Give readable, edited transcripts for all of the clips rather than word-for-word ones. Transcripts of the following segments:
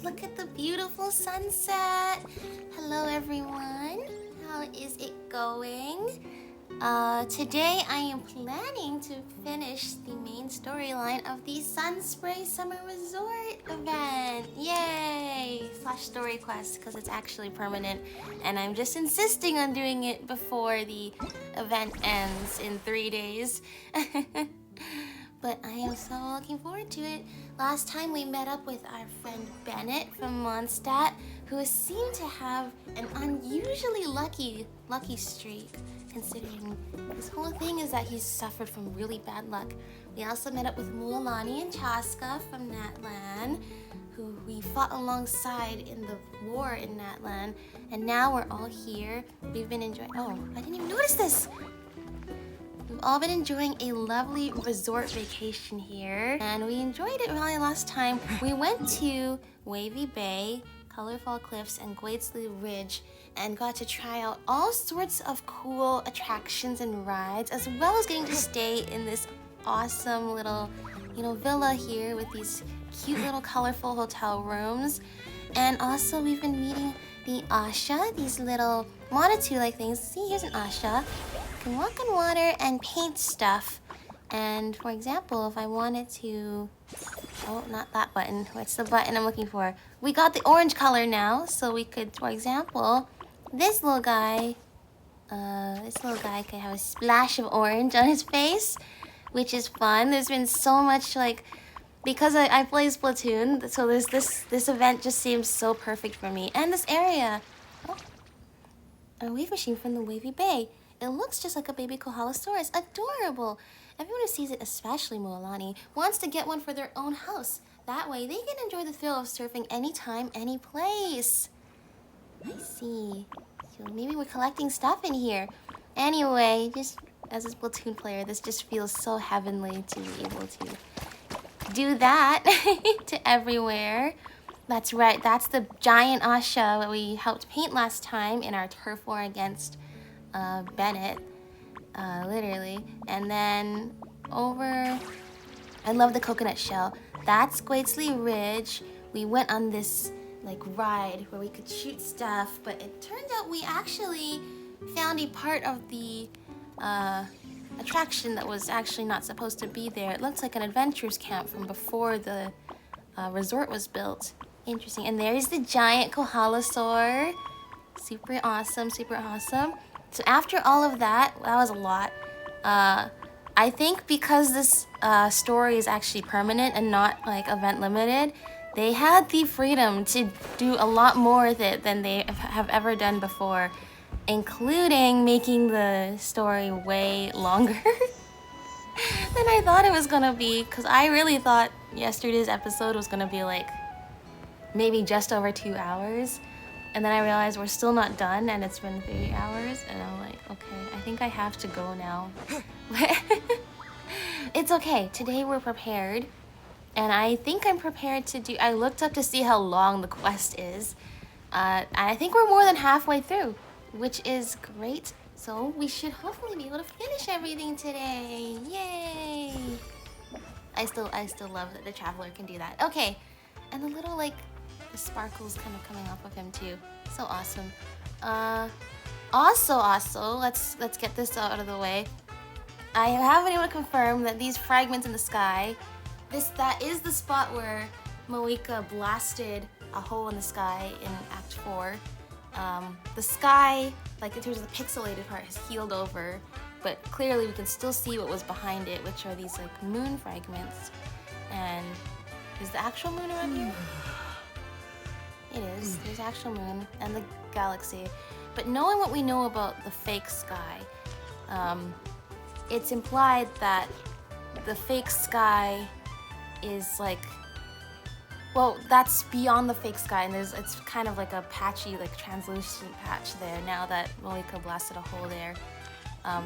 look at the beautiful sunset. Hello everyone, how is it going? Today I am planning to finish the main storyline of the Sunspray Summer Resort event. Yay! Slash story quest, because it's actually permanent and I'm just insisting on doing it before the event ends in 3 days. But I am so looking forward to it. Last time we met up with our friend Bennett from Mondstadt, who seemed to have an unusually lucky streak, considering his whole thing is that he's suffered from really bad luck. We also met up with Mualani and Chaska from Natlan, who we fought alongside in the war in Natlan, and now we're all here. We've been enjoying— oh, I didn't even notice this! We've all been enjoying a lovely resort vacation here, and we enjoyed it really last time. We went to Wavy Bay, Colorful Cliffs, and Gwadesley Ridge, and got to try out all sorts of cool attractions and rides, as well as getting to stay in this awesome little, villa here with these cute little colorful hotel rooms. And also we've been meeting the Asha, these little Monatu-like things. See, here's an Asha. Can walk on water and paint stuff. And for example, if I wanted to— oh, not that button. What's the button I'm looking for? We got the orange color now, so we could, for example, this little guy can have a splash of orange on his face, which is fun. There's been so much, because I play Splatoon, so there's this event just seems so perfect for me. And this area. Oh, a wave machine from the Wavy Bay. It looks just like a baby Kohalosaurus. Adorable! Everyone who sees it, especially Mualani, wants to get one for their own house. That way, they can enjoy the thrill of surfing anytime, any place. I see. So maybe we're collecting stuff in here. Anyway, just as a Splatoon player, this just feels so heavenly to be able to do that to everywhere. That's right, that's the giant Asha that we helped paint last time in our turf war against Bennett, literally. And then over— I love the coconut shell. That's Gwadesley Ridge. We went on this ride where we could shoot stuff, but it turned out we actually found a part of the attraction that was actually not supposed to be there. It looks like an adventurers camp from before the resort was built. Interesting. And there's the giant Kohalosaur. Super awesome, super awesome. So after all of that, that was a lot. I think because this story is actually permanent and not event limited, they had the freedom to do a lot more with it than they have ever done before, including making the story way longer than I thought it was gonna be, because I really thought yesterday's episode was gonna be maybe just over 2 hours. And then I realized we're still not done and it's been 3 hours, and I'm like, okay, I think I have to go now. It's okay, today we're prepared. And I think I'm prepared to do— I looked up to see how long the quest is. I think we're more than halfway through, which is great. So we should hopefully be able to finish everything today. Yay! I still love that the Traveler can do that. Okay, and the little the sparkles kind of coming off of him too. So awesome. Also, let's get this out of the way. I have been able to confirm that these fragments in the sky, that is the spot where Moika blasted a hole in the sky in Act 4. The sky, in terms of the pixelated part, has healed over, but clearly we can still see what was behind it, which are these moon fragments. And is the actual moon around here? It is. There's actual moon and the galaxy. But knowing what we know about the fake sky, it's implied that the fake sky is well, that's beyond the fake sky, and it's kind of like a patchy, translucent patch there now that Moika blasted a hole there.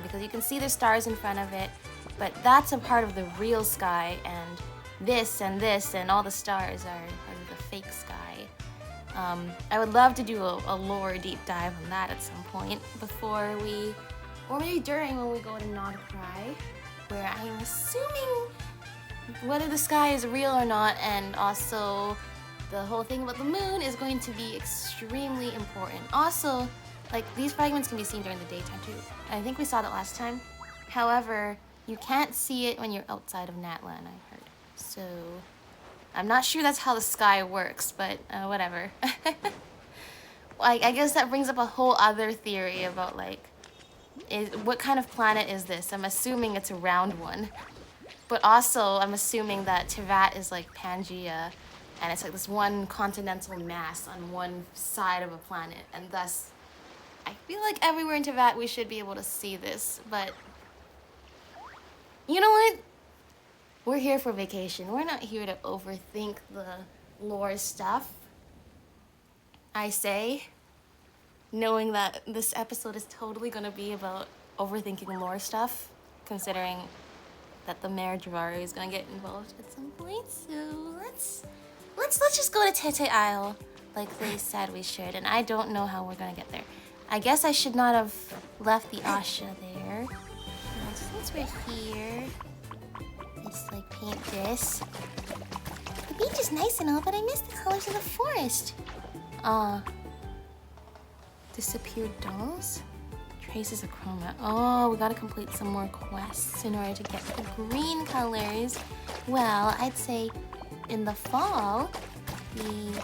Because you can see the stars in front of it, but that's a part of the real sky, and this and all the stars are part of the fake sky. I would love to do a lore deep dive on that at some point before we— or maybe during when we go to Nodcry, where I am assuming whether the sky is real or not, and also the whole thing about the moon is going to be extremely important. Also, like, these fragments can be seen during the daytime too. I think we saw that last time. However, you can't see it when you're outside of Natlan, I heard. So, I'm not sure that's how the sky works, but whatever. I guess that brings up a whole other theory about, like, what kind of planet is this? I'm assuming it's a round one. But also, I'm assuming that Teyvat is like Pangea, and it's like this one continental mass on one side of a planet, and thus, I feel like everywhere in Teyvat we should be able to see this, but you know what? We're here for vacation. We're not here to overthink the lore stuff. I say, knowing that this episode is totally gonna be about overthinking lore stuff, considering that the Mayor Javaru is gonna get involved at some point. So let's just go to Tete Isle like they said we should, and I don't know how we're gonna get there. I guess I should not have left the Asha there. And since we're here, let's like paint this. The beach is nice and all, but I miss the colors of the forest. Disappeared dolls? Traces of chroma. Oh, we gotta complete some more quests in order to get the green colors. Well, I'd say in the fall, the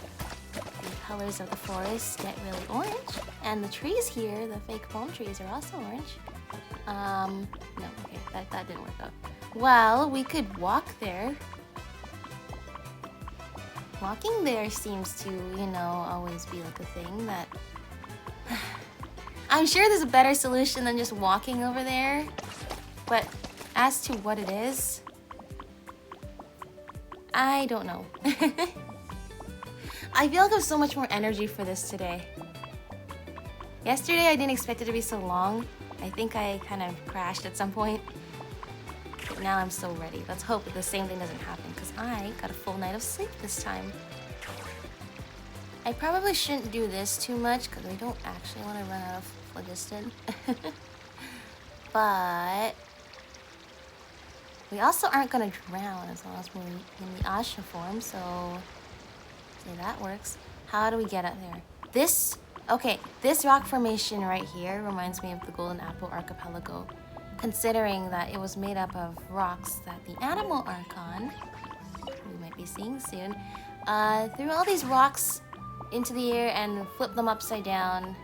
colors of the forest get really orange. And the trees here, the fake palm trees, are also orange. No, okay, that didn't work out. Well, we could walk there. Walking there seems to, you know, always be like a thing that... I'm sure there's a better solution than just walking over there, but as to what it is, I don't know. I feel like I have so much more energy for this today. Yesterday I didn't expect it to be so long. I think I kind of crashed at some point. But now I'm so ready. Let's hope that the same thing doesn't happen, because I got a full night of sleep this time. I probably shouldn't do this too much, because I don't actually want to run out of phlogiston. But we also aren't going to drown as long as we're in the Asha form, so see, that works. How do we get up there? This rock formation right here reminds me of the Golden Apple Archipelago, considering that it was made up of rocks that the Animal Archon, we might be seeing soon, threw all these rocks into the air and flipped them upside down,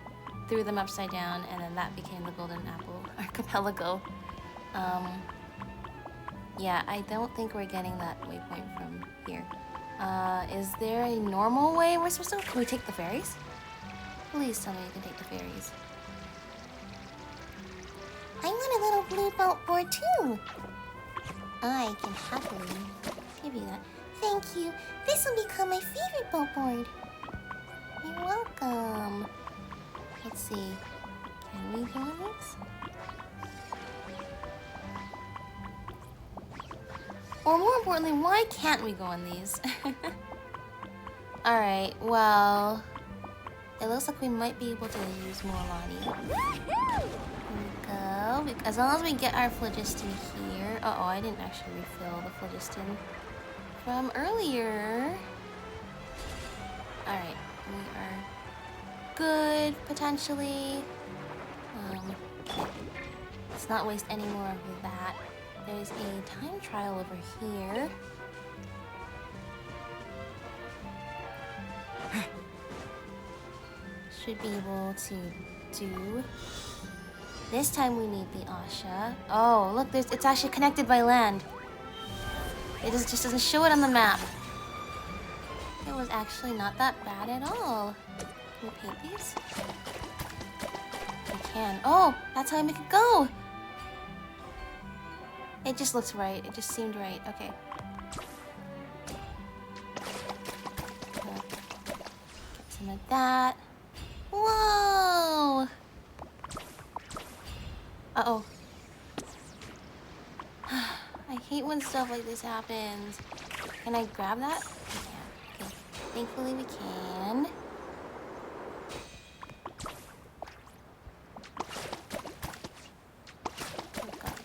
threw them upside down, and then that became the Golden Apple Archipelago. Yeah, I don't think we're getting that waypoint from here. Is there a normal way we're supposed to? Can we take the ferries? Please tell me you can take the ferries. I want a little blue boat board too. I can happily give you that. Thank you. This will become my favorite boat board. You're welcome. Let's see. Can we go on this? Or more importantly, why can't we go on these? Alright, well... it looks like we might be able to use more Lonnie. Here we go. As long as we get our phlogiston here... Uh-oh, I didn't actually refill the phlogiston from earlier. Alright, we are good, potentially. Let's not waste any more of that. There's a time trial over here. Should be able to do. This time we need the Asha. Oh, look, it's actually connected by land. It just doesn't show it on the map. It was actually not that bad at all. Can we paint these? We can. Oh, that's how I make it go. It just looks right. It just seemed right. Okay. Get some of that. Whoa! Uh-oh. I hate when stuff like this happens. Can I grab that? I can. Okay. Thankfully we can.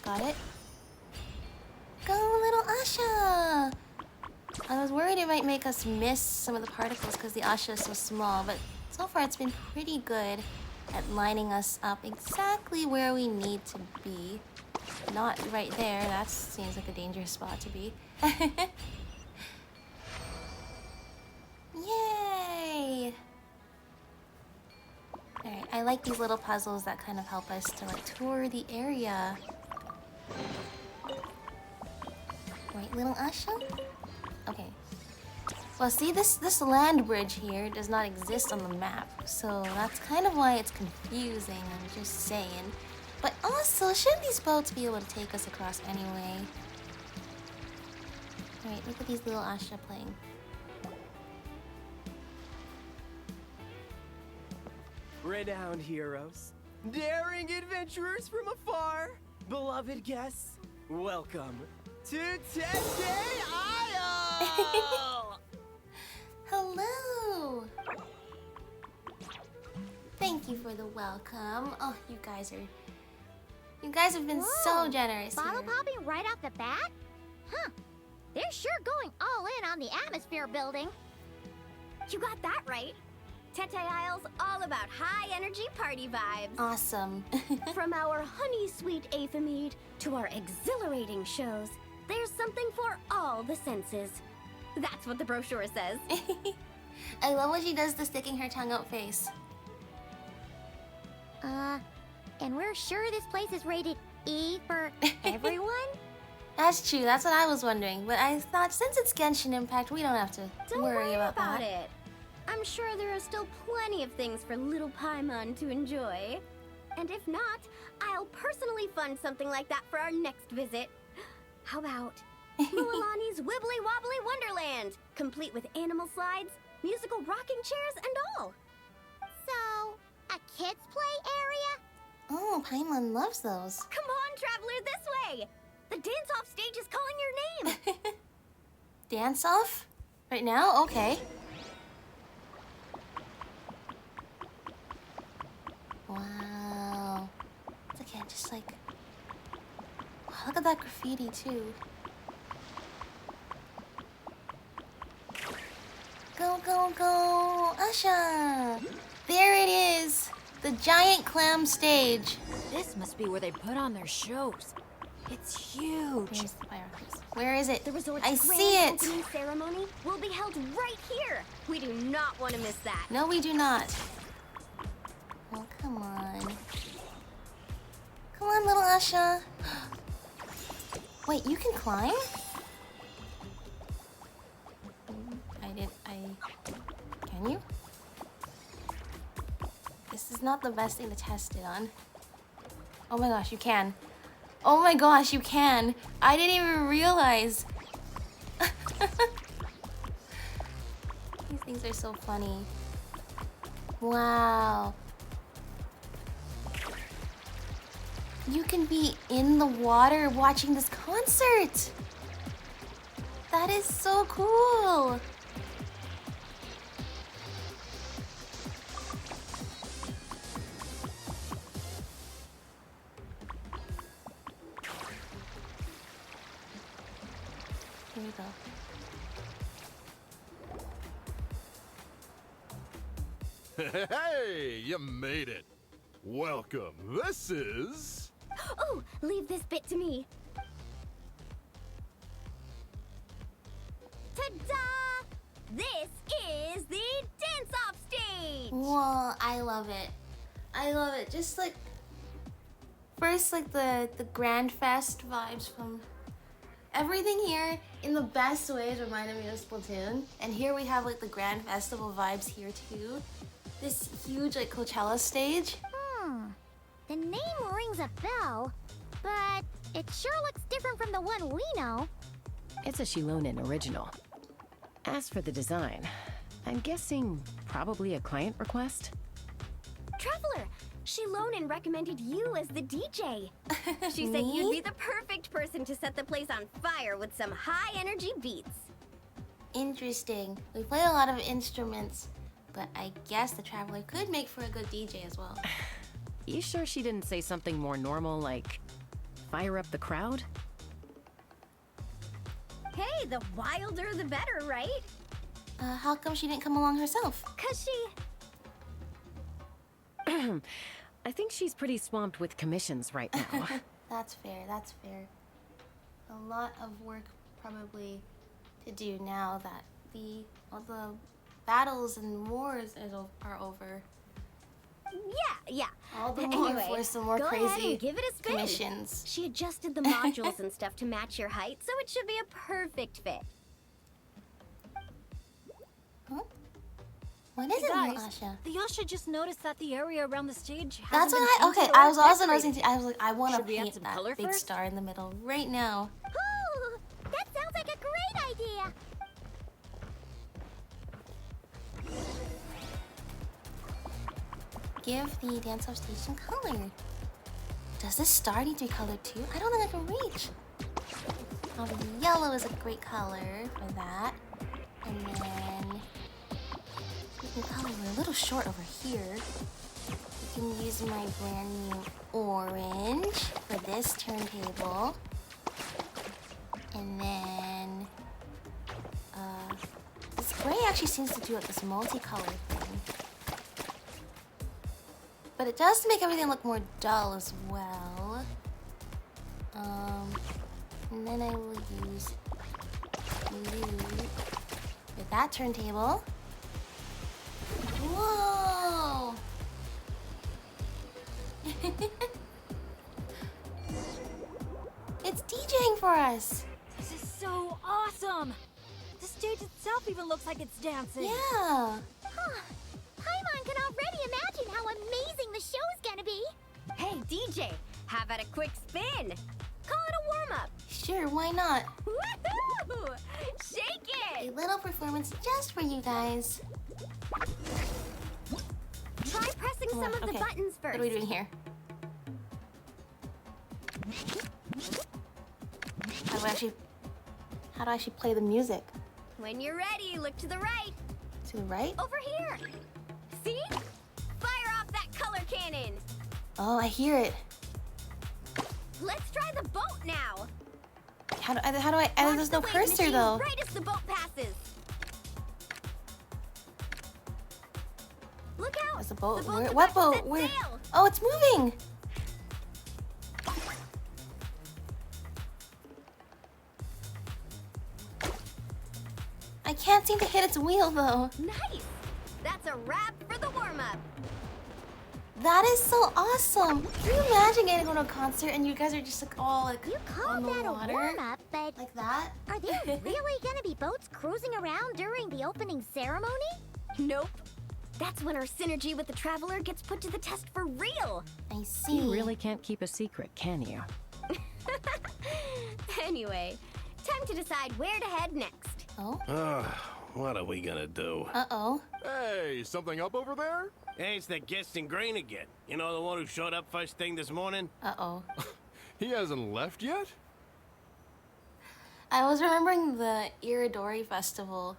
Got it. Go, little Asha! I was worried it might make us miss some of the particles because the Asha is so small, but so far it's been pretty good at lining us up exactly where we need to be. Not right there, that seems like a dangerous spot to be. Yay! Alright, I like these little puzzles that kind of help us to like tour the area. Right, little Asha? Okay. Well, see, this land bridge here does not exist on the map, so that's kind of why it's confusing, I'm just saying. But also, shouldn't these boats be able to take us across anyway? Alright, look at these little Asha playing. Renowned heroes, daring adventurers from afar, beloved guests, welcome to Teddygal30! Hello! Thank you for the welcome. Oh, you guys have been so generous Bottle here. popping right off the bat? Huh. They're sure going all in on the atmosphere building. You got that right. Teddygal's all about high-energy party vibes. Awesome. From our honey-sweet aphemide to our exhilarating shows, there's something for all the senses. That's what the brochure says. I love when she does the sticking her tongue out face. And we're sure this place is rated E for everyone? That's true, that's what I was wondering. But I thought since it's Genshin Impact, we don't have to Don't worry about that. it. I'm sure there are still plenty of things for little Paimon to enjoy. And if not, I'll personally fund something like that for our next visit. How about Mualani's Wibbly Wobbly Wonderland, complete with animal slides, musical rocking chairs, and all. So, a kids' play area? Oh, Paimon loves those. Come on, traveler, this way! The dance-off stage is calling your name! Dance off? Right now? Okay. Wow. It's okay, just like... Wow, look at that graffiti, too. Go, go, go! Asha! There it is! The giant clam stage. This must be where they put on their shows. It's huge. Where's the fireworks? Where is it? The resort's I grand see it! opening ceremony will be held right here. We do not want to miss that. No, we do not. Oh, come on. Come on, little Asha. Wait, you can climb? Can you? This is not the best thing to test it on. Oh my gosh, you can. Oh my gosh, you can. I didn't even realize. These things are so funny. Wow. You can be in the water watching this concert. That is so cool. Here we go. Hey, you made it. Welcome. This is... Oh, leave this bit to me. Ta-da! This is the dance-off stage! Whoa, I love it. I love it. Just like first, like the Grand Fest vibes from everything here in the best ways reminded me of Splatoon. And here we have like the Grand Festival vibes here too. This huge like Coachella stage. The name rings a bell, but it sure looks different from the one we know. It's a Shilonen original. As for the design, I'm guessing probably a client request? Traveler, Shilonen recommended you as the DJ. She said Me? you'd be the perfect person to set the place on fire with some high-energy beats. Interesting. We play a lot of instruments, but I guess the Traveler could make for a good DJ as well. You sure she didn't say something more normal like fire up the crowd? Hey, the wilder the better, right? How come she didn't come along herself? 'Cause she... I think she's pretty swamped with commissions right now. That's fair, that's fair. A lot of work probably to do now that all the battles and wars are over. Yeah. All the more Anyway, for some more go ahead crazy and give it a spin. commissions. She adjusted the modules and stuff to match your height, so it should be a perfect fit. Huh? What is it, Guys, Asha? the Yasha just noticed that the area around the stage hasn't That's been what painted I or was also decorated. noticing. I was like, I want to Should we add paint some that color big first? star in the middle right now. Ooh, that sounds like a great idea. Give the dance off stage some color. Does this star need to be colored too? I don't think I can reach. Oh, the yellow is a great color for that. And then we can color. We're a little short over here. We can use my brand new orange for this turntable. And then this gray actually seems to do like this multicolored thing. But it does make everything look more dull as well. And then I will use blue for that turntable. Whoa! It's DJing for us. This is so awesome! The stage itself even looks like it's dancing. Yeah. Paimon can already imagine how amazing the show's gonna be. Hey, DJ, how about a quick spin? Call it a warm-up. Sure, why not? Woohoo! Shake A it! little performance just for you guys. Try pressing some of the Okay. buttons first. What are we doing here? How do I actually play the music? When you're ready, look to the right. To the right? Over here. See? Fire off that color cannon. Oh, I hear it. Let's try the boat now. How do I? Launch There's the no wave cursor machine though. right as the boat passes. Look out! Where's the boat? The boat's Where? about What to boat? set Where? sail. Oh, it's moving. I can't seem to hit its wheel though. Nice. That's a wrap for the warm-up. That is so awesome. Can you imagine getting to a concert and you guys are just like all like You on called the that a water? warm-up, but Like that? are there really gonna be boats cruising around during the opening ceremony? Nope. That's when our synergy with the Traveler gets put to the test for real. I see. You really can't keep a secret, can you? Anyway, time to decide where to head next. Oh. What are we gonna do? Uh-oh. Hey, something up over there? Hey, it's that Genshin Grain again. You know, the one who showed up first thing this morning? Uh-oh. He hasn't left yet? I was remembering the Iridori festival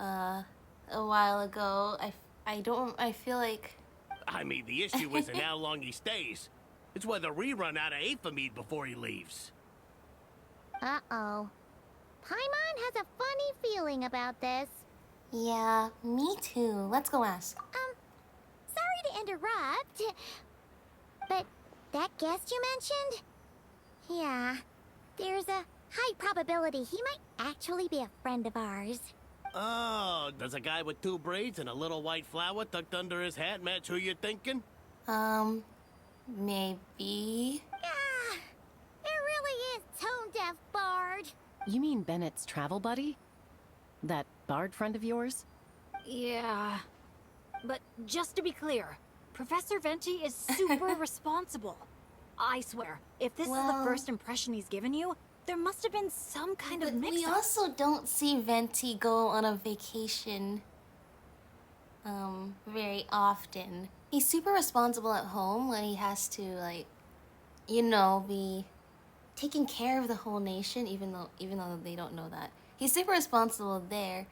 a while ago. I feel like I mean, the issue isn't how long he stays. It's whether we run out of Aphamide before he leaves. Uh-oh. Paimon has a funny feeling about this. yeah, me too. Let's go ask. Sorry to interrupt, but that guest you mentioned? Yeah, there's a high probability he might actually be a friend of ours. Oh, does a guy with 2 braids and a little white flower tucked under his hat match who you're thinking? Maybe. Ah, it really is tone-deaf Bard. You mean Bennett's travel buddy? That bard friend of yours? Yeah. But just to be clear, Professor Venti is super responsible. I swear, if this is Well- the first impression he's given you, there must have been some kind of But we mix-up. also don't see Venti go on a vacation very often. He's super responsible at home when he has to like, you know, be taking care of the whole nation, even though they don't know that. He's super responsible there.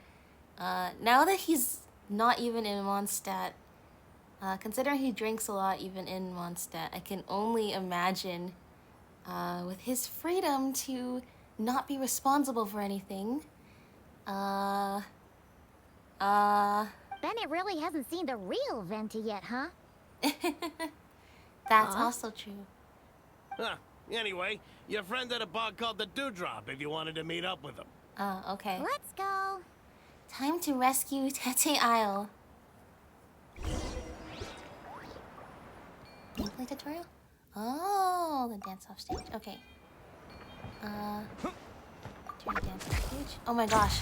Now that he's not even in Mondstadt, considering he drinks a lot even in Mondstadt, I can only imagine with his freedom to not be responsible for anything, Bennett really hasn't seen the real Venti yet, huh? That's also true. Huh. Anyway, your friend at a bar called the Dewdrop if you wanted to meet up with him. Okay. Let's go. Time to rescue Tete Isle. Gameplay tutorial? Oh, the dance off stage. Okay. Turn dance off stage. Oh my gosh.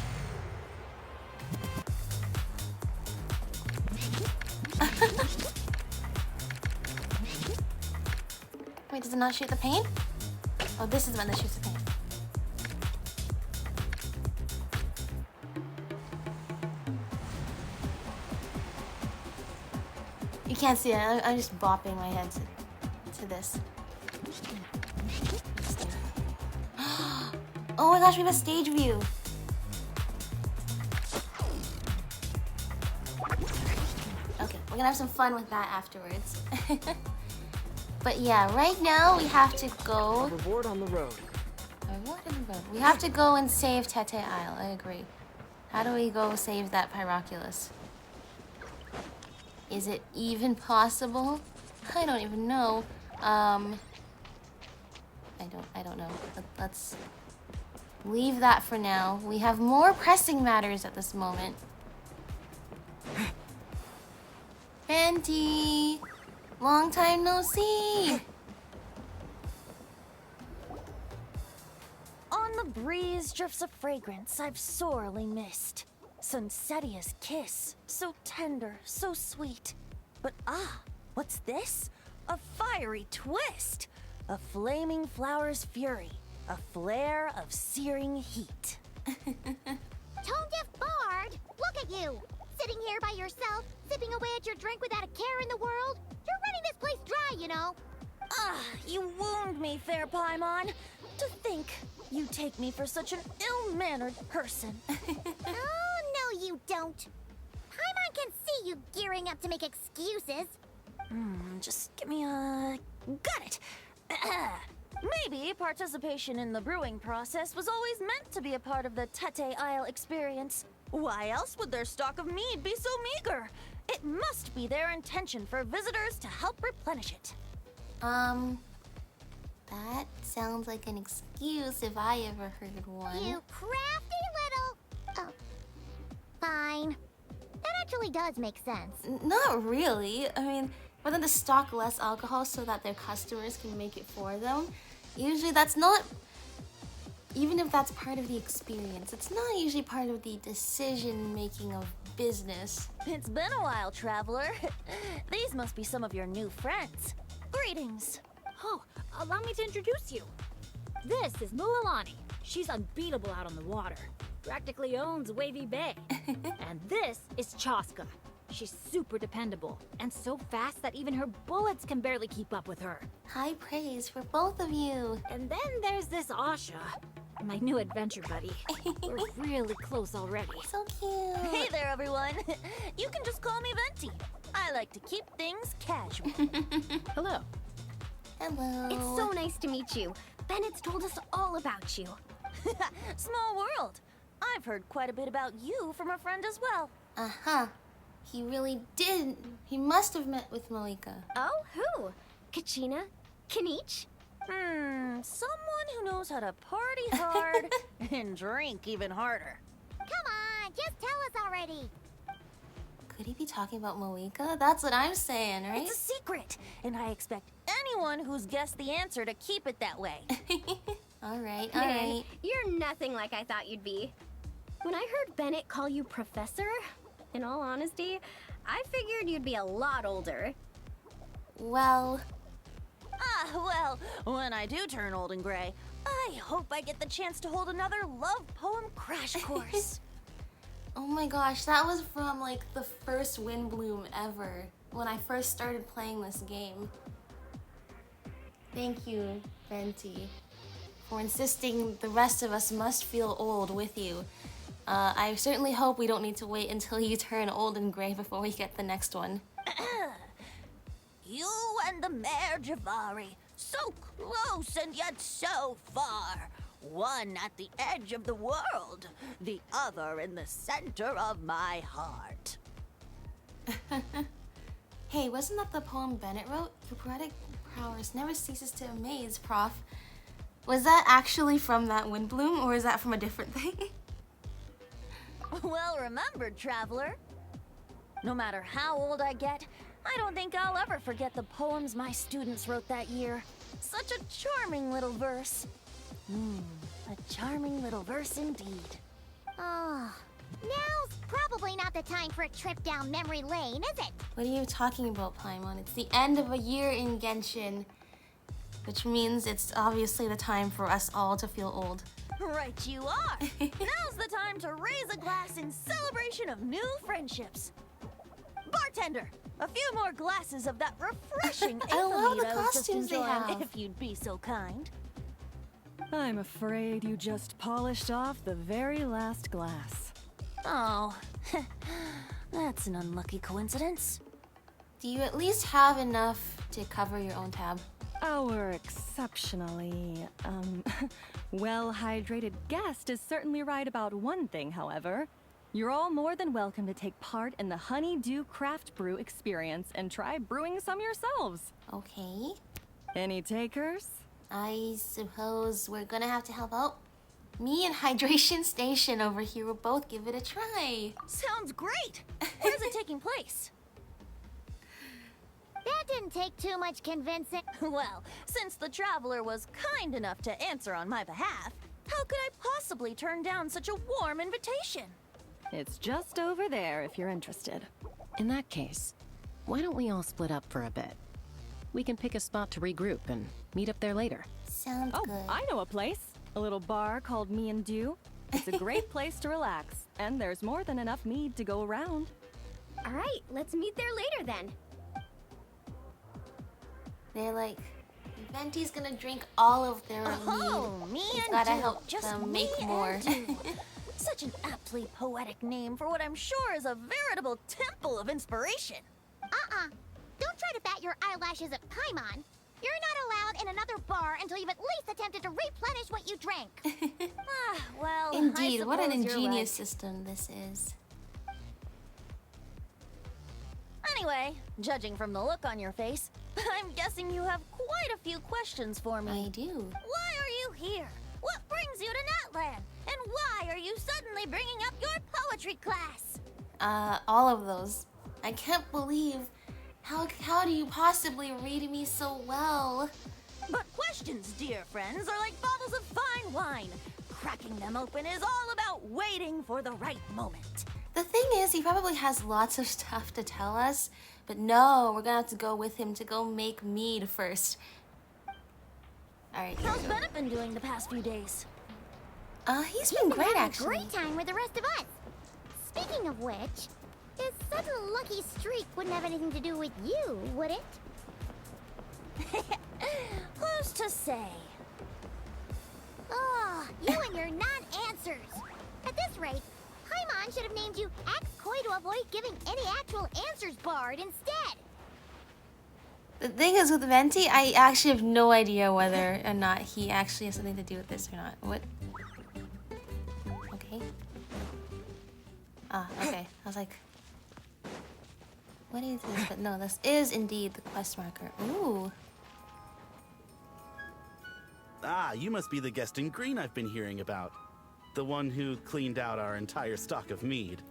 Wait, does it not shoot the paint? Oh, this is when it shoots the paint. You can't see it. I'm just bopping my head to this. Oh my gosh, we have a stage view. Okay, we're gonna have some fun with that afterwards. But yeah, right now we have to go. Reward on the road. We have to go and save Tete Isle. I agree. How do we go save that Pyroculus? Is it even possible? I don't even know. I don't know. Let's leave that for now. We have more pressing matters at this moment. Fenty! Long time no see! On the breeze drifts a fragrance I've sorely missed. Sunsetia's kiss, so tender, so sweet. But what's this? A fiery twist! A flaming flower's fury, a flare of searing heat. Tone-deaf bard, look at you! Sitting here by yourself, sipping away at your drink without a care in the world. You're running this place dry, you know. You wound me, fair Paimon. To think you take me for such an ill-mannered person. Oh, no you don't. Paimon can see you gearing up to make excuses. Just give me a... Got it! Maybe participation in the brewing process was always meant to be a part of the Tete Isle experience. Why else would their stock of mead be so meager? It must be their intention for visitors to help replenish it. That sounds like an excuse if I ever heard one. You crafty little... Oh, fine. That actually does make sense. Not really. I mean, for them to stock less alcohol so that their customers can make it for them, usually that's not... Even if that's part of the experience, it's not usually part of the decision-making of business. It's been a while, traveler. These must be some of your new friends. Greetings. Oh, allow me to introduce you. This is Mualani. She's unbeatable out on the water. Practically owns Wavy Bay. And this is Chaska. She's super dependable and so fast that even her bullets can barely keep up with her. High praise for both of you. And then there's this Asha, my new adventure buddy. We're really close already. So cute. Hey there, everyone. You can just call me Venti. I like to keep things casual. Hello. Hello. It's so nice to meet you. Bennett's told us all about you. Small world. I've heard quite a bit about you from a friend as well. Uh-huh. He really did. He must have met with Moika. Oh, who? Kachina? Kanich? Someone who knows how to party hard and drink even harder. Come on, just tell us already. Could he be talking about Moika? That's what I'm saying, right? It's a secret, and I expect anyone who's guessed the answer to keep it that way. All right, Man, you're nothing like I thought you'd be. When I heard Bennett call you Professor, in all honesty, I figured you'd be a lot older. Well, Well, when I do turn old and gray, I hope I get the chance to hold another love poem crash course. oh my gosh, that was from like the first Wind Bloom ever, when I first started playing this game. Thank you, Venti, for insisting the rest of us must feel old with you. I certainly hope we don't need to wait until you turn old and gray before we get the next one. You and the Mare Javari, so close and yet so far. One at the edge of the world, the other in the center of my heart. Hey, wasn't that the poem Bennett wrote? Your poetic prowess never ceases to amaze, Prof. Was that actually from that Windbloom, or is that from a different thing? Well remembered, traveler. No matter how old I get, I don't think I'll ever forget the poems my students wrote that year. Such a charming little verse. A charming little verse indeed. Oh, now's probably not the time for a trip down memory lane, is it? What are you talking about, Paimon? It's the end of a year in Genshin, which means it's obviously the time for us all to feel old. Right you are! Now's the time to raise a glass in celebration of new friendships. Bartender, a few more glasses of that refreshing I love the Aether mead I was just costumes they enjoying, have. if you'd be so kind. I'm afraid you just polished off the very last glass. Oh, that's an unlucky coincidence. Do you at least have enough to cover your own tab? Our exceptionally, well-hydrated guest is certainly right about one thing, however. You're all more than welcome to take part in the Honeydew Craft Brew experience and try brewing some yourselves. Okay. Any takers? I suppose we're gonna have to help out. Me and Hydration Station over here will both give it a try. Sounds great! Where's it taking place? That didn't take too much convincing. Well, since the traveler was kind enough to answer on my behalf, how could I possibly turn down such a warm invitation? It's just over there if you're interested. In that case, why don't we all split up for a bit? We can pick a spot to regroup and meet up there later. Sounds Oh, good. I know a place. A little bar called Me and Dew. It's a great place to relax, and there's more than enough mead to go around. All right, let's meet there later then. They're like, Venti's gonna drink all of their Oh, mead. me He's and gotta Dew. help Just them me make more. and Dew. Such an aptly poetic name for what I'm sure is a veritable temple of inspiration. Don't try to bat your eyelashes at Paimon. You're not allowed in another bar until you've at least attempted to replenish what you drank. Well, Indeed, I what an suppose you're ingenious right. system this is. Anyway, judging from the look on your face, I'm guessing you have quite a few questions for me. I do. Why are you here? What brings you to Natlan? And why are you suddenly bringing up your poetry class? All of those. I can't believe. How do you possibly read me so well? But questions, dear friends, are like bottles of fine wine. Cracking them open is all about waiting for the right moment. The thing is, he probably has lots of stuff to tell us, but no, we're gonna have to go with him to go make mead first. Alright, here How's we go. Bennett been doing the past few days? He's been great, Having a actually. great time with the rest of us. Speaking of which, his sudden lucky streak wouldn't have anything to do with you, would it? Who's to say? Oh, you and your non-answers. At this rate, Paimon should have named you Axe Koi to avoid giving any actual answers barred instead. The thing is with Venti, I actually have no idea whether or not he actually has something to do with this or not. What? Okay. Okay. I was like, what is this? But no, this is indeed the quest marker. Ooh. Ah, you must be the guest in green I've been hearing about. The one who cleaned out our entire stock of mead.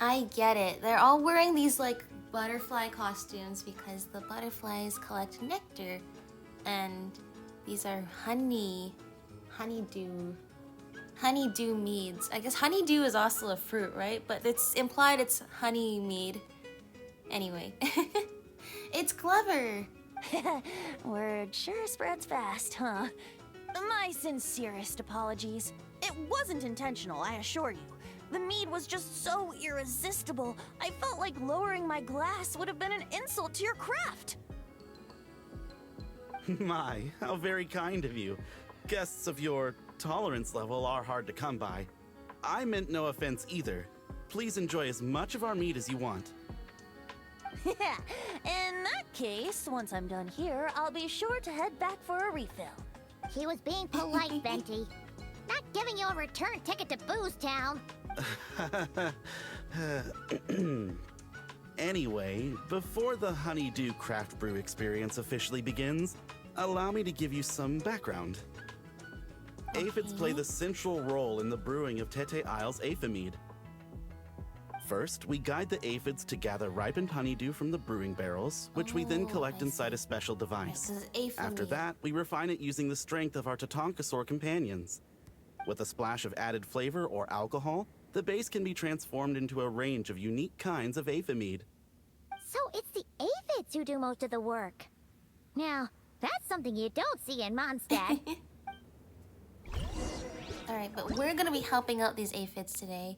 I get it. They're all wearing these like butterfly costumes because the butterflies collect nectar. And these are honeydew meads. I guess honeydew is also a fruit, right? But it's implied it's honey mead. Anyway. It's clever. Word sure spreads fast, huh? My sincerest apologies. It wasn't intentional, I assure you. The mead was just so irresistible, I felt like lowering my glass would have been an insult to your craft. My, how very kind of you. Guests of your tolerance level are hard to come by. I meant no offense either. Please enjoy as much of our mead as you want. In that case, once I'm done here, I'll be sure to head back for a refill. He was being polite, Venti. Not giving you a return ticket to Booze Town. Anyway, before the Honeydew Craft Brew experience officially begins, allow me to give you some background. Aphids play the central role in the brewing of Tete Isle's aphid. First, we guide the aphids to gather ripened honeydew from the brewing barrels, which we then collect inside a special device. After that, we refine it using the strength of our Tatankasaur companions. With a splash of added flavor or alcohol, the base can be transformed into a range of unique kinds of aphid. So it's the aphids who do most of the work. Now, that's something you don't see in Mondstadt. Alright, but we're gonna be helping out these aphids today.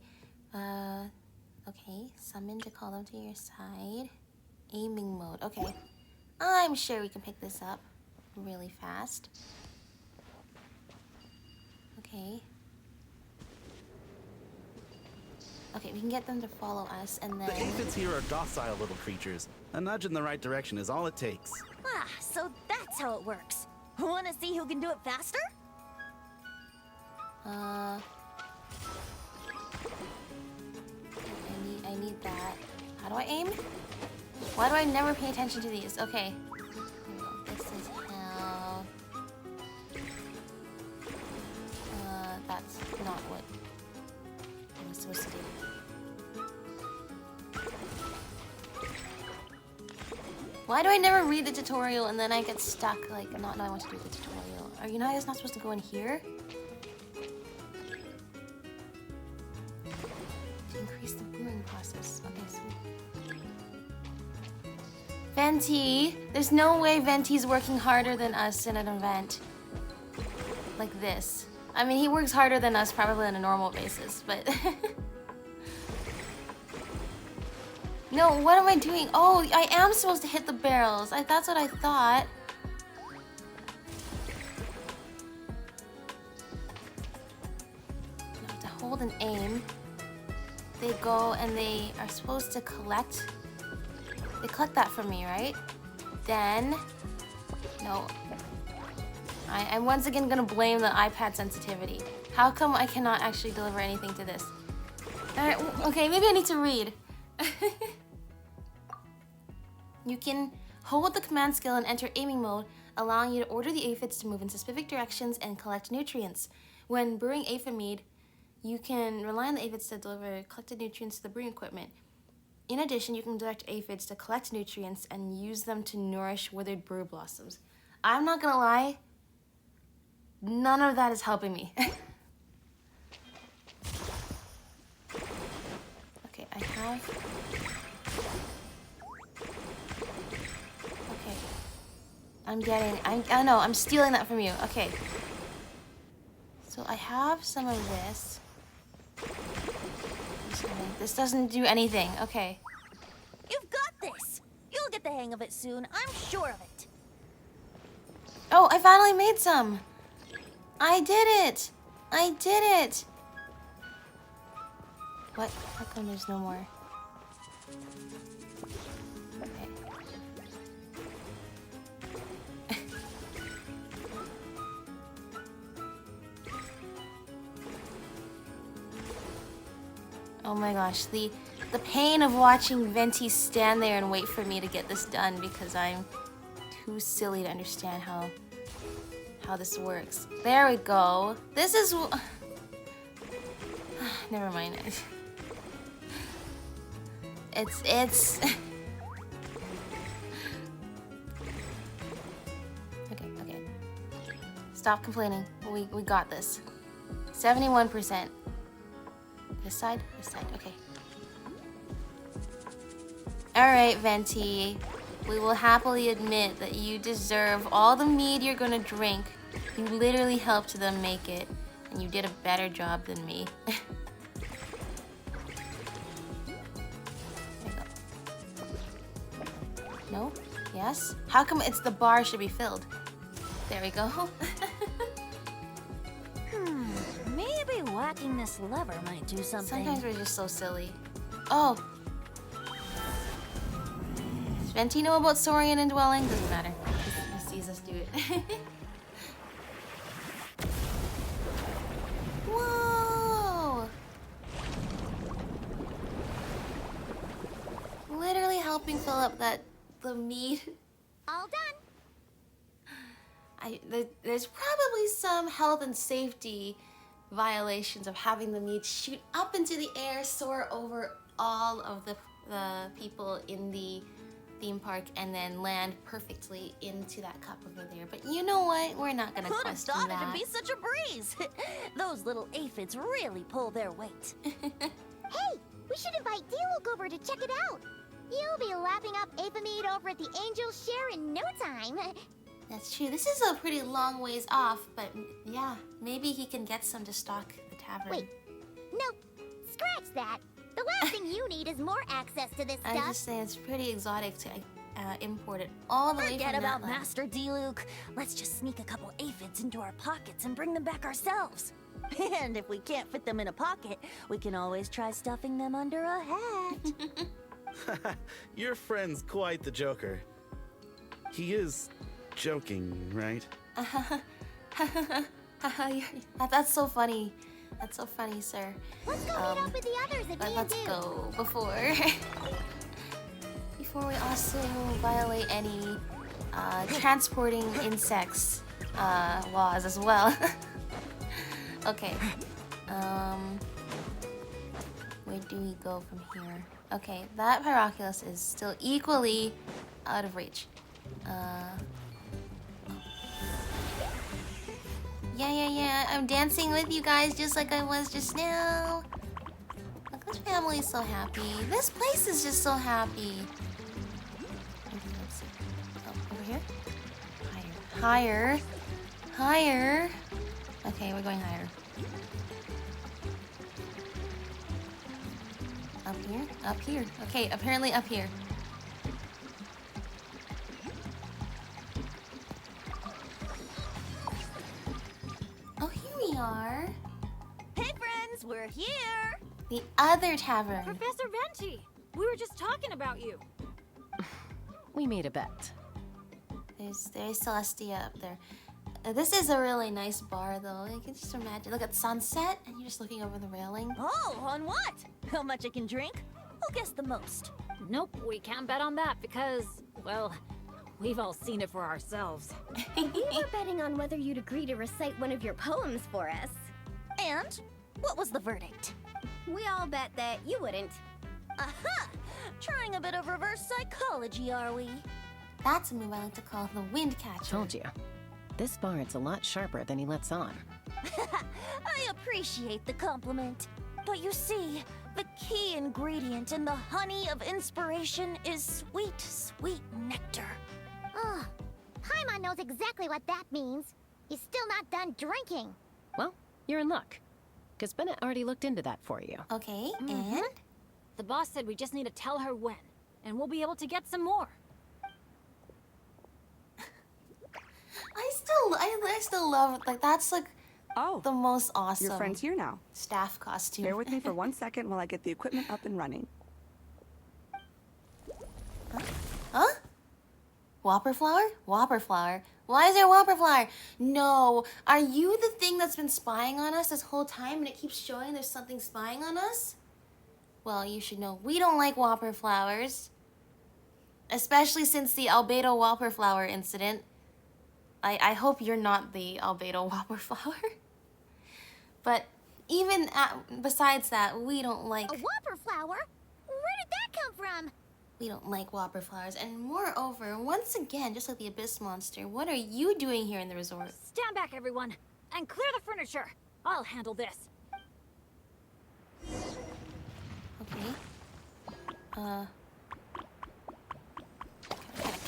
Okay, summon to call them to your side. Aiming mode, okay. I'm sure we can pick this up really fast. Okay. Okay, we can get them to follow us and then... The aphids here are docile little creatures. A nudge in the right direction is all it takes. Ah, so that's how it works. Wanna see who can do it faster? I need that. How do I aim? Why do I never pay attention to these? Okay. This is how... that's not what I'm supposed to do. Why do I never read the tutorial and then I get stuck, like, not knowing what to do with the tutorial? Are you guys not supposed to go in here? To increase the brewing process. Okay, sweet. Venti! There's no way Venti's working harder than us in an event. Like this. I mean, he works harder than us probably on a normal basis, but... No, what am I doing? Oh, I am supposed to hit the barrels. That's what I thought. I have to hold and aim. They go and they are supposed to collect. They collect that from me, right? Then, no. I'm once again gonna blame the iPad sensitivity. How come I cannot actually deliver anything to this? Alright, okay, maybe I need to read. You can hold the command skill and enter aiming mode, allowing you to order the aphids to move in specific directions and collect nutrients. When brewing aphid, you can rely on the aphids to deliver collected nutrients to the brewing equipment. In addition, you can direct aphids to collect nutrients and use them to nourish withered brew blossoms. I'm not gonna lie, none of that is helping me. Okay, I have... I'm stealing that from you. Okay. So I have some of this. This doesn't do anything. Okay. You've got this. You'll get the hang of it soon. I'm sure of it. Oh, I finally made some. I did it. I did it. What? How come there's no more? Oh my gosh, the pain of watching Venti stand there and wait for me to get this done because I'm too silly to understand how this works. There we go. This is... Never mind. It's... Okay. Stop complaining. We got this. 71%. This side? This side, okay. Alright, Venti. We will happily admit that you deserve all the mead you're gonna drink. You literally helped them make it, and you did a better job than me. No? Yes? How come it's the bar should be filled? There we go. Maybe whacking this lever might do something. Sometimes we're just so silly. Oh! Does Venti know about Saurian indwelling? Doesn't matter. He sees us do it. helping fill up the meat. All done. There's probably some health and safety violations of having the meat shoot up into the air, soar over all of the people in the theme park, and then land perfectly into that cup over there. But you know what? We're not gonna Who'd have question thought that. it'd be such a breeze? Those little aphids really pull their weight. Hey, we should invite Diluc over to check it out. You'll be lapping up Aphemide over at the Angel's Share in no time. That's true. This is a pretty long ways off, but yeah, maybe he can get some to stock the tavern. Wait, no, scratch that. The last thing you need is more access to this I stuff. just say it's pretty exotic to import it all the way Forget from about that land. Master Diluc. Let's just sneak a couple aphids into our pockets and bring them back ourselves. And if we can't fit them in a pocket, we can always try stuffing them under a hat. Your friend's quite the joker. He is joking, right? That's so funny. That's so funny, sir. Let's go meet up with the others at Let's D&D. go before we also violate any transporting insects laws as well. Okay. Where do we go from here? Okay, that Pyroculus is still equally out of reach. Yeah. I'm dancing with you guys just like I was just now. Look, this family is so happy. This place is just so happy. Let's see. Oh, over here? Higher. Okay, we're going higher. Up here. Okay, apparently up here. Oh, here we are. Hey friends, we're here! The other tavern. Professor Venti, we were just talking about you. We made a bet. There's Celestia up there. This is a really nice bar, though. You can just imagine. Look at sunset, and you're just looking over the railing. Oh, on what? How much I can drink? Who guess the most? Nope, we can't bet on that because, well, we've all seen it for ourselves. We were betting on whether you'd agree to recite one of your poems for us. And what was the verdict? We all bet that you wouldn't. Aha! Trying a bit of reverse psychology, are we? That's a move I like to call the wind catcher. Told you. This bard's a lot sharper than he lets on. I appreciate the compliment. But you see, the key ingredient in the honey of inspiration is sweet, sweet nectar. Ugh. Paimon knows exactly what that means. He's still not done drinking. Well, you're in luck. Because Bennett already looked into that for you. Okay, and? The boss said we just need to tell her when, and we'll be able to get some more. I still love, like, that's, like, Oh, the most awesome your friend's here now. staff costume. Bear with me for 1 second while I get the equipment up and running. Huh? Whopper flower? Whopper flower. Why is there whopper flower? No. Are you the thing that's been spying on us this whole time and it keeps showing there's something spying on us? Well, you should know we don't like whopper flowers. Especially since the albedo whopper flower incident. I hope you're not the albedo whopper flower. But even besides that, we don't like... A whopper flower? Where did that come from? We don't like whopper flowers. And moreover, once again, just like the abyss monster, what are you doing here in the resort? Stand back, everyone, and clear the furniture. I'll handle this. Okay. Can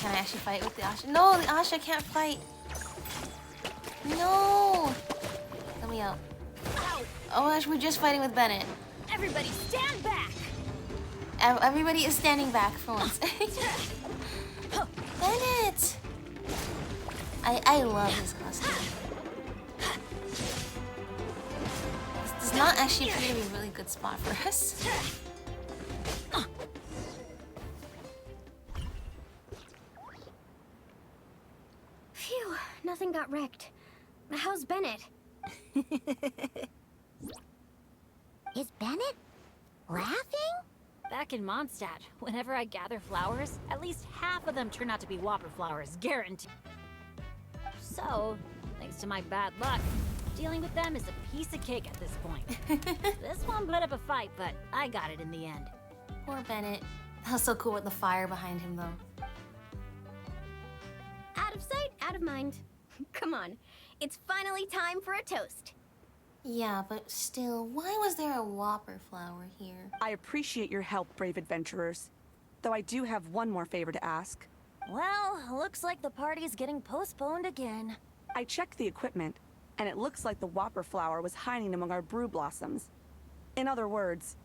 I actually fight with the Asha? No, the Asha can't fight. No! Let me out. Ow! Oh gosh, we're just fighting with Bennett. Everybody stand back! Everybody is standing back for once. Bennett! I love his costume. This does not actually appear to be a really good spot for us. Phew, nothing got wrecked. How's Bennett? Is Bennett laughing? Back in Mondstadt, whenever I gather flowers, at least half of them turn out to be whopper flowers, guaranteed. So, thanks to my bad luck, dealing with them is a piece of cake at this point. This one put up a fight, but I got it in the end. Poor Bennett. That was so cool with the fire behind him, though. Out of sight, out of mind. Come on, it's finally time for a toast. Yeah, but still, why was there a whopper flower here? I appreciate your help, brave adventurers. Though I do have one more favor to ask. Well, looks like the party's getting postponed again. I checked the equipment, and it looks like the whopper flower was hiding among our brew blossoms. In other words,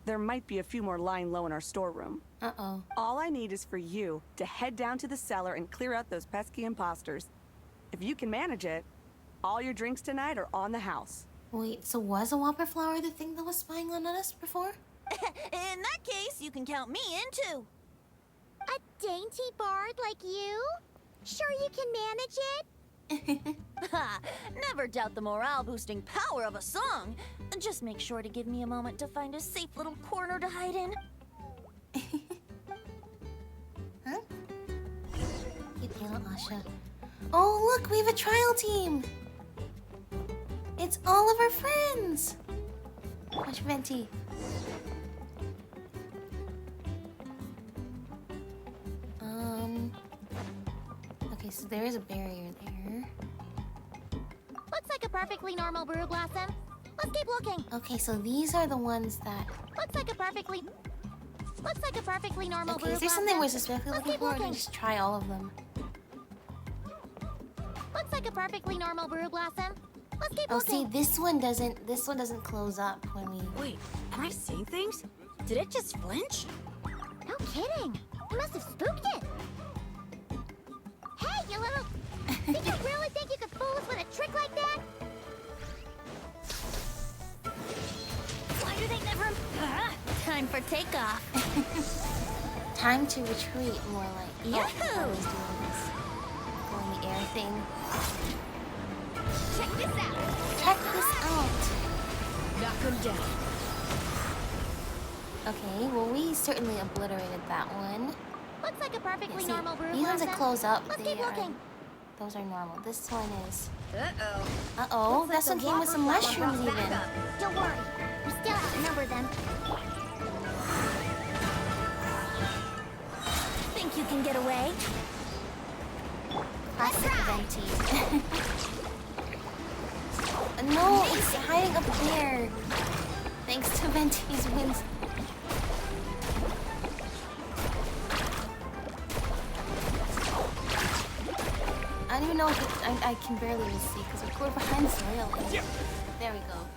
there might be a few more lying low in our storeroom. Uh-oh. All I need is for you to head down to the cellar and clear out those pesky imposters. If you can manage it, all your drinks tonight are on the house. Wait, so was a whopper flower the thing that was spying on us before? In that case, you can count me in too. A dainty bard like you? Sure you can manage it? Ha! Never doubt the morale-boosting power of a song. Just make sure to give me a moment to find a safe little corner to hide in. Huh? Yellow Asha. Oh, look, we have a trial team! It's all of our friends! Watch Venti. Okay, so there is a barrier there. Looks like a perfectly normal brew blossom. Let's keep looking. Okay, so these are the ones that... Looks like a perfectly normal Okay, brew is there blossom. something we're specifically Let's looking keep for, or do we looking. just try all of them? Looks like a perfectly normal brew blossom. Let's keep Oh, looking. see, this one doesn't close up when we... Wait, am I seeing things? Did it just flinch? No kidding. You must have spooked it. Hey, you little... Did you really think you could fool us with a trick like that? Why do they never... Time for takeoff. Time to retreat, more like... Yahoo! I was doing this. Go in the air thing. Check this out. Check this out! Knock him down. Okay, well, we certainly obliterated that one. Looks like a perfectly See, normal brew these ones blossom. that close up, Let's they keep are... looking. Those are normal. This one is... Uh-oh. Uh-oh, this one came with some mushrooms even. Don't worry. We still outnumber them. Think you can get away? Classic Venti. No, it's hiding up there. Thanks to Venti's wins. I don't even know if I can barely even see because we're behind this railing. There we go.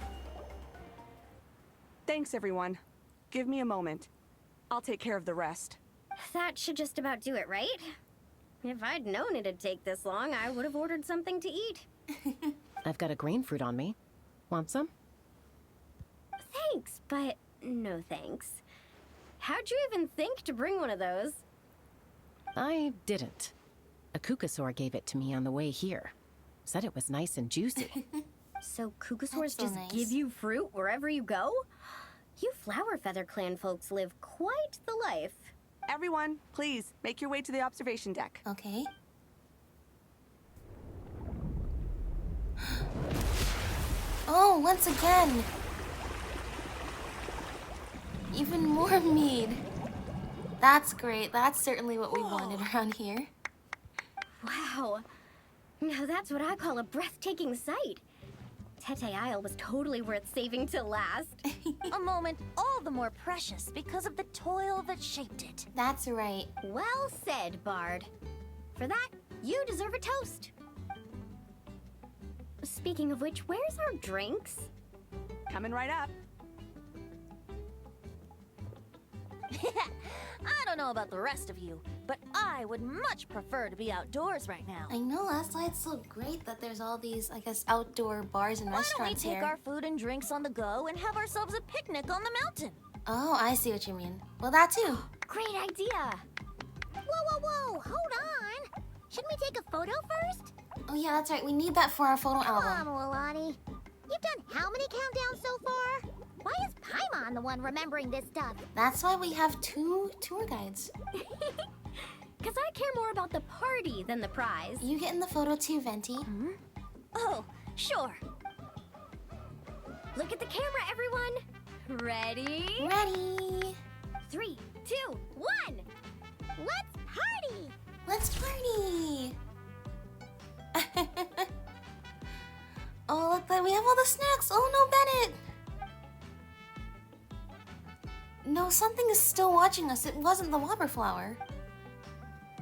Thanks, everyone. Give me a moment. I'll take care of the rest. That should just about do it, right? If I'd known it'd take this long, I would have ordered something to eat. I've got a grain fruit on me. Want some? Thanks, but no thanks. How'd you even think to bring one of those? I didn't. A kukasaur gave it to me on the way here. Said it was nice and juicy. So kukasaurs That's so just nice. give you fruit wherever you go? You Flower Feather Clan folks live quite the life. Everyone, please, make your way to the observation deck. Okay. Oh, once again! Even more mead. That's great. That's certainly what we wanted around here. Wow. Now that's what I call a breathtaking sight. Tete Isle was totally worth saving to last. A moment all the more precious because of the toil that shaped it. That's right. Well said, Bard. For that, you deserve a toast. Speaking of which, where's our drinks? Coming right up. I don't know about the rest of you, but I would much prefer to be outdoors right now. I know, that's why it's so great that there's all these, I guess, outdoor bars and Why don't we restaurants take here. our food and drinks on the go and have ourselves a picnic on the mountain? Oh, I see what you mean. Well, that too. Great idea. Whoa, hold on. Shouldn't we take a photo first? Oh yeah, that's right. We need that for our photo Come album. on, Milani. You've done how many countdowns so far? Why is Paimon the one remembering this stuff? That's why we have 2 tour guides. Because I care more about the party than the prize. You get in the photo too, Venti. Oh, sure. Look at the camera, everyone. Ready? Ready. 3, 2, 1. Let's party! Let's party. Oh, look, we have all the snacks. Oh no, Bennett. No, something is still watching us. It wasn't the whopper flower.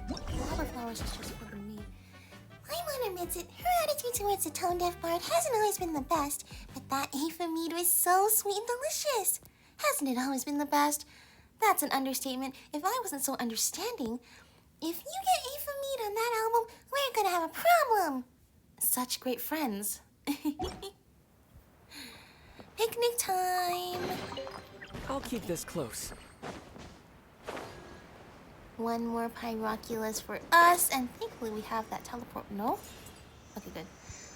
The whopper flower is just for me. Paimon admits it. Her attitude towards the tone-deaf bard hasn't always been the best, but that Aoife mead was so sweet and delicious. Hasn't it always been the best? That's an understatement. If I wasn't so understanding, If you get Aoife mead on that album, we're gonna have a problem. such great friends. Picnic time. I'll keep this close. One more Pyroculus for us, and thankfully we have that teleport. No? Okay, good.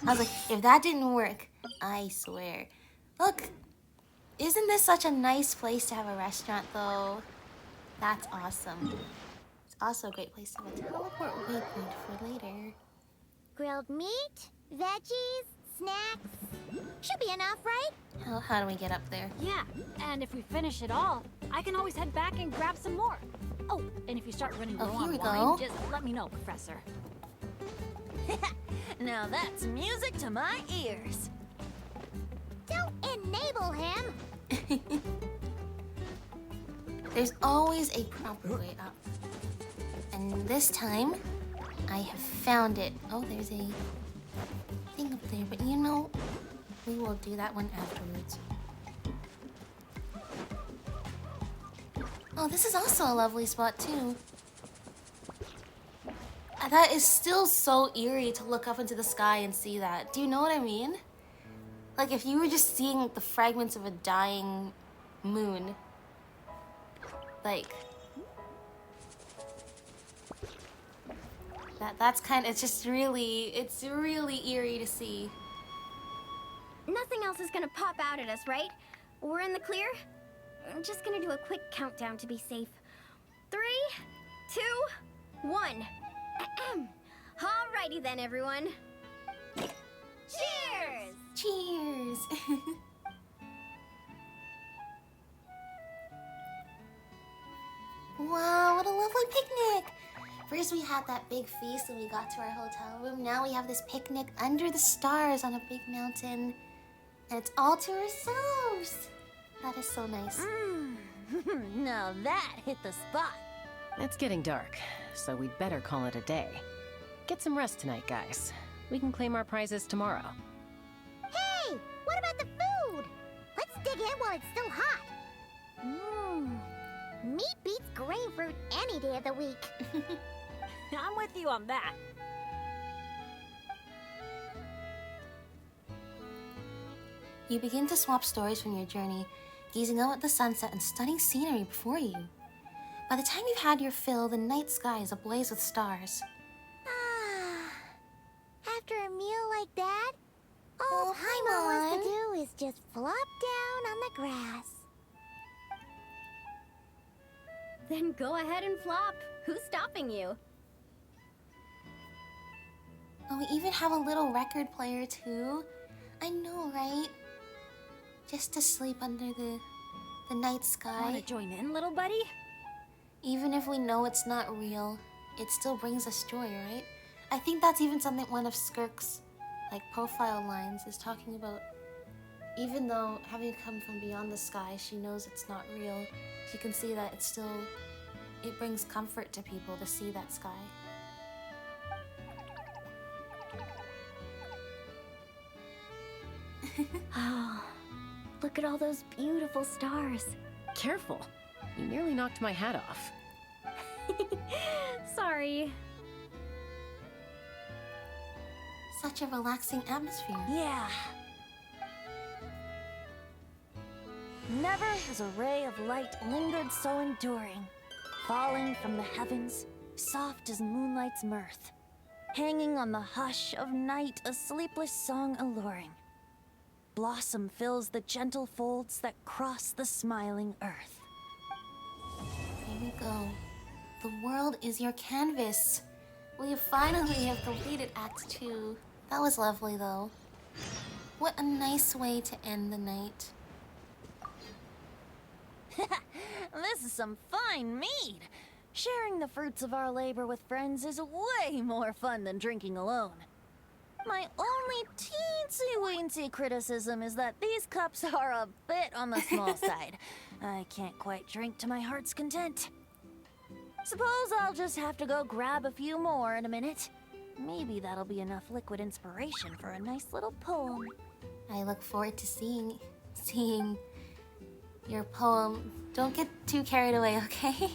I was like, if that didn't work, I swear. Look, isn't this such a nice place to have a restaurant, though? That's awesome. It's also a great place to have a teleport waypoint for later. Grilled meat, veggies, snacks. Should be enough, right? How do we get up there? Yeah, and if we finish it all, I can always head back and grab some more. Oh, and if you start running low here on we wine, go. just let me know, Professor. Now that's music to my ears. Don't enable him. There's always a proper way up. And this time, I have found it. Oh, there's a thing up there, but you know, we will do that one afterwards. Oh, this is also a lovely spot, too. That is still so eerie to look up into the sky and see that. Do you know what I mean? Like, if you were just seeing like, the fragments of a dying moon. Like... That's kind of... It's really eerie to see. Nothing else is gonna pop out at us, right? We're in the clear? I'm just gonna do a quick countdown to be safe. 3, 2, 1. Alrighty then, everyone. Cheers! Cheers! Wow, what a lovely picnic! First we had that big feast when we got to our hotel room. Now we have this picnic under the stars on a big mountain. And it's all to ourselves. That is so nice. Now that hit the spot. It's getting dark, so we'd better call it a day. Get some rest tonight, guys. We can claim our prizes tomorrow. Hey, what about the food? Let's dig in while it's still hot. Meat beats grain fruit any day of the week. I'm with you on that. You begin to swap stories from your journey, gazing out at the sunset and stunning scenery before you. By the time you've had your fill, the night sky is ablaze with stars. After a meal like that, all Paimon wants to do is just flop down on the grass. Then go ahead and flop. Who's stopping you? Oh, we even have a little record player too. I know, right? Just to sleep under the night sky. Wanna join in, little buddy? Even if we know it's not real, it still brings us joy, right? I think that's even something one of Skirk's like profile lines is talking about. Even though having come from beyond the sky, she knows it's not real. She can see that it brings comfort to people to see that sky. Oh, look at all those beautiful stars. Careful. You nearly knocked my hat off. Sorry. Such a relaxing atmosphere. Yeah. Never has a ray of light lingered so enduring, falling from the heavens, soft as moonlight's mirth, hanging on the hush of night, a sleepless song alluring. blossom fills the gentle folds that cross the smiling earth. Here we go. The world is your canvas. We finally have completed Act 2. That was lovely, though. What a nice way to end the night. This is some fine mead. Sharing the fruits of our labor with friends is way more fun than drinking alone. My only teensy-weensy criticism is that these cups are a bit on the small side. I can't quite drink to my heart's content. Suppose I'll just have to go grab a few more in a minute. Maybe that'll be enough liquid inspiration for a nice little poem. I look forward to seeing your poem. Don't get too carried away, okay?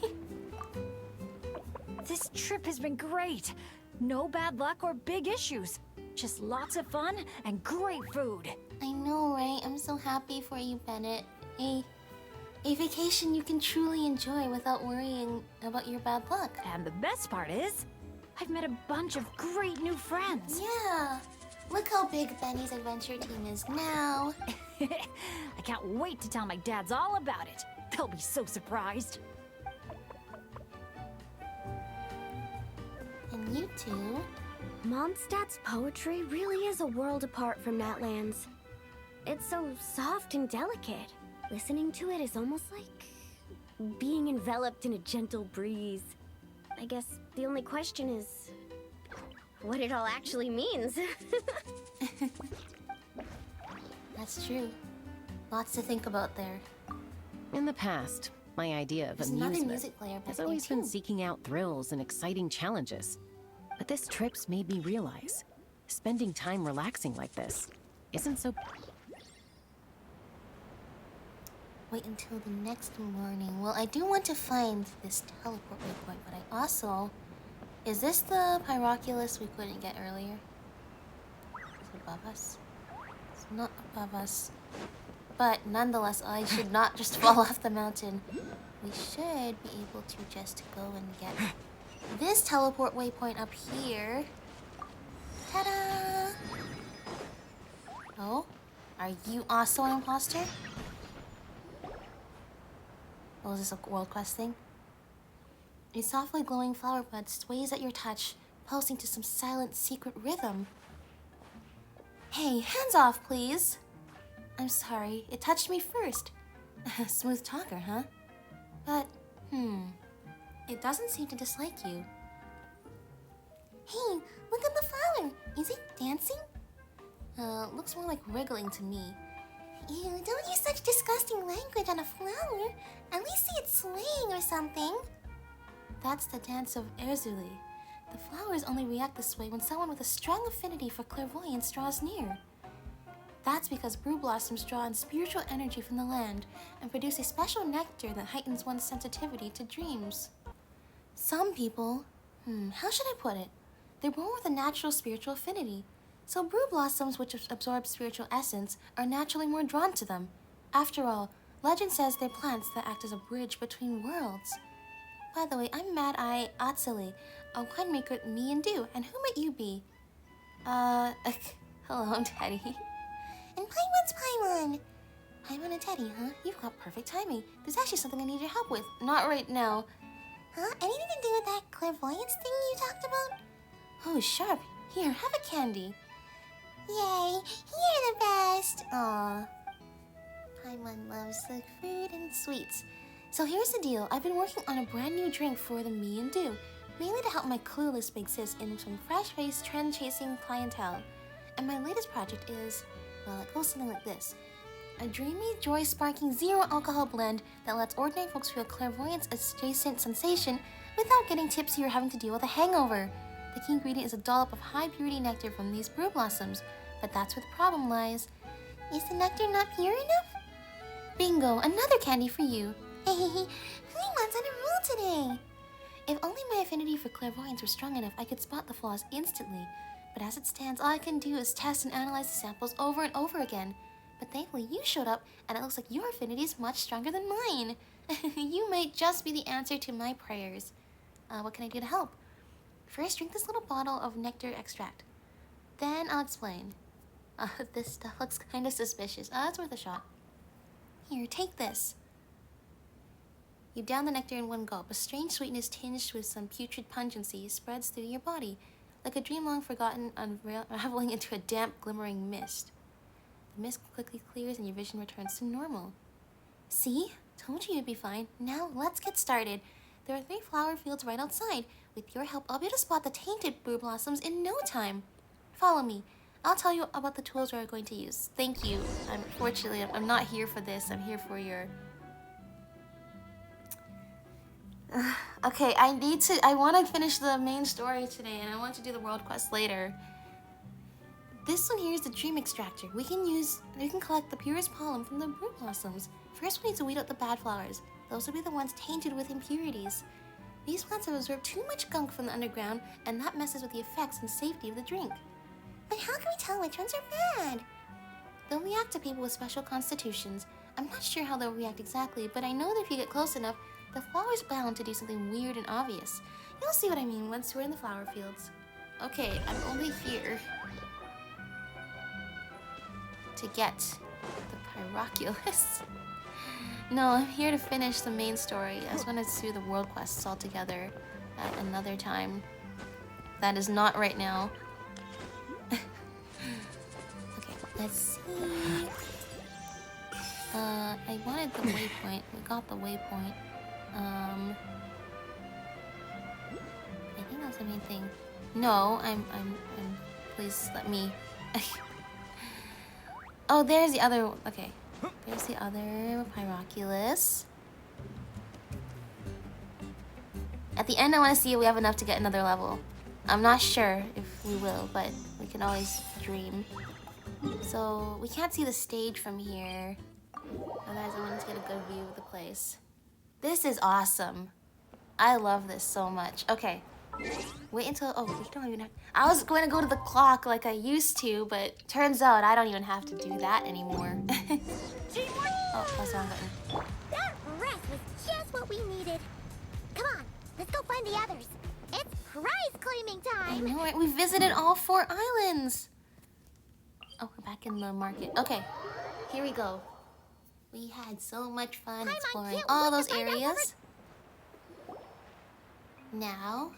This trip has been great. No bad luck or big issues. Just lots of fun and great food. I know, right? I'm so happy for you, Bennett. A vacation you can truly enjoy without worrying about your bad luck. And the best part is, I've met a bunch of great new friends. Yeah. Look how big Benny's adventure team is now. I can't wait to tell my dads all about it. They'll be so surprised. And you two? Mondstadt's poetry really is a world apart from Natlan's. It's so soft and delicate. Listening to it is almost like being enveloped in a gentle breeze. I guess the only question is what it all actually means. That's true. Lots to think about there. In the past, my idea of There's another amusement music player back has there, always been too. seeking out thrills and exciting challenges. But this trip's made me realize spending time relaxing like this isn't so... Wait until the next morning. Well, I do want to find this teleport waypoint, but I also... Is this the Pyroculus we couldn't get earlier? Is it above us? It's not above us. But nonetheless, I should not just fall off the mountain. We should be able to just go and get this teleport waypoint up here. Ta-da! Oh? Are you also an imposter? Oh, is this a world quest thing? A softly glowing flower bud sways at your touch, pulsing to some silent secret rhythm. Hey, hands off, please. I'm sorry, it touched me first. Smooth talker, huh? But, it doesn't seem to dislike you. Hey, look at the flower. Is it dancing? Looks more like wriggling to me. Ew, don't use such disgusting language on a flower. At least say it's swaying or something. That's the dance of Erzuli. The flowers only react this way when someone with a strong affinity for clairvoyance draws near. That's because brew blossoms draw in spiritual energy from the land and produce a special nectar that heightens one's sensitivity to dreams. Some people, how should I put it? They're born with a natural spiritual affinity. So brew blossoms which absorb spiritual essence are naturally more drawn to them. After all, legend says they're plants that act as a bridge between worlds. By the way, I'm Mad Eye Atsuli, a winemaker at Me and Do, and who might you be? Hello, I'm Teddy. And Paimon's Paimon! Paimon and Teddy, huh? You've got perfect timing. There's actually something I need your help with. Not right now. Huh? Anything to do with that clairvoyance thing you talked about? Oh, sharp. Here, have a candy. Yay! You're the best! Aw. Paimon loves the food and sweets. So here's the deal. I've been working on a brand new drink for the Me and Do, mainly to help my clueless big sis in some fresh-faced, trend-chasing clientele. And my latest project is, well, it goes something like this. A dreamy, joy-sparking, zero-alcohol blend that lets ordinary folks feel clairvoyance-adjacent sensation without getting tipsy or having to deal with a hangover. The key ingredient is a dollop of high-purity nectar from these brew blossoms, but that's where the problem lies. Is the nectar not pure enough? Bingo, another candy for you. Hey, Paimon's on a roll today. If only my affinity for clairvoyance were strong enough, I could spot the flaws instantly. But as it stands, all I can do is test and analyze the samples over and over again. But thankfully, you showed up, and it looks like your affinity is much stronger than mine. You might just be the answer to my prayers. What can I do to help? First, drink this little bottle of nectar extract. Then I'll explain. This stuff looks kind of suspicious. That's worth a shot. Here, take this. You down the nectar in one gulp. A strange sweetness tinged with some putrid pungency spreads through your body, like a dream long forgotten, unraveling into a damp, glimmering mist. The mist quickly clears and your vision returns to normal. See? Told you you'd be fine. Now, let's get started. There are 3 flower fields right outside. With your help, I'll be able to spot the tainted brew blossoms in no time. Follow me. I'll tell you about the tools we're going to use. Thank you. Unfortunately, I'm not here for this. I'm here for your... Okay, I want to finish the main story today, and I want to do the world quest later. This one here is the dream extractor. We can collect the purest pollen from the brew blossoms. First, we need to weed out the bad flowers. Those will be the ones tainted with impurities. These plants have absorbed too much gunk from the underground, and that messes with the effects and safety of the drink. But how can we tell which ones are bad? They'll react to people with special constitutions. I'm not sure how they'll react exactly, but I know that if you get close enough, the flower's bound to do something weird and obvious. You'll see what I mean once we're in the flower fields. Okay, I'm only here to get the Pyroculus. No, I'm here to finish the main story. I just want to do the world quests all together at another time. That is not right now. Okay, let's see. I wanted the waypoint. We got the waypoint. I think that's the main thing. No, I'm please let me. Oh, there's the other. Okay, there's the other Pyroculus. At the end, I want to see if we have enough to get another level. I'm not sure if we will, but we can always dream. So we can't see the stage from here. Otherwise, I want to get a good view of the place. This is awesome. I love this so much. Okay. Wait until... Oh, we don't even have... I was going to go to the clock like I used to, but turns out I don't even have to do that anymore. Oh, that's the wrong button. That rest was just what we needed. Come on, let's go find the others. It's prize claiming I time. know, right? We visited all 4 islands. Oh, we're back in the market. Okay, here we go. We had so much fun exploring all those areas. Now,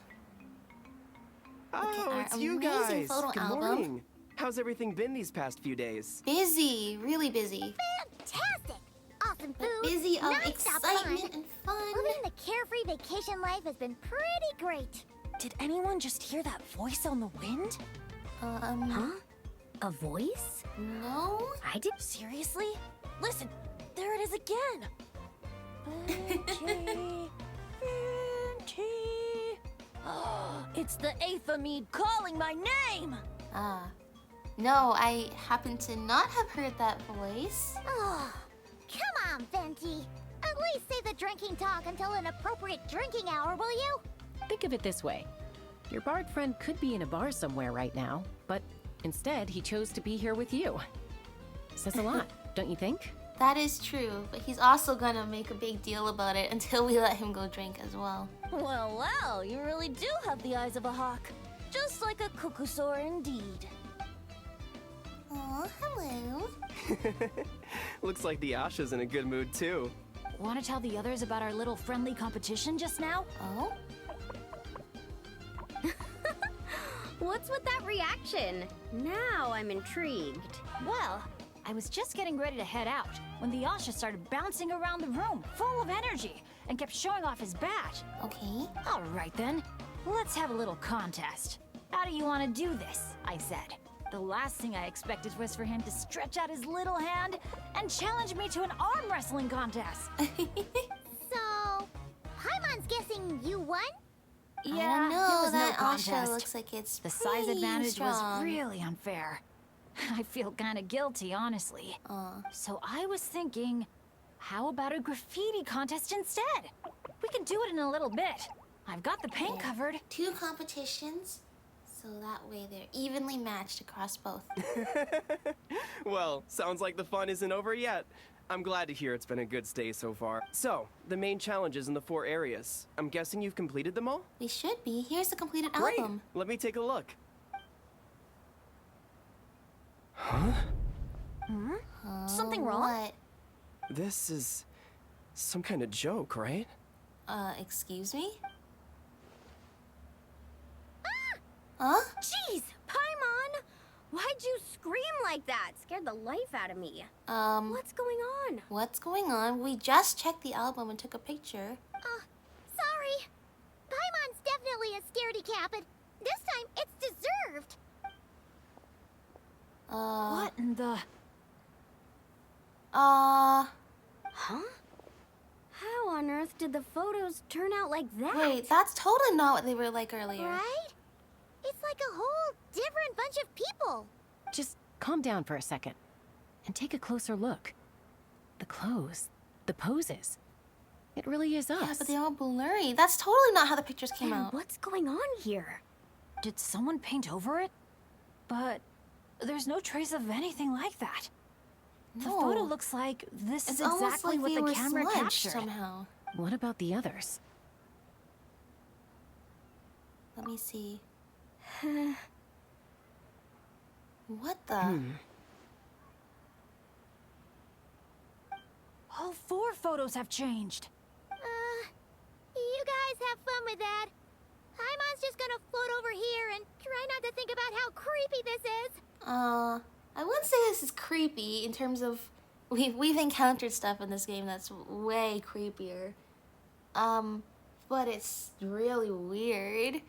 Oh, it's you guys. Good morning. How's everything been these past few days? Busy, really busy. Fantastic. Awesome food. Busy of nonstop excitement and fun. Living the carefree vacation life has been pretty great. Did anyone just hear that voice on the wind? Huh? A voice? No. I did. Seriously? Listen, there it is again. Venti, Venti. It's the Aethamede calling my name. No, I happen to not have heard that voice. Oh, come on, Venti. At least say the drinking talk until an appropriate drinking hour, will you? Think of it this way. Your bard friend could be in a bar somewhere right now, but instead he chose to be here with you. Says a lot, don't you think? That is true, but he's also gonna make a big deal about it until we let him go drink as well. Well, well, you really do have the eyes of a hawk. Just like a cuckoosaur indeed. Oh, hello. Looks like the Asha's in a good mood too. Want to tell the others about our little friendly competition just now? Oh? What's with that reaction? Now I'm intrigued. Well, I was just getting ready to head out when the Asha started bouncing around the room, full of energy, and kept showing off his badge. Okay. All right then, let's have a little contest. How do you want to do this? I said. The last thing I expected was for him to stretch out his little hand and challenge me to an arm wrestling contest. So, Paimon's guessing you won? Yeah, I don't know. there was That no Asha contest. looks like it's The size pretty advantage strong. was really unfair. I feel kind of guilty, honestly. So I was thinking, how about a graffiti contest instead? We can do it in a little bit. I've got the paint covered. 2 competitions, so that way they're evenly matched across both. Well, sounds like the fun isn't over yet. I'm glad to hear it's been a good stay so far. So, the main challenges in the 4 areas. I'm guessing you've completed them all? We should be. Here's the completed Great. album. Let me take a look. Something wrong? What? This is some kind of joke, right? Excuse me? Huh? Jeez, Paimon! Why'd you scream like that? Scared the life out of me. What's going on? What's going on? We just checked the album and took a picture. Sorry. Paimon's definitely a scaredy cat, but this time it's deserved. What in the... Huh? How on earth did the photos turn out like that? Wait, that's totally not what they were like earlier. Right? It's like a whole different bunch of people. Just calm down for a second and take a closer look. The clothes, the poses. It really is us. Yeah, but they're all blurry. That's totally not how the pictures came Man, out. what's going on here? Did someone paint over it? But there's no trace of anything like that. The No. photo looks like this It's is almost exactly like what they the were camera smudged captured. somehow. What about the others? Let me see. What the? All 4 photos have changed. You guys have fun with that. Paimon's just gonna float over here and try not to think about how creepy this is. I wouldn't say this is creepy in terms of we've encountered stuff in this game that's way creepier. But it's really weird.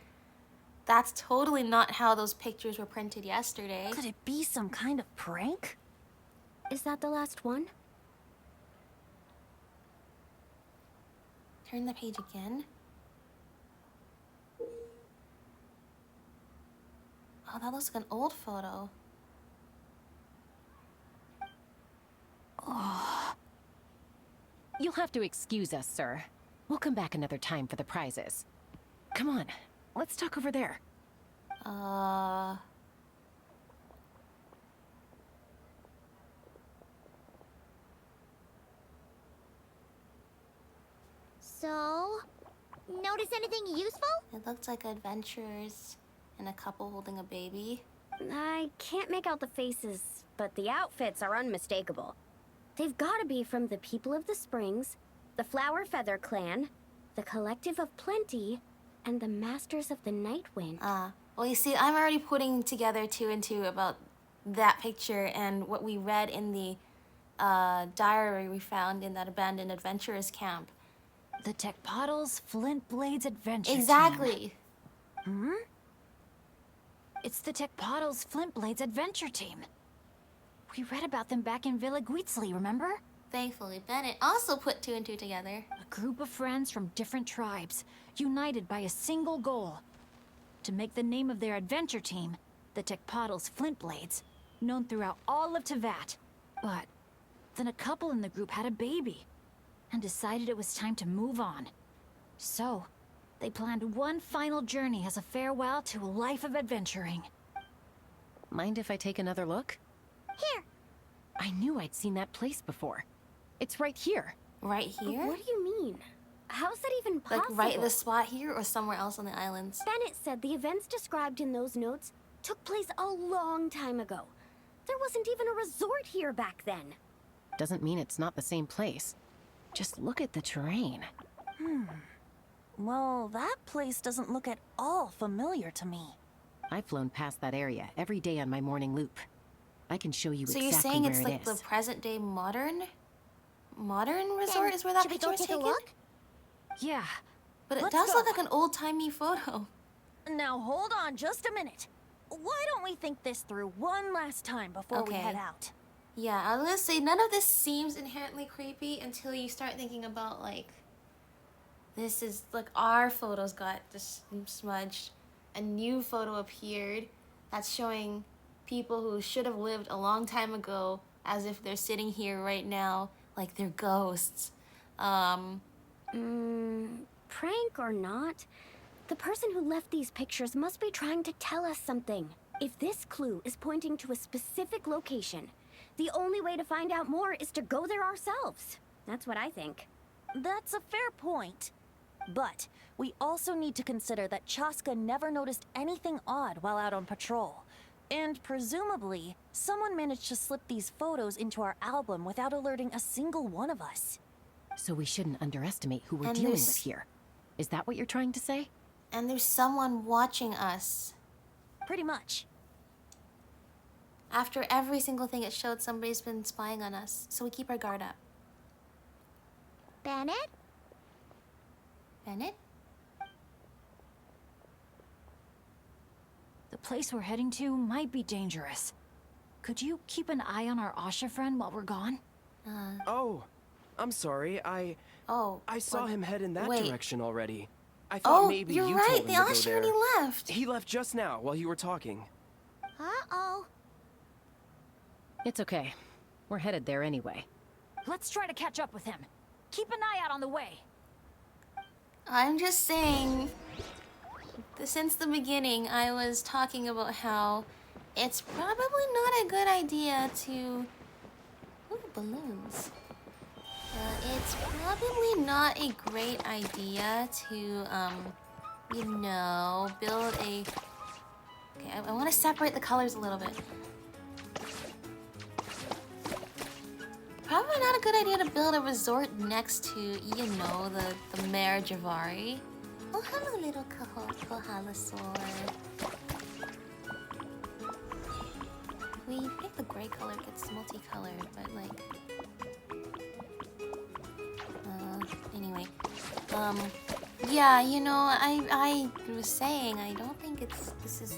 That's totally not how those pictures were printed yesterday. Could it be some kind of prank? Is that the last one? Turn the page again. Oh, that looks like an old photo. You'll have to excuse us, sir. We'll come back another time for the prizes. Come on, let's talk over there. So, notice anything useful? It looked like adventurers and a couple holding a baby. I can't make out the faces, but the outfits are unmistakable. They've gotta be from the People of the Springs, the Flower Feather Clan, the Collective of Plenty, and the Masters of the Night Wind. Well, you see, I'm already putting together 2 and 2 about that picture and what we read in the diary we found in that abandoned adventurers camp. The Teddygal30 Flint Blades Adventure Team. Exactly. It's the Teddygal30 Flint Blades Adventure Team. We read about them back in Villa Guitzli, remember? Thankfully, Bennett also put 2 and 2 together. A group of friends from different tribes, united by a single goal. To make the name of their adventure team, the Teddygal30 Flint Blades, known throughout all of Tevat. But then a couple in the group had a baby, and decided it was time to move on. So, they planned one final journey as a farewell to a life of adventuring. Mind if I take another look? Here. I knew I'd seen that place before. It's right here. Right here? What do you mean? How's that even possible? Like right in the spot here or somewhere else on the islands? Bennett said the events described in those notes took place a long time ago. There wasn't even a resort here back then. Doesn't mean it's not the same place. Just look at the terrain. Well, that place doesn't look at all familiar to me. I've flown past that area every day on my morning loop. I can show you So exactly you're saying where it's it like is. the present day modern resort is where that Should we picture go was take taken? a look? Yeah. But it Let's does go. look like an old-timey photo. Now hold on just a minute. Why don't we think this through one last time before we Okay. head out? Yeah, I was gonna say none of this seems inherently creepy until you start thinking about like this is like our photos got just smudged. A new photo appeared that's showing people who should have lived a long time ago as if they're sitting here right now like they're ghosts. Prank or not, the person who left these pictures must be trying to tell us something. If this clue is pointing to a specific location, the only way to find out more is to go there ourselves. That's what I think. That's a fair point. But we also need to consider that Chaska never noticed anything odd while out on patrol. And presumably, someone managed to slip these photos into our album without alerting a single one of us. So we shouldn't underestimate who we're And dealing there's- with here. Is that what you're trying to say? And there's someone watching us. Pretty much. After every single thing it showed, somebody's been spying on us. So we keep our guard up. Bennett? Bennett? The place we're heading to might be dangerous. Could you keep an eye on our Asha friend while we're gone? Oh, I'm sorry. I saw what- him head in that wait. direction already. I thought maybe you're you right. told him The to go Asha there. already left. He left just now while you were talking. Uh-oh. It's okay. We're headed there anyway. Let's try to catch up with him. Keep an eye out on the way. I'm just saying, since the beginning, I was talking about how it's probably not a good idea to... Ooh, balloons. It's probably not a great idea to, you know, build a... Okay, I want to separate the colors a little bit. Probably not a good idea to build a resort next to, you know, the Mare Javari. Oh, hello, little Kohalasaur. We think the gray color gets multicolored, but like... anyway. Yeah, you know, I was saying, I don't think this is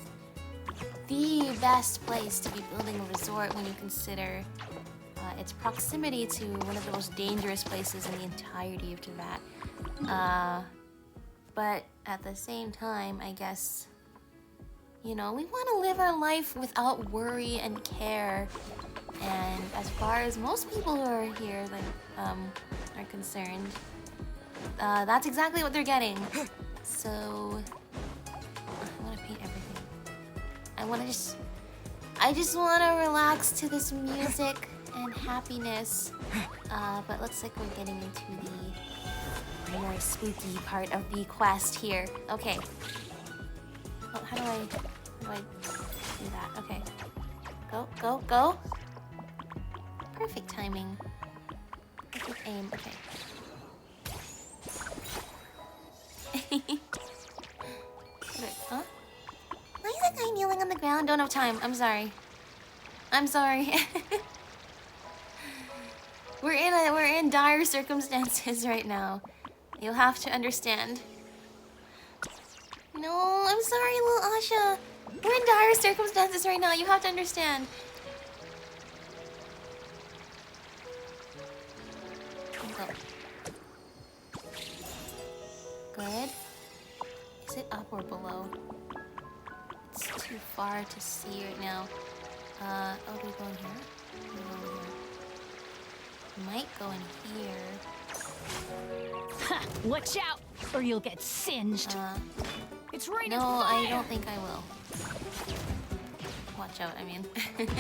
the best place to be building a resort when you consider its proximity to one of the most dangerous places in the entirety of Teyvat. But at the same time, I guess, you know, we want to live our life without worry and care. And as far as most people who are here are concerned, that's exactly what they're getting. So, I want to paint everything. I just want to relax to this music and happiness. But looks like we're getting into the more spooky part of the quest here. Okay. Oh, how do I do that? Okay. Go, go, go. Perfect timing. Perfect aim. Okay. Huh? Why is that guy kneeling on the ground? Don't have time. I'm sorry. I'm sorry. We're in dire circumstances right now. You'll have to understand. No, I'm sorry, little Asha. We're in dire circumstances right now. You have to understand. Go. Good. Is it up or below? It's too far to see right now. Oh, do we go in here? Do we go in here? Might go in here. Ha! Watch out, or you'll get singed. It's raining No, fire! I don't think I will. Watch out, I mean. Here's the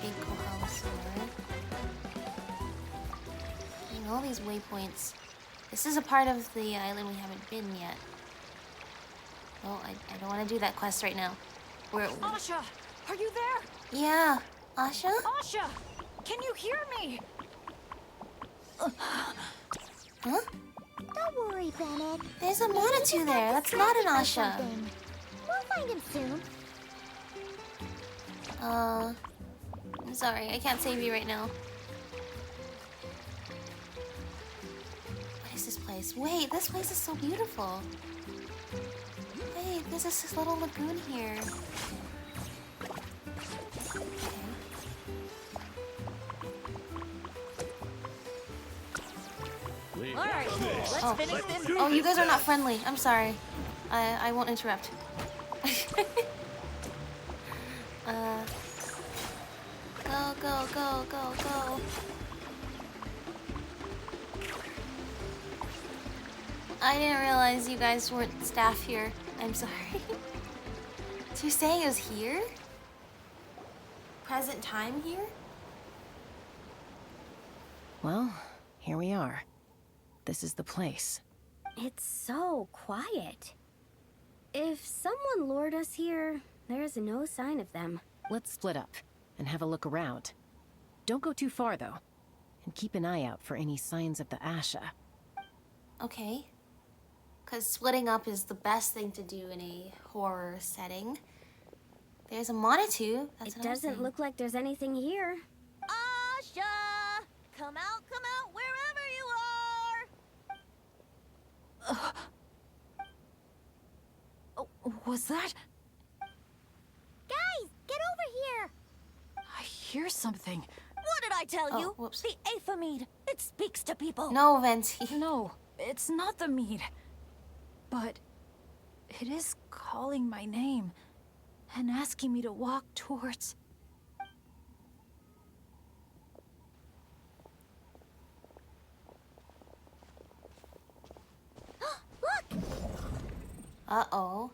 big Kohalasaur. All these waypoints. This is a part of the island we haven't been yet. Oh, I don't want to do that quest right now. Asha, are you there? Yeah, Asha? Asha, can you hear me? Huh? Don't worry, Bennett. There's a Monatu there. That's not an Asha. We'll find him soon. I'm sorry. I can't save you right now. What is this place? Wait, this place is so beautiful. Wait, there's this little lagoon here. Alright, let's finish this. Oh, you guys are not friendly. I'm sorry. I won't interrupt. Go, go, go, go, go. I didn't realize you guys weren't staff here. I'm sorry. So you're saying it was here? Present time here? Well, here we are. This is the place. It's so quiet. If someone lured us here, there's no sign of them. Let's split up and have a look around. Don't go too far, though. And keep an eye out for any signs of the Asha. Okay. Because splitting up is the best thing to do in a horror setting. There's a Monitu. That's It what I was doesn't saying. look like there's anything here. Asha! Come out, wherever you are! Oh, was that? Guys, get over here! I hear something. What did I tell Oh, you? whoops. The Aphamide. It speaks to people. No, Venti. No, it's not the mead. But it is calling my name and asking me to walk towards. Look! Uh-oh.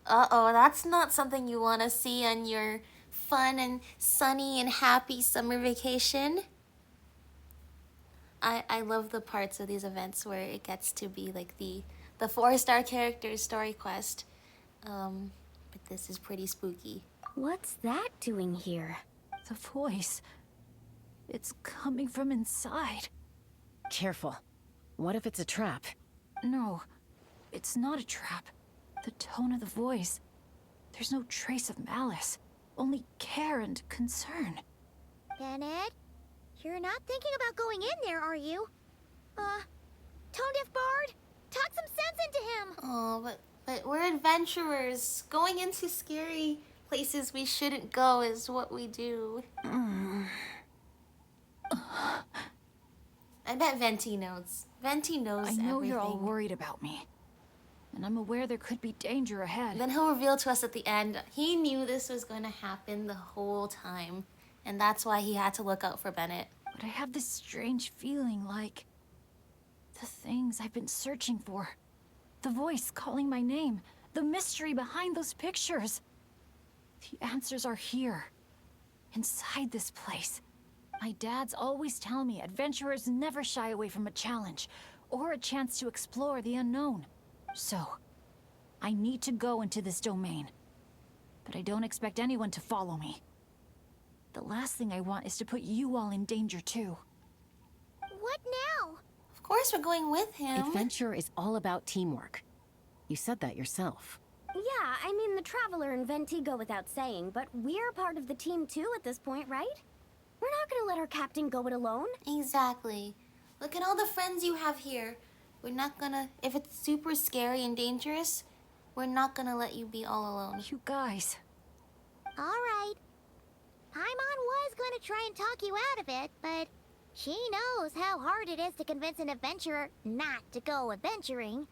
Uh-oh, that's not something you want to see on your fun and sunny and happy summer vacation. I love the parts of these events where it gets to be like the 4-star character's story quest. But this is pretty spooky. What's that doing here? The voice. It's coming from inside. Careful. What if it's a trap? No, it's not a trap. The tone of the voice. There's no trace of malice. Only care and concern. Bennett, you're not thinking about going in there, are you? Tone Deaf Bard, talk some sense into him. Oh, but we're adventurers. Going into scary places we shouldn't go is what we do. I bet Venti knows. Venti knows I know everything. you're all worried about me. And I'm aware there could be danger ahead. Then he'll reveal to us at the end, he knew this was going to happen the whole time. And that's why he had to look out for Bennett. But I have this strange feeling like the things I've been searching for. The voice calling my name. The mystery behind those pictures. The answers are here. Inside this place. My dad's always tell me adventurers never shy away from a challenge or a chance to explore the unknown. So, I need to go into this domain. But I don't expect anyone to follow me. The last thing I want is to put you all in danger too. What now? Of course we're going with him. Adventure is all about teamwork. You said that yourself. Yeah, I mean, the Traveler and Venti go without saying, but we're part of the team too at this point, right? We're not gonna let our captain go it alone. Exactly. Look at all the friends you have here. We're not gonna... If it's super scary and dangerous, we're not gonna let you be all alone. You guys. All right. Paimon was going to try and talk you out of it, but she knows how hard it is to convince an adventurer not to go adventuring.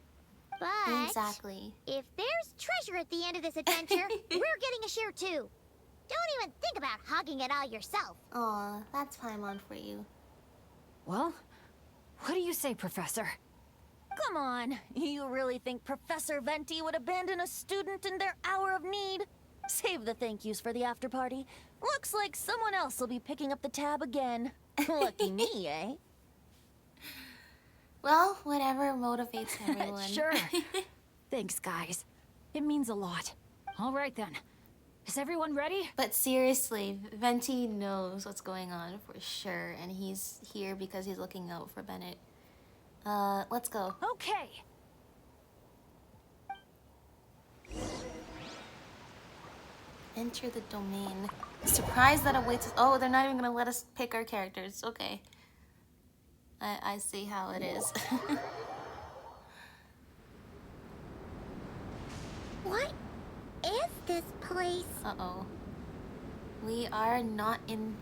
But Exactly. if there's treasure at the end of this adventure, we're getting a share too. Don't even think about hogging it all yourself. Aw, that's Paimon for you. Well, what do you say, Professor? Come on, you really think Professor Venti would abandon a student in their hour of need? Save the thank yous for the after party. Looks like someone else will be picking up the tab again. Lucky me, eh? Well, whatever motivates everyone. Sure. Thanks, guys. It means a lot. All right, then. Is everyone ready? But seriously, Venti knows what's going on for sure, and he's here because he's looking out for Bennett. Let's go. Okay. Enter the domain. Surprised that awaits us. Oh, they're not even gonna let us pick our characters. Okay. I see how it is. What is this place? Uh-oh. We are not in...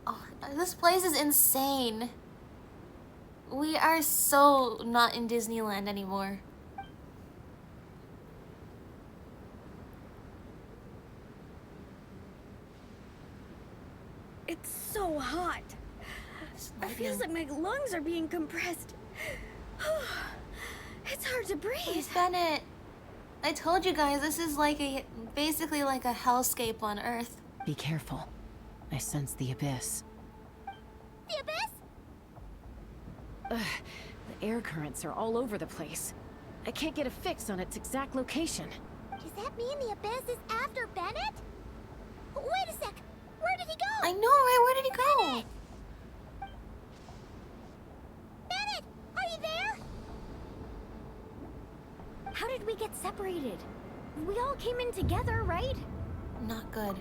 Oh, this place is insane. We are so not in Disneyland anymore. It's so hot. It feels like my lungs are being compressed. It's hard to breathe. Where's Bennett? I told you guys, this is like basically like a hellscape on Earth. Be careful. I sense the abyss. The abyss? Ugh, the air currents are all over the place. I can't get a fix on its exact location. Does that mean the abyss is after Bennett? Wait a sec! Where did he go? I know, right? Where did he go? Bennett! Are you there? How did we get separated? We all came in together, right? Not good.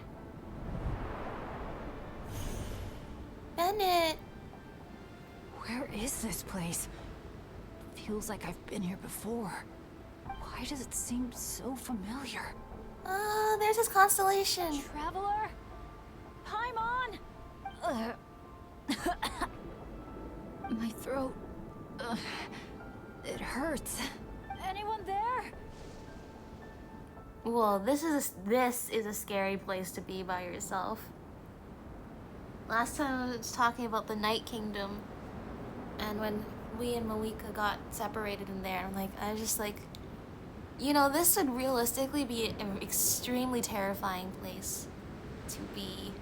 Bennett! Where is this place? Feels like I've been here before. Why does it seem so familiar? Oh, there's his constellation. Traveler? Paimon? My throat. It hurts. Anyone there? Well, this is a scary place to be by yourself. Last time I was talking about the Night Kingdom, and when we and Moika got separated in there, I was just like, you know, this would realistically be an extremely terrifying place to be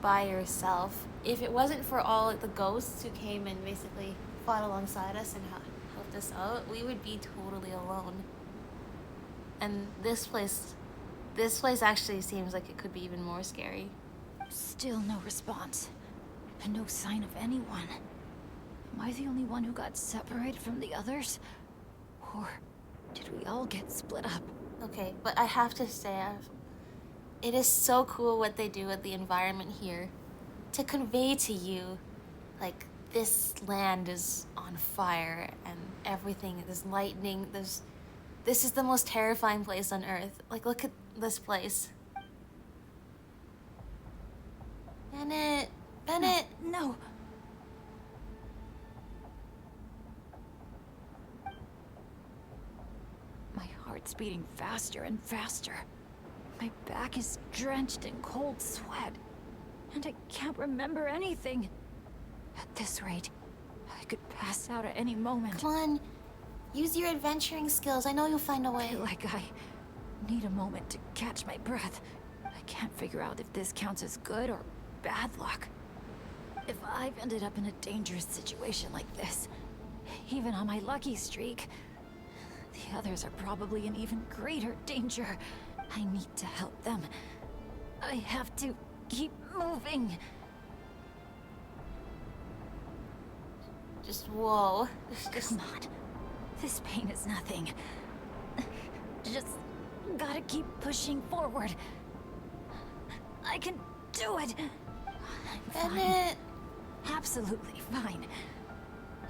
by yourself. If it wasn't for all the ghosts who came and basically fought alongside us and helped us out, we would be totally alone. And this place actually seems like it could be even more scary. Still no response. And no sign of anyone. Am I the only one who got separated from the others? Or did we all get split up? Okay, but I have to say, it is so cool what they do with the environment here. To convey to you, like, this land is on fire and everything, there's lightning, this is the most terrifying place on Earth. Like, look at this place. Bennett! Bennett! No. My heart's beating faster and faster. My back is drenched in cold sweat. And I can't remember anything. At this rate, I could pass out at any moment. Come on. Use your adventuring skills. I know you'll find a way. I feel like I need a moment to catch my breath. I can't figure out if this counts as good or bad luck. If I've ended up in a dangerous situation like this, even on my lucky streak, the others are probably in even greater danger. I need to help them. I have to keep moving. Just, whoa. Come on. This pain is nothing. Just gotta keep pushing forward. I can do it. I'm Bennett. fine. Absolutely fine.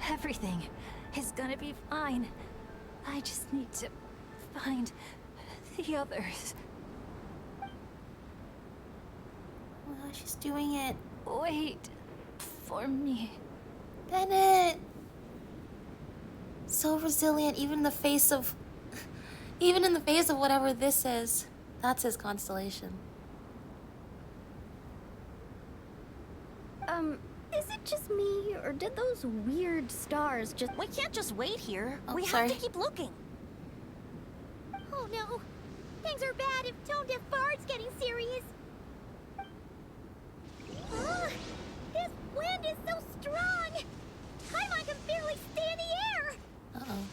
Everything is gonna be fine. I just need to find the others. Wow, she's doing it. Wait for me. Bennett! So resilient, even in the face of whatever this is. That's his constellation. Is it just me, or did those weird stars just... We can't just wait here. Oh, we sorry. have to keep looking. Oh no! Things are bad if tone-deaf Bard's getting serious! This wind is so strong! Paimon can barely stay in the air! Uh-oh.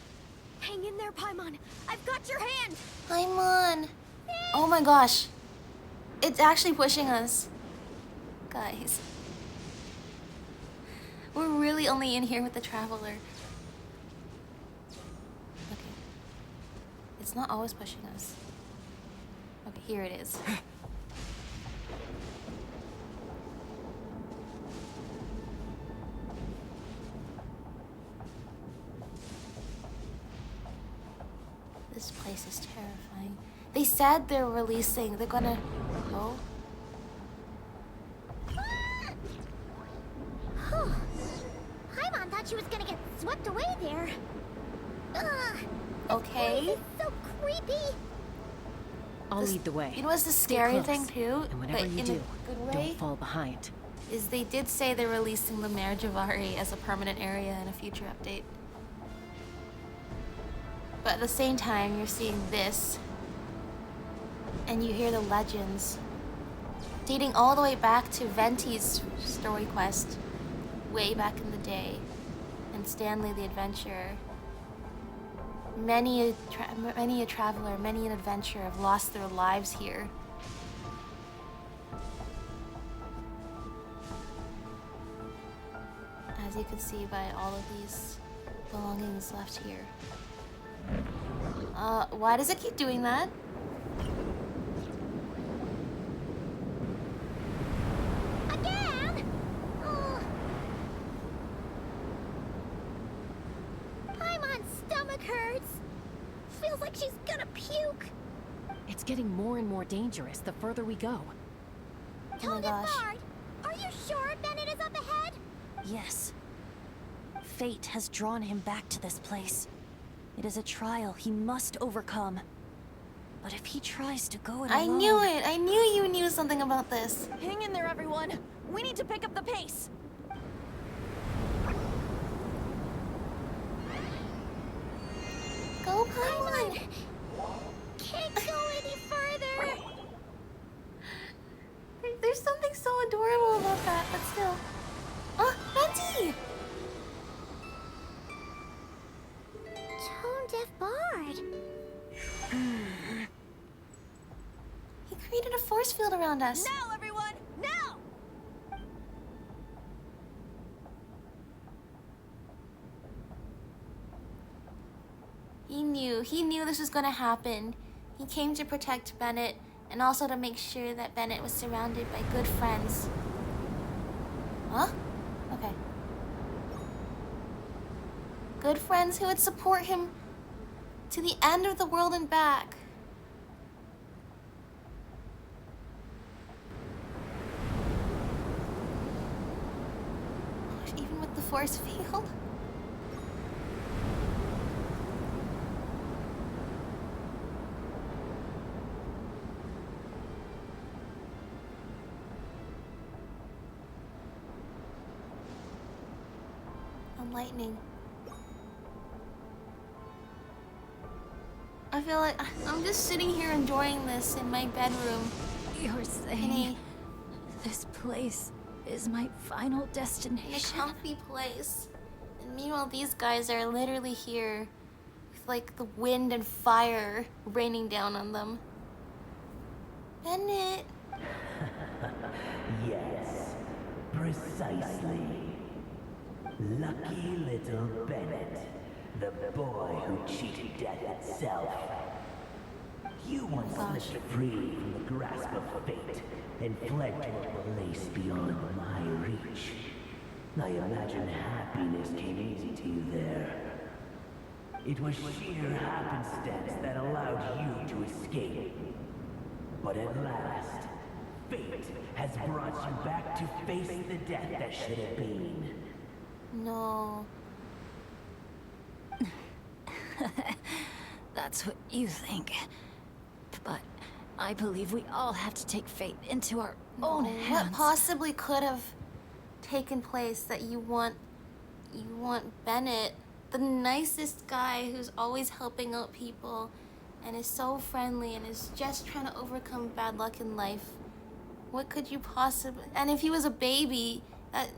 Hang in there, Paimon. I've got your hand. Paimon! Oh my gosh. It's actually pushing us. Guys. We're really only in here with the Traveler. Okay. It's not always pushing us. Okay, here it is. This place is terrifying. They said they're gonna... Oh? Paimon thought she was gonna get swept away there. Ugh! Okay. This is so creepy! I'll lead the way. You know what's the Stay scary close, thing too? And whatever but you in do, a good way, don't fall behind. is they did say they're releasing the Mare Javari as a permanent area in a future update. But at the same time, you're seeing this, and you hear the legends dating all the way back to Venti's story quest, way back in the day. and Stanley the adventurer. Many a traveler, many an adventurer have lost their lives here. As you can see by all of these belongings left here. Why does it keep doing that? Again? Oh. Paimon's stomach hurts. Feels like she's gonna puke. It's getting more and more dangerous the further we go. Oh my gosh. Bard, are you sure Bennett is up ahead? Yes. Fate has drawn him back to this place. It is a trial he must overcome. But if he tries to go it alone... I knew it! I knew you knew something about this. Hang in there, everyone! We need to pick up the pace! Go, Paimon! Can't go any further! There's something so adorable about that, but still. Oh, Betty! Tone-deaf bard. He created a force field around us. Now, everyone! Now! He knew this was gonna happen. He came to protect Bennett and also to make sure that Bennett was surrounded by good friends. Huh? Okay. Good friends who would support him to the end of the world and back. Even with the force field? Lightning. I feel like I'm just sitting here enjoying this in my bedroom. You're saying this place is my final In a destination? comfy place. And meanwhile, these guys are literally here with like the wind and fire raining down on them. Bennett. Yes, precisely. Lucky little Bennett, the boy who cheated death itself. You once slipped free from the grasp of fate and fled to a place beyond my reach. I imagine happiness came easy to you there. It was sheer happenstance that allowed you to escape. But at last, fate has brought you back to face the death that should have been. No. That's what you think. But I believe we all have to take fate into our own hands. What possibly could have taken place that you want Bennett, the nicest guy who's always helping out people and is so friendly and is just trying to overcome bad luck in life. What could you possibly... And if he was a baby,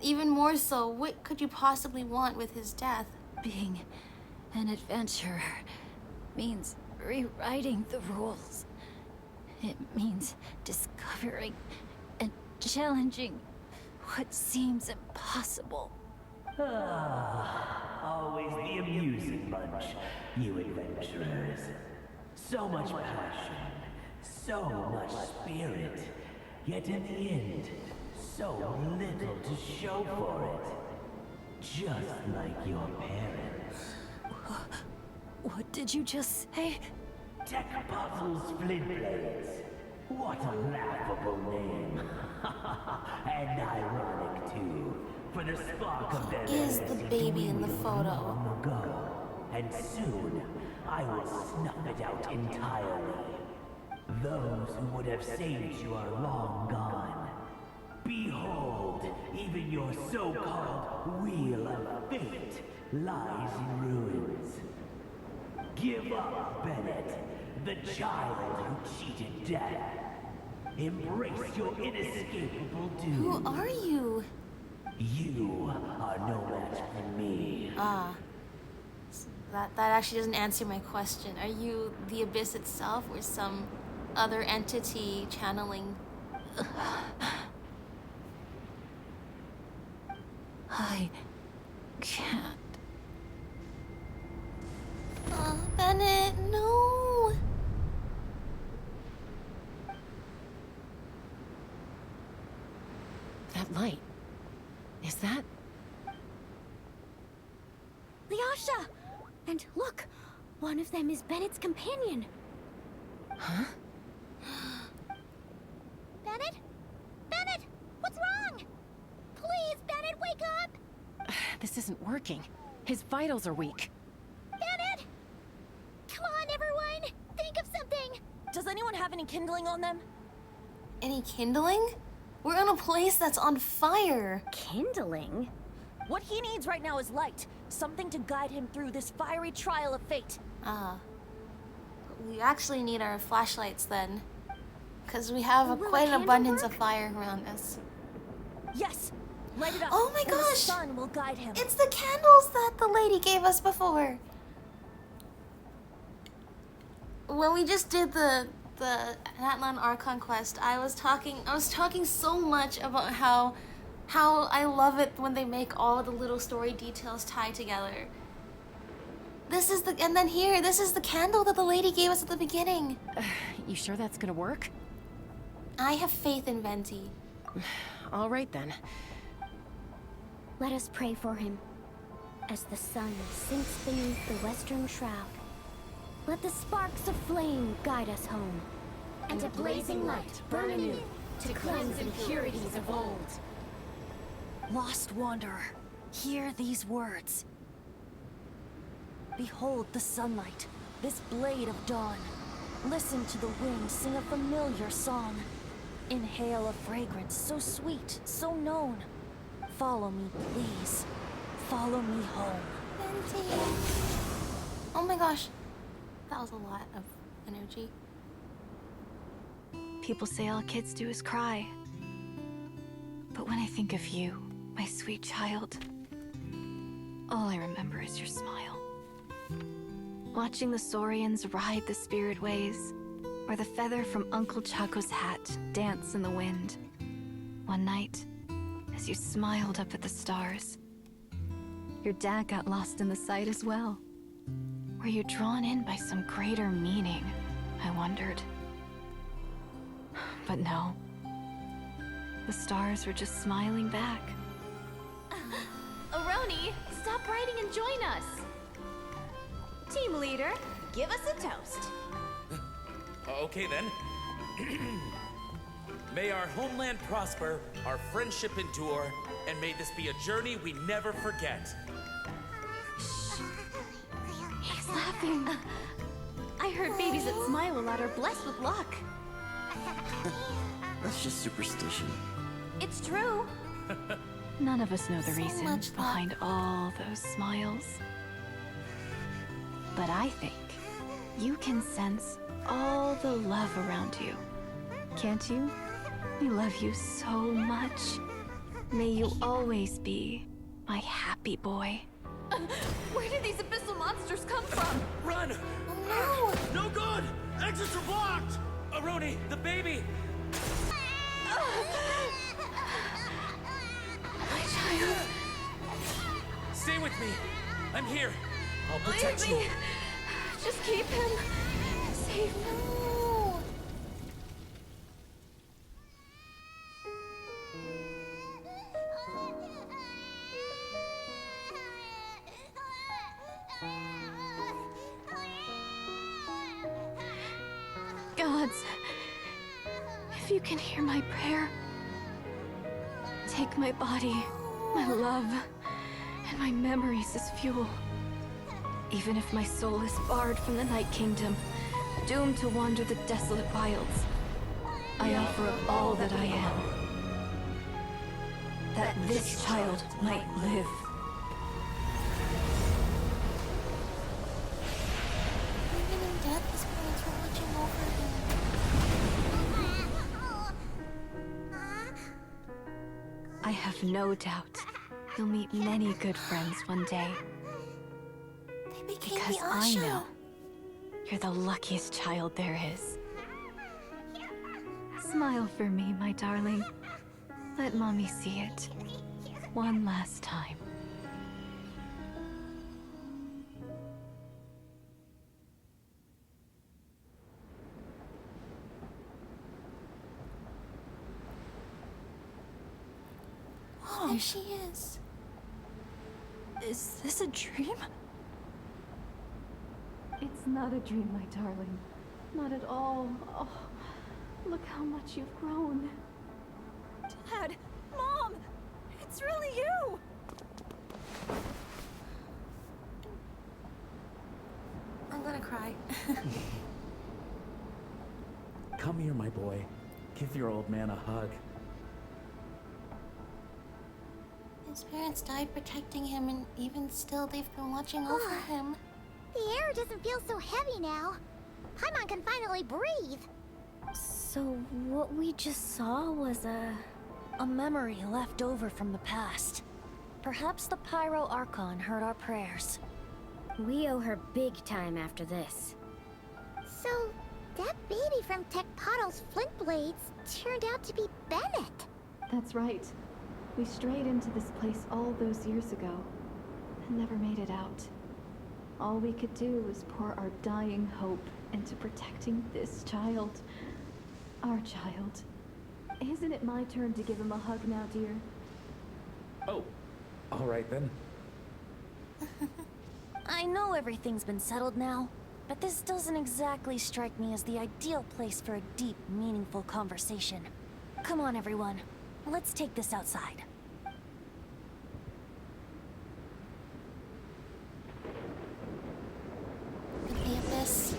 even more so, what could you possibly want with his death? Being an adventurer means rewriting the rules. It means discovering and challenging what seems impossible. Always the amusing bunch, you adventurers. So much passion, so much spirit, yet in the end, so little to show for it. Just like your parents. What did you just say? Tech Puzzles Flintblades. What a laughable name. And ironic too, for the spark of their Is the baby in the photo? Long ago. And soon, I will snuff it out entirely. Those who would have saved you are long gone. Behold, even your so-called Wheel of Fate lies in ruins. Give up, Bennett, the child who cheated death. Embrace your inescapable doom. Who are you? You are no match for me. Ah. That actually doesn't answer my question. Are you the Abyss itself or some other entity channeling? I can't. Oh, Bennett, no! That light. Is that? Lyasha! And look, one of them is Bennett's companion. Huh? Bennett? Bennett! What's wrong? Please, Bennett, wake up! This isn't working. His vitals are weak. Bennett! Come on, everyone! Think of something! Does anyone have any kindling on them? Any kindling? We're in a place that's on fire. Kindling? What he needs right now is light. Something to guide him through this fiery trial of fate. Ah. We actually need our flashlights then. Because we have quite an abundance of fire around us. Yes! Light it up. Oh my and gosh! The sun will guide him. It's the candles that the lady gave us before. When we just did the Atlan Archon quest, I was talking so much about how I love it when they make all the little story details tie together. This is the candle that the lady gave us at the beginning. You sure that's gonna work? I have faith in Venti. All right then. Let us pray for him. As the sun sinks beneath the western shroud, let the sparks of flame guide us home. And a blazing light burn anew to cleanse impurities of old. Lost wanderer, hear these words. Behold the sunlight, this blade of dawn. Listen to the wind sing a familiar song. Inhale a fragrance so sweet, so known. Follow me, please. Follow me home. Oh my gosh. That was a lot of energy. People say all kids do is cry. But when I think of you, my sweet child, all I remember is your smile. Watching the Saurians ride the spirit ways, or the feather from Uncle Chaco's hat dance in the wind. One night, as you smiled up at the stars, your dad got lost in the sight as well. Were you drawn in by some greater meaning? I wondered. But no. The stars were just smiling back. Aroni, stop writing and join us. Team leader, give us a toast. Okay then. May our homeland prosper, our friendship endure, and may this be a journey we never forget. He's laughing. I heard babies that smile a lot are blessed with luck. That's just superstition. It's true. None of us know the So reason much behind all those smiles. But I think you can sense all the love around you. Can't you? I love you so much. May you always be my happy boy. Where did these abyssal monsters come from? Run! Oh no! No good! Exits are blocked! Aroni, the baby! My child. Stay with me. I'm here. I'll protect Leave you. me. Just keep him safe. no! Gods, if you can hear my prayer, take my body, my love, and my memories as fuel. Even if my soul is barred from the Night Kingdom, doomed to wander the desolate wilds, I offer up all that I am, that this child might live. Even in death, his parents were watching over him. I have no doubt you'll meet many good friends one day. They became Because the I Asha. know you're the luckiest child there is. Smile for me, my darling. Let Mommy see it. One last time. Oh, there she is. Is this a dream? It's not a dream, my darling. Not at all. Oh, look how much you've grown. Dad! Mom! It's really you! I'm gonna cry. Come here, my boy. Give your old man a hug. His parents died protecting him, and even still, they've been watching over him. The air doesn't feel so heavy now. Paimon can finally breathe. So what we just saw was a memory left over from the past. Perhaps the Pyro Archon heard our prayers. We owe her big time after this. So, that baby from Tecpato's Flint Blades turned out to be Bennett. That's right. We strayed into this place all those years ago and never made it out. All we could do was pour our dying hope into protecting this child. Our child. Isn't it my turn to give him a hug now, dear? Oh, all right then. I know everything's been settled now, but this doesn't exactly strike me as the ideal place for a deep, meaningful conversation. Come on, everyone. Let's take this outside. The Abyss.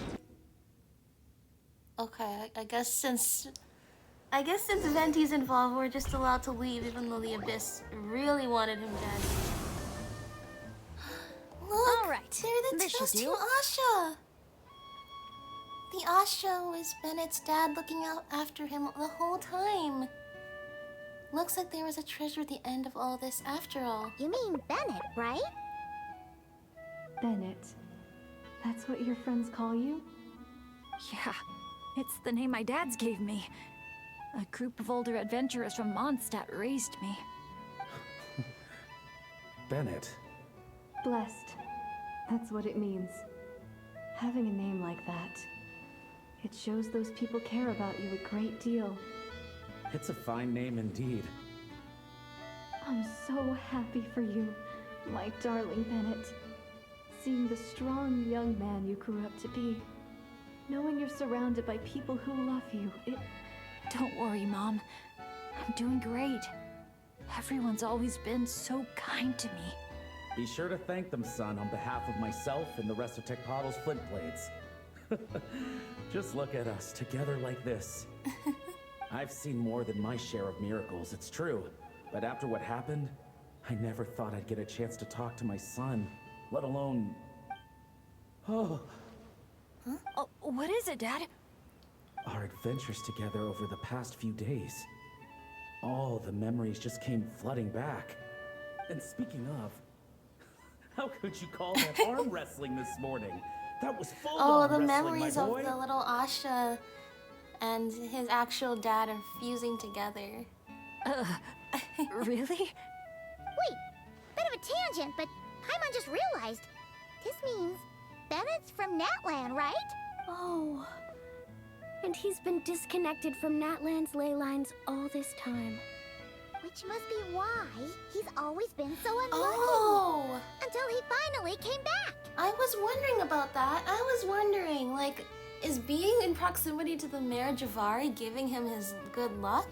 Okay, I guess since Venti's involved, we're just allowed to leave, even though the Abyss really wanted him dead. Look, All right, they're this those should two do. Asha. The Asha was Bennett's dad looking out after him the whole time. Looks like there was a treasure at the end of all this after all. You mean Bennett, right? Bennett. That's what your friends call you? Yeah, it's the name my dad's gave me. A group of older adventurers from Mondstadt raised me. Bennett. Blessed. That's what it means. Having a name like that. It shows those people care about you a great deal. It's a fine name indeed. I'm so happy for you, my darling Bennett. Seeing the strong young man you grew up to be. Knowing you're surrounded by people who love you, it... Don't worry, Mom. I'm doing great. Everyone's always been so kind to me. Be sure to thank them, son, on behalf of myself and the rest of Tecpato's Flint Blades. Just look at us, together like this. I've seen more than my share of miracles, it's true. But after what happened, I never thought I'd get a chance to talk to my son, let alone... Oh, Huh? Oh, what is it, Dad? our adventures together over the past few days. All the memories just came flooding back. And speaking of, how could you call that arm wrestling this morning? That was full Oh, on the wrestling, memories my of boy. the little Asha and his actual dad are fusing together. Really? Wait, bit of a tangent, but Paimon just realized. This means Bennett's from Natlan, right? Oh. And he's been disconnected from Natlan's ley lines all this time. Which must be why he's always been so unlucky. Oh! Until he finally came back. I was wondering about that. I was wondering, like, is being in proximity to the Mayor Javari giving him his good luck?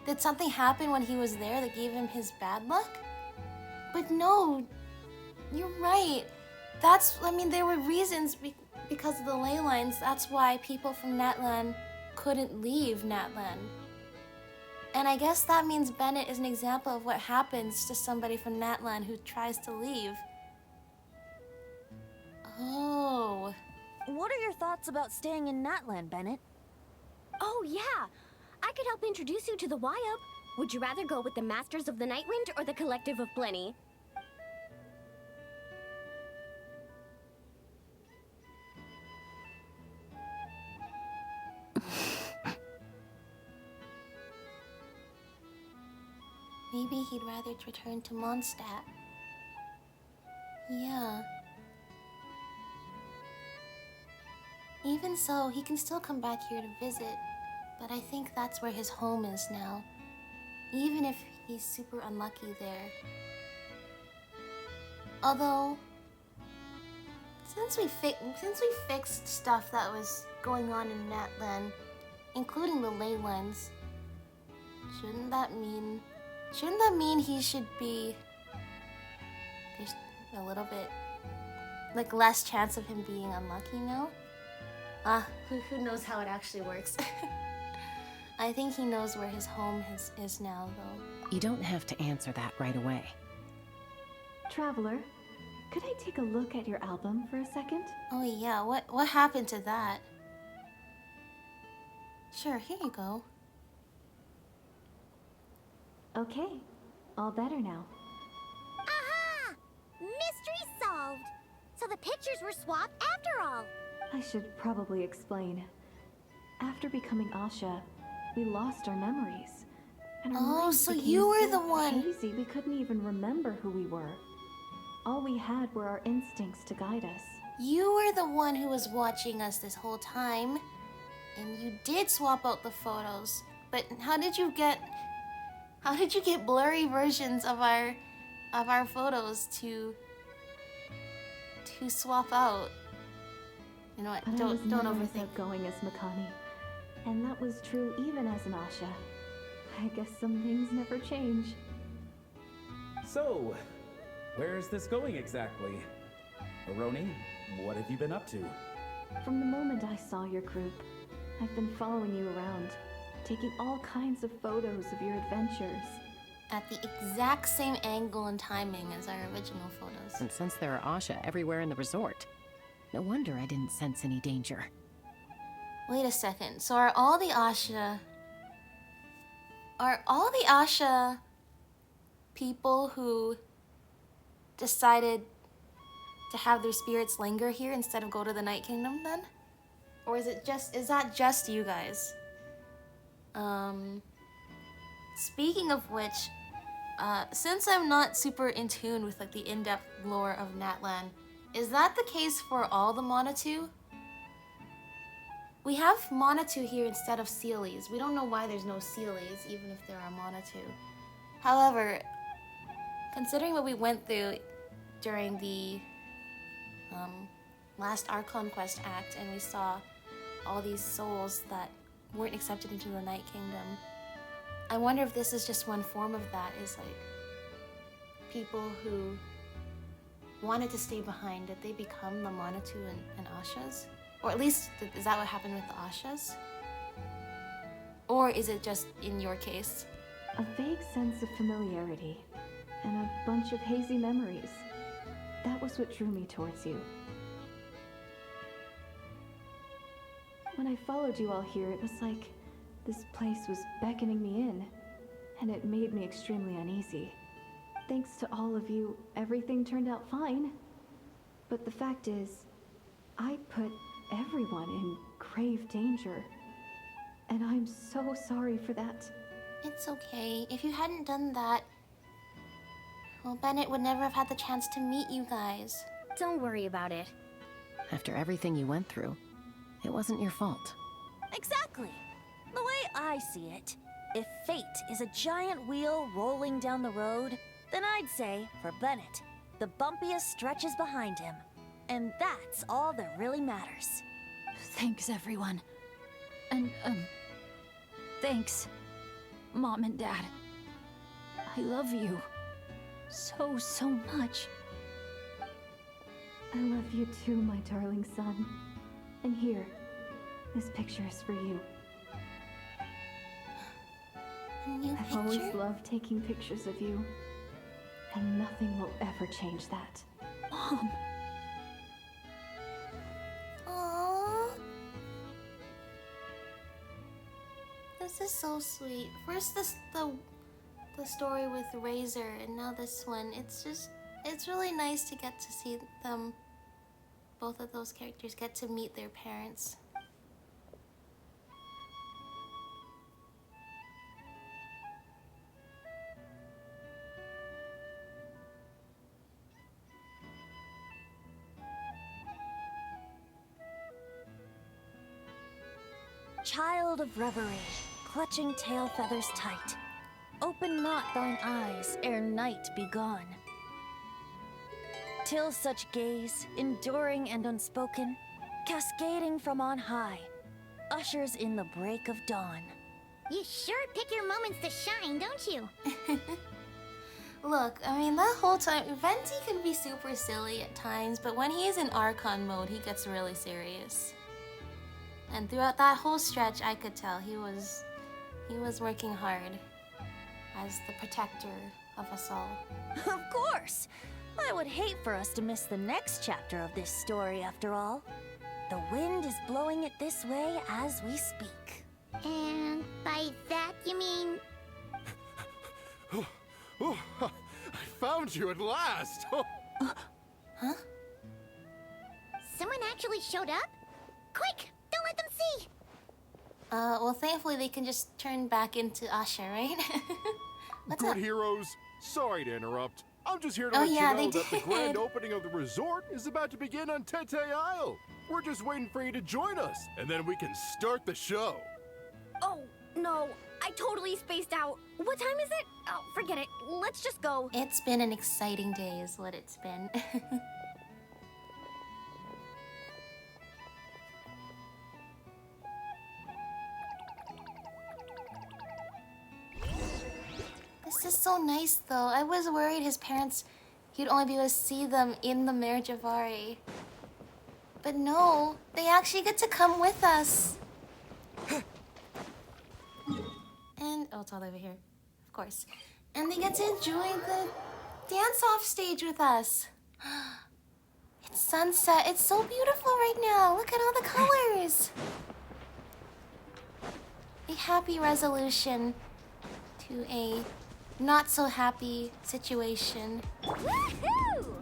Did something happen when he was there that gave him his bad luck? But no, you're right. I mean, there were reasons because of the ley lines. That's why people from Natlan couldn't leave Natlan. And I guess that means Bennett is an example of what happens to somebody from Natlan who tries to leave. Oh. What are your thoughts about staying in Natlan, Bennett? Oh, yeah. I could help introduce you to the Wyub. Would you rather go with the Masters of the Nightwind or the Collective of Plenty? Maybe he'd rather return to Mondstadt. Yeah. Even so, he can still come back here to visit, but I think that's where his home is now. Even if he's super unlucky there. Although, since we fixed stuff that was going on in Natlan, including the ley lines, shouldn't that mean he should be... There's a little bit, like, less chance of him being unlucky now? Who knows how it actually works. I think he knows where his home is now, though. You don't have to answer that right away. Traveler, could I take a look at your album for a second? Oh yeah, what happened to that? Sure, here you go. Okay, all better now. Aha! Mystery solved! So the pictures were swapped after all! I should probably explain. After becoming Asha, we lost our memories. And our minds so became you were so the one. hazy we couldn't even remember who we were. All we had were our instincts to guide us. You were the one who was watching us this whole time. And you did swap out the photos. But how did you get blurry versions of our photos to swap out? You know what? But Don't overthink. Going as Makani, and that was true even as an Asha. I guess some things never change. So, where's this going exactly? Aroni, what have you been up to? From the moment I saw your group, I've been following you around, taking all kinds of photos of your adventures. At the exact same angle and timing as our original photos. And since there are Asha everywhere in the resort, no wonder I didn't sense any danger. Wait a second. So are all the Asha people who decided to have their spirits linger here instead of go to the Night Kingdom then? Or is that just you guys? Speaking of which, since I'm not super in tune with like the in-depth lore of Natlan, is that the case for all the Monatu? We have Monatu here instead of Sealies. We don't know why there's no Sealies, even if there are Monatu. However, considering what we went through during the last Archon Quest Act, and we saw all these souls that weren't accepted into the Night Kingdom, I wonder if this is just one form of that, is like people who wanted to stay behind, did they become the Monatu and Ashas? Or at least, is that what happened with the Ashas? Or is it just in your case? A vague sense of familiarity, and a bunch of hazy memories. That was what drew me towards you. When I followed you all here, it was like this place was beckoning me in, and it made me extremely uneasy. Thanks to all of you, everything turned out fine. But the fact is, I put everyone in grave danger. And I'm so sorry for that. It's okay. If you hadn't done that, well, Bennett would never have had the chance to meet you guys. Don't worry about it. After everything you went through, it wasn't your fault. Exactly. The way I see it, if fate is a giant wheel rolling down the road, then I'd say, for Bennett, the bumpiest stretches behind him. And that's all that really matters. Thanks, everyone. And, thanks, Mom and Dad. I love you so much. I love you too, my darling son. And here, this picture is for you. I've always loved taking pictures of you, and nothing will ever change that. Mom! Aww. This is so sweet. First, the the story with Razor and now this one. It's really nice to get to see them, both of those characters get to meet their parents. Child of reverie, clutching tail feathers tight, open not thine eyes ere night be gone. Till such gaze, enduring and unspoken, cascading from on high, ushers in the break of dawn. You sure pick your moments to shine, don't you? Look, I mean, that whole time, Venti can be super silly at times, but when he's in Archon mode, he gets really serious. And throughout that whole stretch, I could tell he was working hard as the protector of us all. Of course! I would hate for us to miss the next chapter of this story after all. The wind is blowing it this way as we speak. And by that you mean... Oh, I found you at last! Huh? Someone actually showed up? Quick! Don't let them see! Well, thankfully they can just turn back into Asha, right? What's Good up? heroes, sorry to interrupt. I'm just here to Oh, let yeah, you know they that the grand did. opening of the resort is about to begin on Tete Isle. We're just waiting for you to join us, and then we can start the show. Oh, no. I totally spaced out. What time is it? Oh, forget it. Let's just go. It's been an exciting day is what it's been. This is so nice though. I was worried his parents, he'd only be able to see them in the Marriage of Ari. But no, they actually get to come with us. And, oh, it's all over here, of course. And they get to enjoy the dance-off stage with us. It's sunset. It's so beautiful right now. Look at all the colors. A happy resolution to a not so happy situation. Woohoo!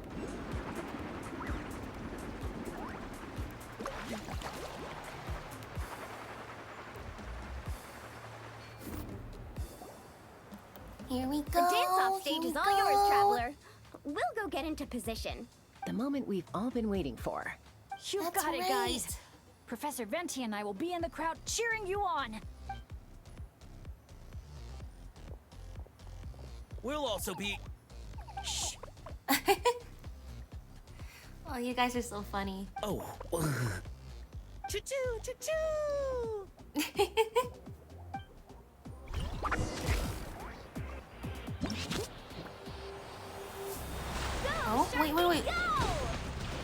Here we go. The dance-off stage here we is all go. yours, Traveler. We'll go get into position. The moment we've all been waiting for. You've That's got it, right. guys. Professor Venti and I will be in the crowd cheering you on. We'll also be. Shh. Oh, you guys are so funny. Oh. Choo-choo, choo-choo! Oh, wait.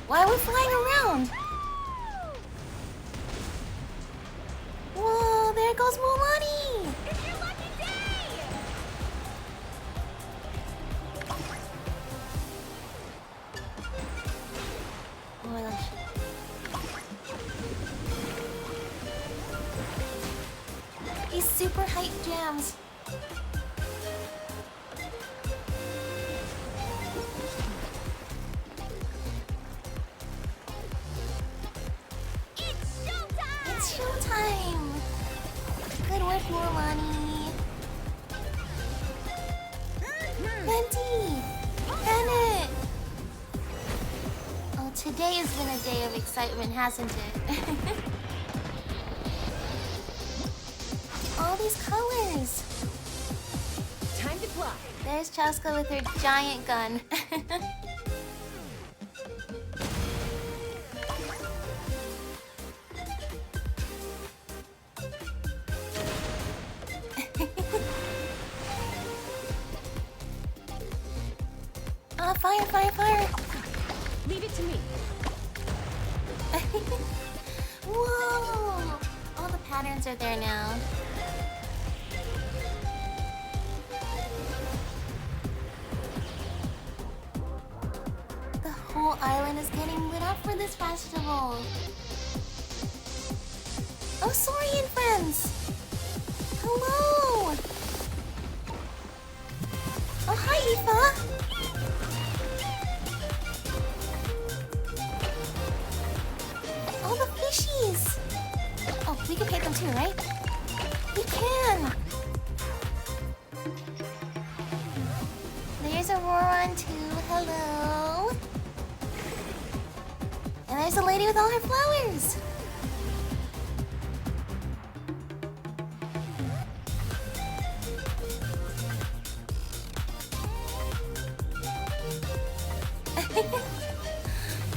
Why are we flying around? Whoa, there goes Mulani! It's your lucky day! Oh my gosh. These super hype jams. It's showtime! Good work, Morlani. Venti! Bennett! Oh, today has been a day of excitement, hasn't it? All these colors! Time to fly. There's Chaska with her giant gun. Fire! Leave it to me. Whoa! All the patterns are there now. The whole island is getting lit up for this festival. Oh, Saurian friends! Hello! Oh, hi, Aoife. Oh, the fishies. Oh, we can pay them too, right? We can. There's Aurora too. Hello. And there's a lady with all her flowers.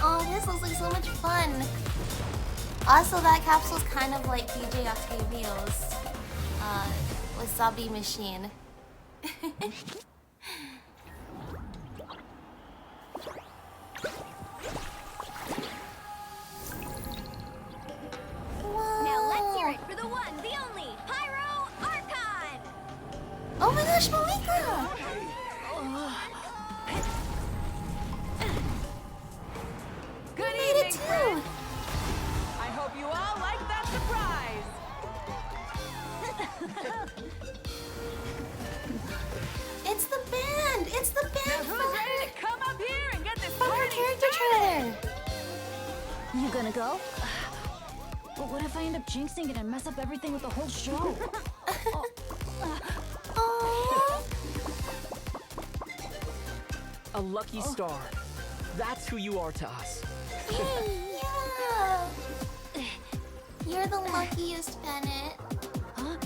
Oh, this looks like so much fun. Also, that capsule's kind of like DJ Octavio's wasabi machine. Now let's hear it for the one, the only, Pyro Archon! Oh my gosh, Malika! Good made it evening, too. friends. I hope you all like that surprise. It's the band! It's the band! Now who's ready to come up here and get this From her party character trailer! You gonna go? But what if I end up jinxing it and mess up everything with the whole show? Oh. A lucky star. That's who you are to us. Yeah! You're the luckiest, Bennett. Huh?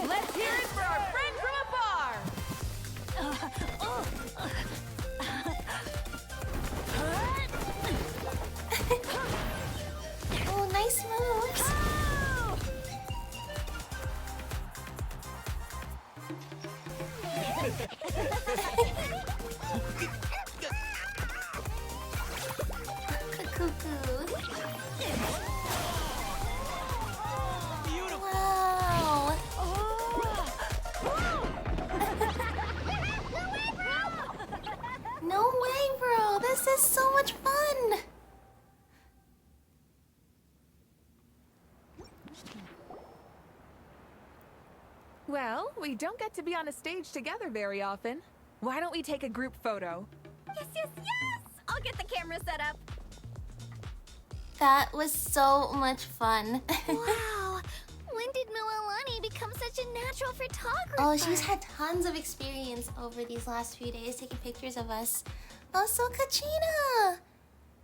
Let's hear it for our friend from afar. Oh, nice moves. Cuckoo. Wow. No way, bro. This is so much fun. Well, we don't get to be on a stage together very often. Why don't we take a group photo? Yes, yes, yes! I'll get the camera set up. That was so much fun. Wow. When did Mililani become such a natural photographer? Oh, she's had tons of experience over these last few days taking pictures of us. Also, Kachina!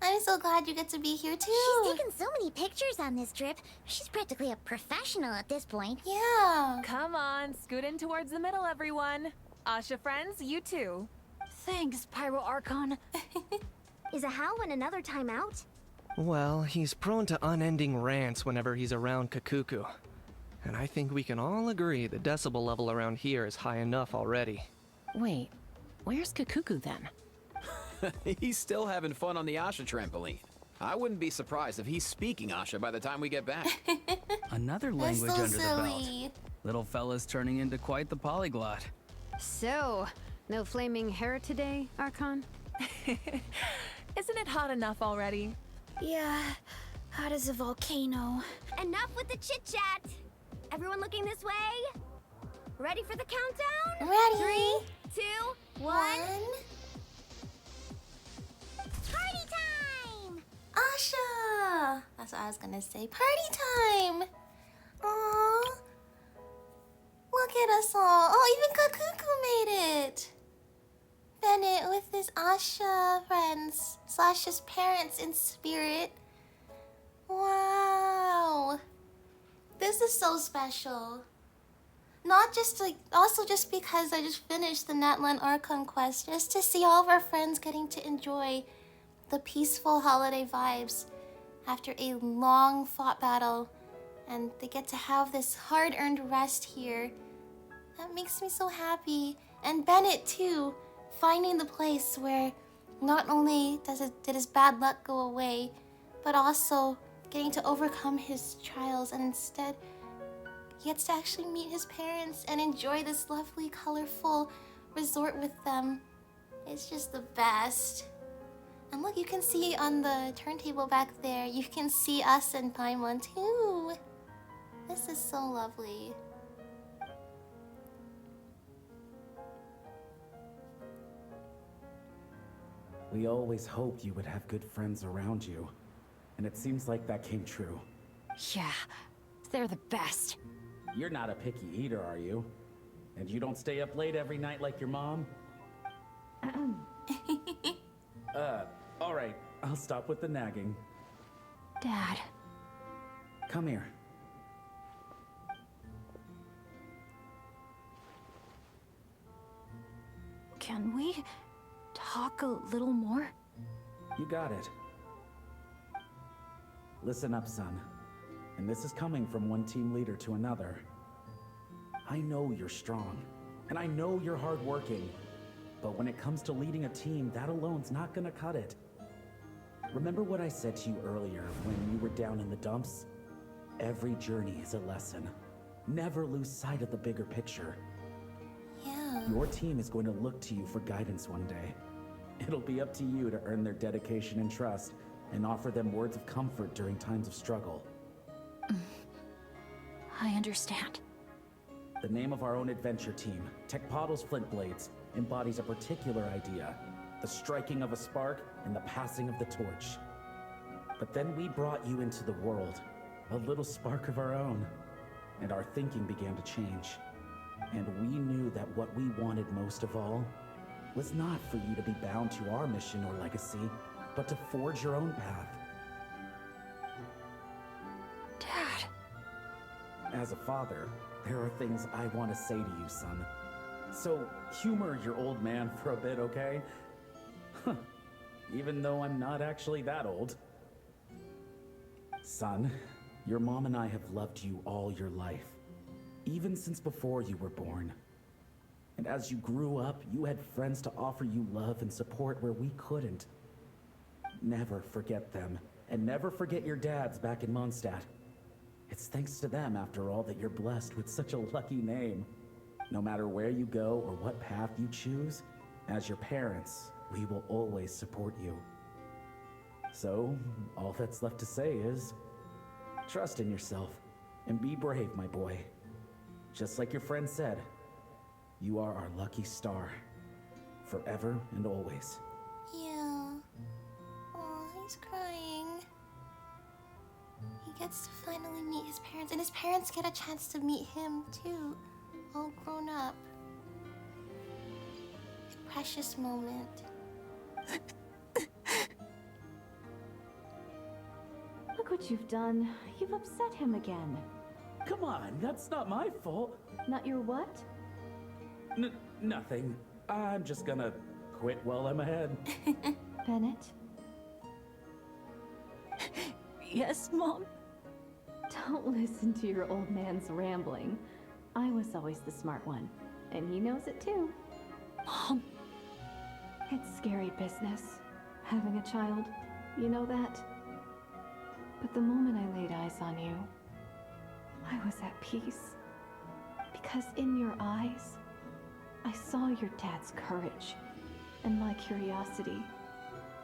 I'm so glad you get to be here too. She's taken so many pictures on this trip. She's practically a professional at this point. Yeah. Come on, scoot in towards the middle, everyone. Asha friends, you too. Thanks, Pyro Archon. Is a Howlin another time out? Well, he's prone to unending rants whenever he's around Kakuku. And I think we can all agree the decibel level around here is high enough already. Wait, where's Kakuku then? He's still having fun on the Asha trampoline. I wouldn't be surprised if he's speaking Asha by the time we get back. Another That's language so under the silly. belt. Little fella's turning into quite the polyglot. So, no flaming hair today, Archon? Isn't it hot enough already? Yeah, hot as a volcano. Enough with the chit-chat! Everyone looking this way? Ready for the countdown? Ready? 3, 2, 1. Party time! Asha! That's what I was gonna say. Party time! Aww. Look at us all. Oh, even Kakuku made it! Bennett with his Asha friends / his parents in spirit. Wow. This is so special. Not just also just because I just finished the Natlan Archon quest, just to see all of our friends getting to enjoy the peaceful holiday vibes after a long fought battle, and they get to have this hard-earned rest here. That makes me so happy. And Bennett too, finding the place where not only did his bad luck go away, but also getting to overcome his trials, and instead he gets to actually meet his parents and enjoy this lovely, colorful resort with them. It's just the best. And look, you can see on the turntable back there, you can see us and Paimon too. This is so lovely. We always hoped you would have good friends around you. And it seems like that came true. Yeah, they're the best. You're not a picky eater, are you? And you don't stay up late every night like your mom? Alright, I'll stop with the nagging. Dad. Come here. Can we talk a little more? You got it. Listen up, son. And this is coming from one team leader to another. I know you're strong, and I know you're hardworking. But when it comes to leading a team, that alone's not gonna cut it. Remember what I said to you earlier when you were down in the dumps? Every journey is a lesson. Never lose sight of the bigger picture. Yeah. Your team is going to look to you for guidance one day. It'll be up to you to earn their dedication and trust, and offer them words of comfort during times of struggle. I understand. The name of our own adventure team, Teddygal's Flint Blades, embodies a particular idea: the striking of a spark and the passing of the torch. But then we brought you into the world, a little spark of our own, and our thinking began to change. And we knew that what we wanted most of all was not for you to be bound to our mission or legacy, but to forge your own path. Dad. As a father, there are things I want to say to you, son. So humor your old man for a bit, okay? Even though I'm not actually that old. Son, your mom and I have loved you all your life, even since before you were born. And as you grew up, you had friends to offer you love and support where we couldn't. Never forget them, and never forget your dads back in Mondstadt. It's thanks to them, after all, that you're blessed with such a lucky name. No matter where you go or what path you choose, as your parents, we will always support you. So, all that's left to say is, trust in yourself, and be brave, my boy. Just like your friend said, you are our lucky star, forever and always. Yeah. Oh, he's crying. He gets to finally meet his parents, and his parents get a chance to meet him too, all grown up. A precious moment. Look what you've done. You've upset him again. Come on, that's not my fault. Not your what? Nothing. I'm just gonna quit while I'm ahead. Bennett? Yes, Mom? Don't listen to your old man's rambling. I was always the smart one, and he knows it too. Mom. It's scary business, having a child. You know that? But the moment I laid eyes on you, I was at peace. Because in your eyes, I saw your dad's courage and my curiosity,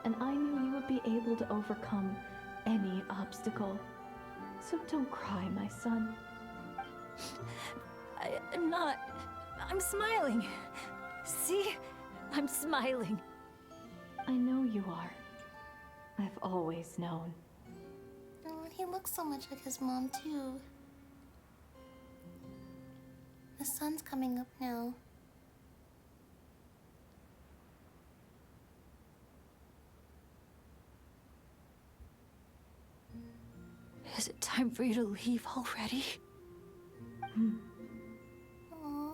and I knew you would be able to overcome any obstacle. So don't cry, my son. I'm not. I'm smiling. See? I'm smiling. I know you are. I've always known. Oh, and he looks so much like his mom too. The sun's coming up now. Is it time for you to leave already? Aww.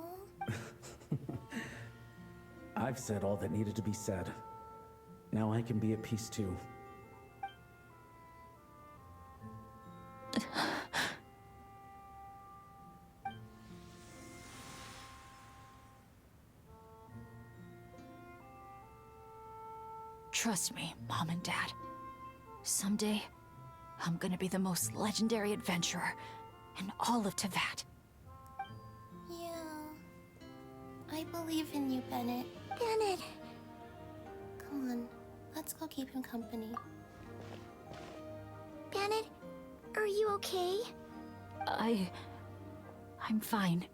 I've said all that needed to be said. Now I can be at peace too. Trust me, Mom and Dad. Someday, I'm gonna be the most legendary adventurer in all of Teyvat. Yeah. I believe in you, Bennett. Bennett. Come on. Let's go keep him company. Bennett, are you okay? I'm fine.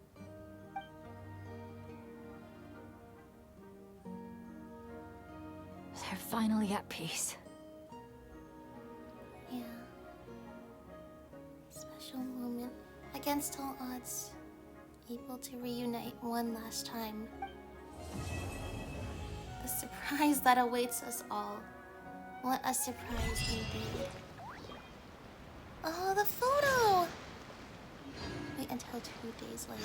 They're finally at peace. Yeah. Special moment. Against all odds. Able to reunite one last time. The surprise that awaits us all. What a surprise indeed. Oh, the photo! Wait until 2 days later.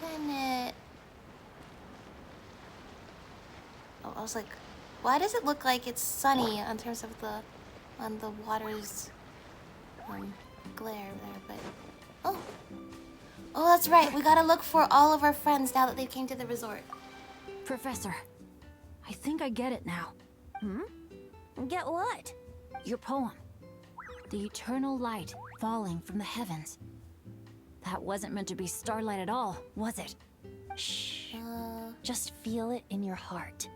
Bennett. Oh, I was like, why does it look like it's sunny in terms of on the water's glare there, but oh, that's right. We gotta look for all of our friends now that they came to the resort. Professor, I think I get it now. Get what? Your poem. The eternal light falling from the heavens. That wasn't meant to be starlight at all, was it? Shh. Just feel it in your heart.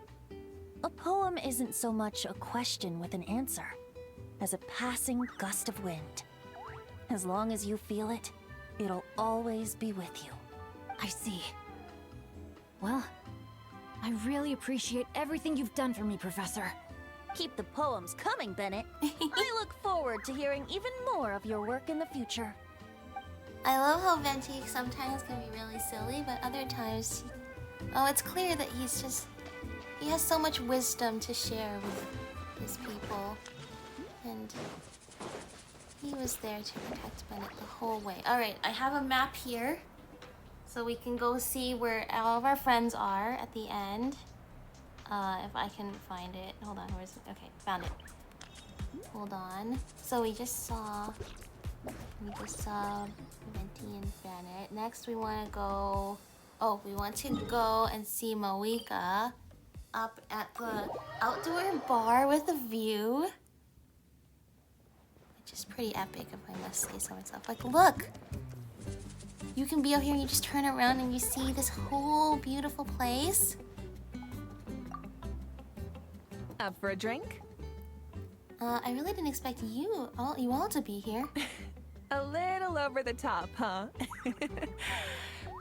A poem isn't so much a question with an answer as a passing gust of wind. As long as you feel it, it'll always be with you. I see. Well, I really appreciate everything you've done for me, Professor. Keep the poems coming, Bennett. I look forward to hearing even more of your work in the future. I love how Venti sometimes can be really silly, but other times, oh, it's clear that he has so much wisdom to share with his people. And he was there to protect Bennett the whole way. Alright, I have a map here. So we can go see where all of our friends are at the end. If I can find it. Hold on, where's it? Okay, found it. Hold on. So we just saw Venti and Bennett. Next we want to go... Oh, we want to go and see Moeka up at the outdoor bar with a view. Which is pretty epic, if I must say so myself. Like, look! You can be out here and you just turn around and you see this whole beautiful place. Up for a drink? I really didn't expect you all to be here. A little over the top, huh?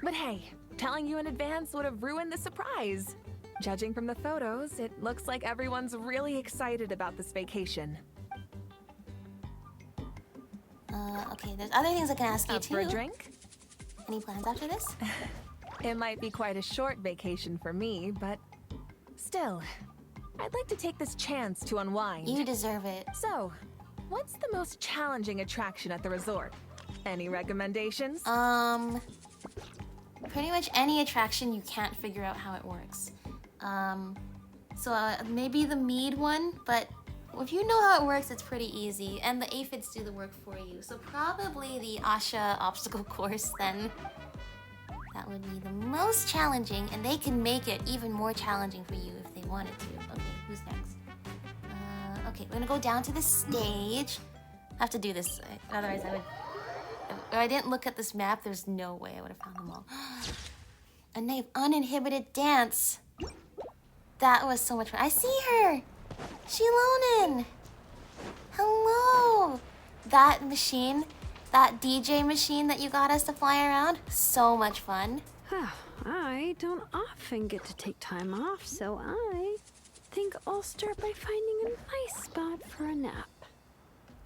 But hey, telling you in advance would have ruined the surprise. Judging from the photos, it looks like everyone's really excited about this vacation. Okay, there's other things I can ask you too. Up for a drink? Any plans after this? It might be quite a short vacation for me, but still, I'd like to take this chance to unwind. You deserve it. So, what's the most challenging attraction at the resort? Any recommendations? Pretty much any attraction you can't figure out how it works. Maybe the mead one, but if you know how it works, it's pretty easy. And the aphids do the work for you. So probably the Asha obstacle course then. That would be the most challenging, and they can make it even more challenging for you if they wanted to. Okay, who's next? Okay, we're gonna go down to the stage. I have to do this, otherwise I would... If I didn't look at this map, there's no way I would have found them all. A uninhibited dance. That was so much fun. I see her! Shilonen! Hello! That machine, that DJ machine that you got us to fly around, so much fun. I don't often get to take time off, so I think I'll start by finding a nice spot for a nap.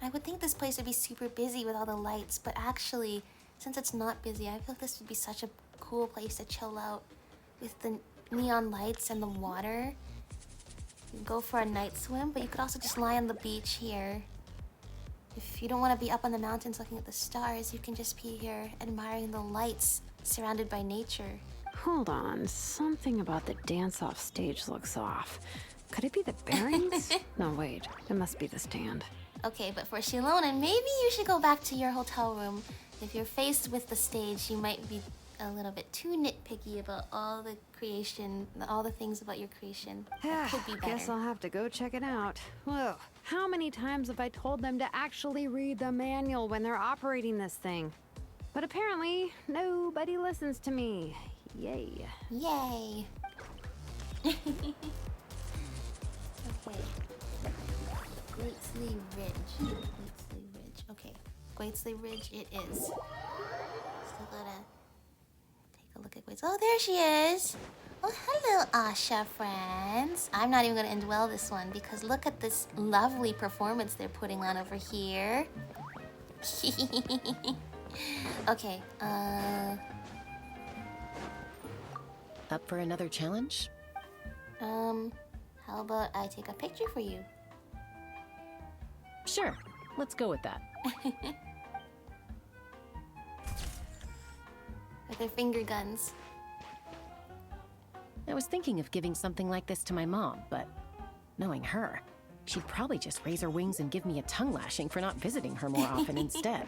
I would think this place would be super busy with all the lights, but actually, since it's not busy, I feel like this would be such a cool place to chill out with the neon lights and the water. You can go for a night swim, but you could also just lie on the beach here. If you don't want to be up on the mountains looking at the stars, you can just be here admiring the lights surrounded by nature. Hold on, something about the dance-off stage looks off. Could it be the bearings? No, wait, it must be the stand. Okay, but for Shilonen, maybe you should go back to your hotel room. If you're faced with the stage, you might be a little bit too nitpicky about all the creation, all the things about your creation. That could be better. Guess I'll have to go check it out. Whoa, how many times have I told them to actually read the manual when they're operating this thing? But apparently, nobody listens to me. Yay. Yay. Okay. Greatsley Ridge. Greatsley Ridge. Okay. Greatsley Ridge it is. Still gotta take a look at Greatsley. Oh, there she is! Oh, hello, Asha friends. I'm not even gonna indwell this one because look at this lovely performance they're putting on over here. Okay, Up for another challenge? how about I take a picture for you? Sure, let's go with that. With their finger guns. I was thinking of giving something like this to my mom, but knowing her, she'd probably just raise her wings and give me a tongue lashing for not visiting her more often instead.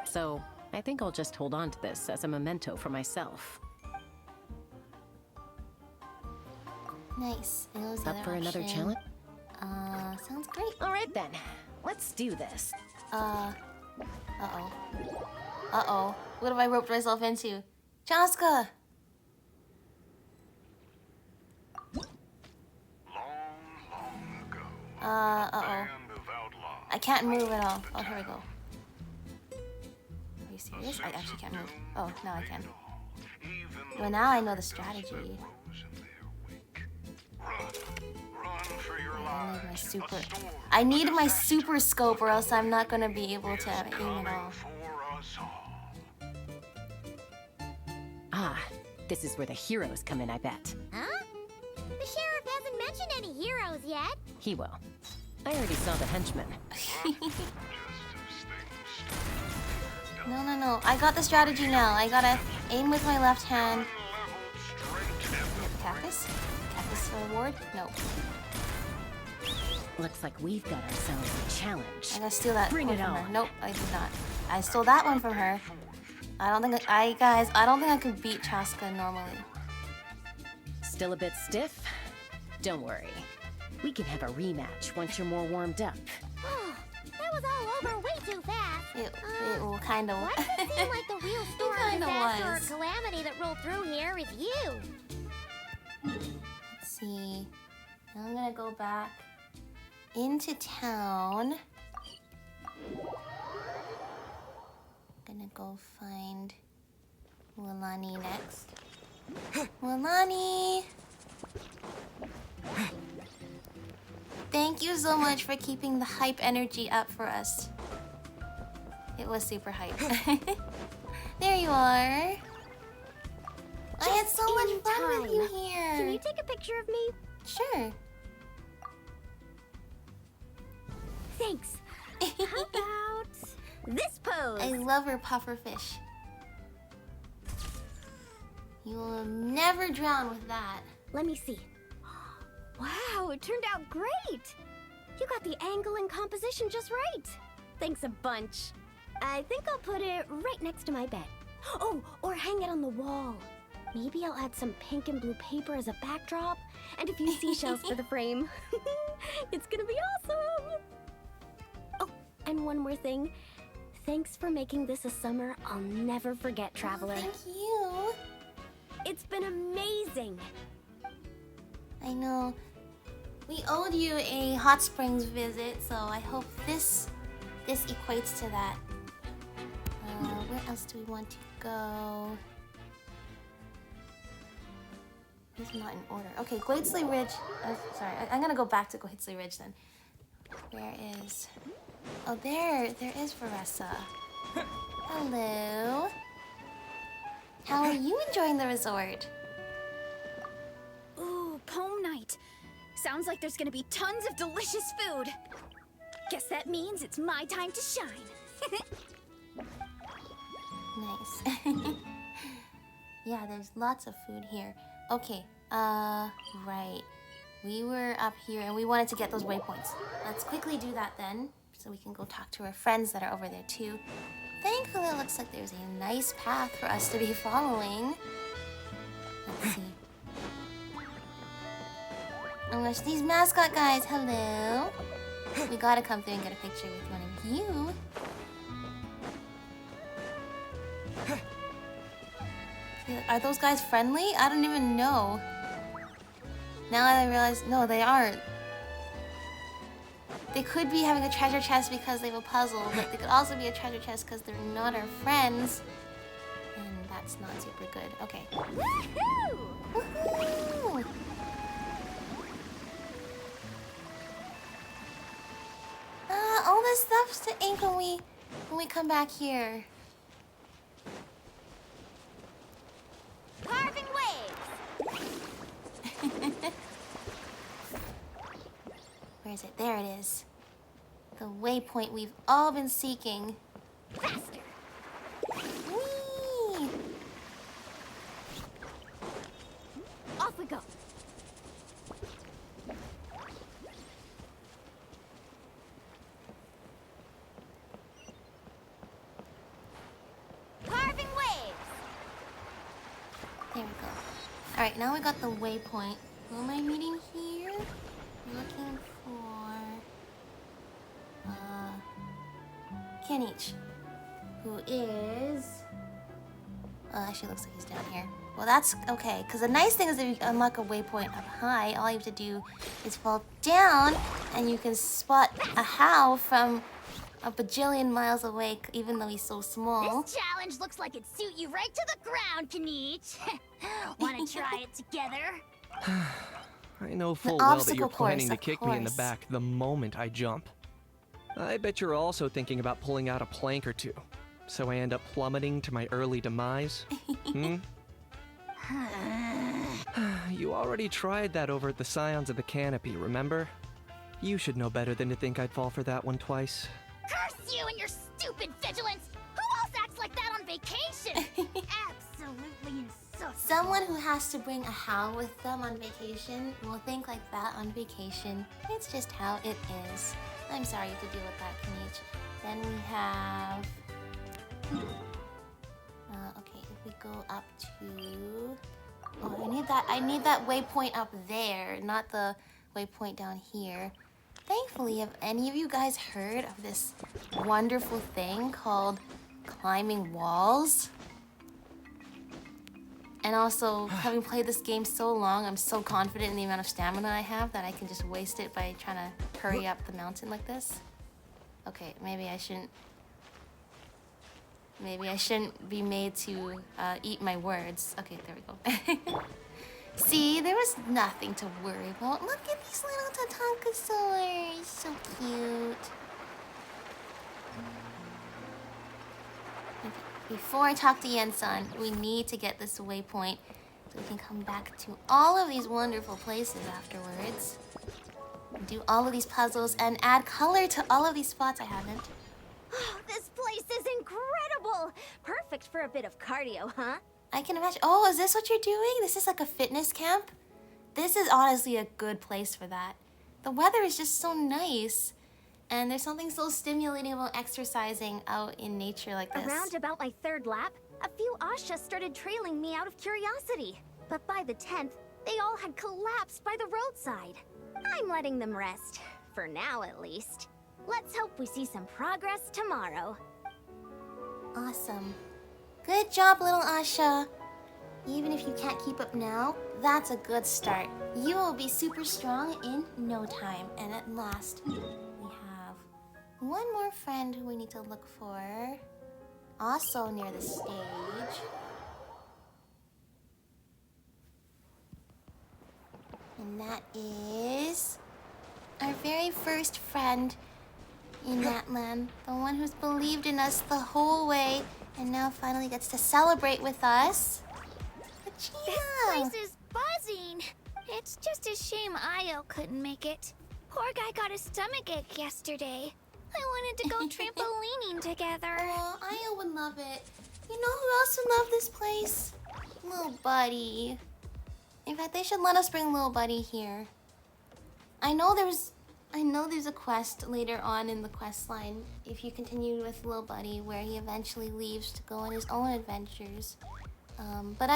So, I think I'll just hold on to this as a memento for myself. Nice. And what was the Up other for another option? challenge? Sounds great. Alright then, let's do this. Uh-oh. Uh-oh. What have I roped myself into? Chaska! Uh-oh. I can't move at all. Oh, here we go. Are you serious? I actually can't move. Oh, now I can. Well, now I know the strategy. I need my super scope or else I'm not gonna be able to aim at all. Ah, this is where the heroes come in, I bet. Huh? The sheriff hasn't mentioned any heroes yet. He will. I already saw the henchman. No. I got the strategy now. I gotta aim with my left hand. Cactus? Cactus reward? No. Looks like we've got ourselves a challenge. I gotta steal that Bring one it from on. her. Nope, I did not. I stole that one from her. I don't think I don't think I could beat Chaska normally. Still a bit stiff? Don't worry. We can have a rematch once you're more warmed up. That was all over way too fast. It kind of. Why does it seem like the real storm kinda disaster was. or calamity that rolled through here is you? Let's see. Now I'm gonna go back into town. Gonna go find Mualani next. Mualani! Thank you so much for keeping the hype energy up for us. It was super hype. There you are. I had so much fun with you here. Can you take a picture of me? Sure. Thanks. How about this pose? I love her pufferfish. You will never drown with that. Let me see. Wow, it turned out great! You got the angle and composition just right. Thanks a bunch. I think I'll put it right next to my bed. Oh, or hang it on the wall. Maybe I'll add some pink and blue paper as a backdrop and a few seashells for the frame. It's gonna be awesome! Oh, and one more thing. Thanks for making this a summer I'll never forget, Traveler. Thank you. It's been amazing. I know. We owed you a hot springs visit, so I hope this equates to that. Where else do we want to go? These are not in order. Okay, Gwadesley Ridge. Sorry, I'm gonna go back to Gwadesley Ridge then. Where is? Oh, there is Varessa. Hello. How are you enjoying the resort? Ooh, poem night. Sounds like there's gonna be tons of delicious food. Guess that means it's my time to shine. Nice. Yeah, there's lots of food here. Okay, right. We were up here and we wanted to get those waypoints. Let's quickly do that then, so we can go talk to our friends that are over there too. Thankfully, it looks like there's a nice path for us to be following. Let's see. Oh gosh, these mascot guys, hello. We gotta come through and get a picture with one of you. Are those guys friendly? I don't even know. Now I realize, no, they aren't. They could be having a treasure chest because they have a puzzle, but they could also be a treasure chest because they're not our friends. And that's not super good. Okay. Woohoo! Woohoo! All this stuff's to ink when we come back here. Carving waves! Where is it? There it is. The waypoint we've all been seeking. Faster! Whee! Off we go! Carving waves! There we go. Alright, now we got the waypoint. Who am I meeting here? Looking for Kenich, who is actually looks like he's down here. Well, that's okay, because the nice thing is if you unlock a waypoint up high, all you have to do is fall down and you can spot a How from a bajillion miles away, even though he's so small. This challenge looks like it'd suit you right to the ground, Kenich. Wanna try it together? I know full well that obstacle you're planning course, to kick of me in the course. back the moment I jump. I bet you're also thinking about pulling out a plank or two, so I end up plummeting to my early demise. You already tried that over at the Scions of the Canopy, remember? You should know better than to think I'd fall for that one twice. Curse you and your stupid vigilance! Who else acts like that on vacation? Absolutely insufferable. Someone who has to bring a How with them on vacation will think like that on vacation. It's just how it is. I'm sorry you have to deal with that, Kenich. Then we have... okay, if we go up to... Oh, I need that waypoint up there, not the waypoint down here. Thankfully, have any of you guys heard of this wonderful thing called climbing walls? And also, having played this game so long, I'm so confident in the amount of stamina I have that I can just waste it by trying to hurry up the mountain like this. Okay, maybe I shouldn't be made to eat my words. Okay, there we go. See, there was nothing to worry about. Look at these little Tatankasaurs. So cute. Okay, before I talk to Yen-san, we need to get this waypoint so we can come back to all of these wonderful places afterwards. And do all of these puzzles and add color to all of these spots I haven't. This place is incredible! Perfect for a bit of cardio, huh? I can imagine. Oh, is this what you're doing? This is like a fitness camp? This is honestly a good place for that. The weather is just so nice. And there's something so stimulating about exercising out in nature like this. Around about my third lap, a few Asha started trailing me out of curiosity. But by the 10th, they all had collapsed by the roadside. I'm letting them rest. For now, at least. Let's hope we see some progress tomorrow. Awesome. Good job, little Asha. Even if you can't keep up now, that's a good start. You will be super strong in no time. And at last, we have one more friend who we need to look for. Also near the stage. And that is our very first friend in that land. The one who's believed in us the whole way and now finally gets to celebrate with us. This place is buzzing. It's just a shame Io couldn't make it. Poor guy got a stomachache yesterday. I wanted to go trampolining together. Oh, Io would love it. You know who else would love this place? Little Buddy. In fact, they should let us bring Little Buddy here. I know there's a quest later on in the quest line if you continue with Little Buddy where he eventually leaves to go on his own adventures. But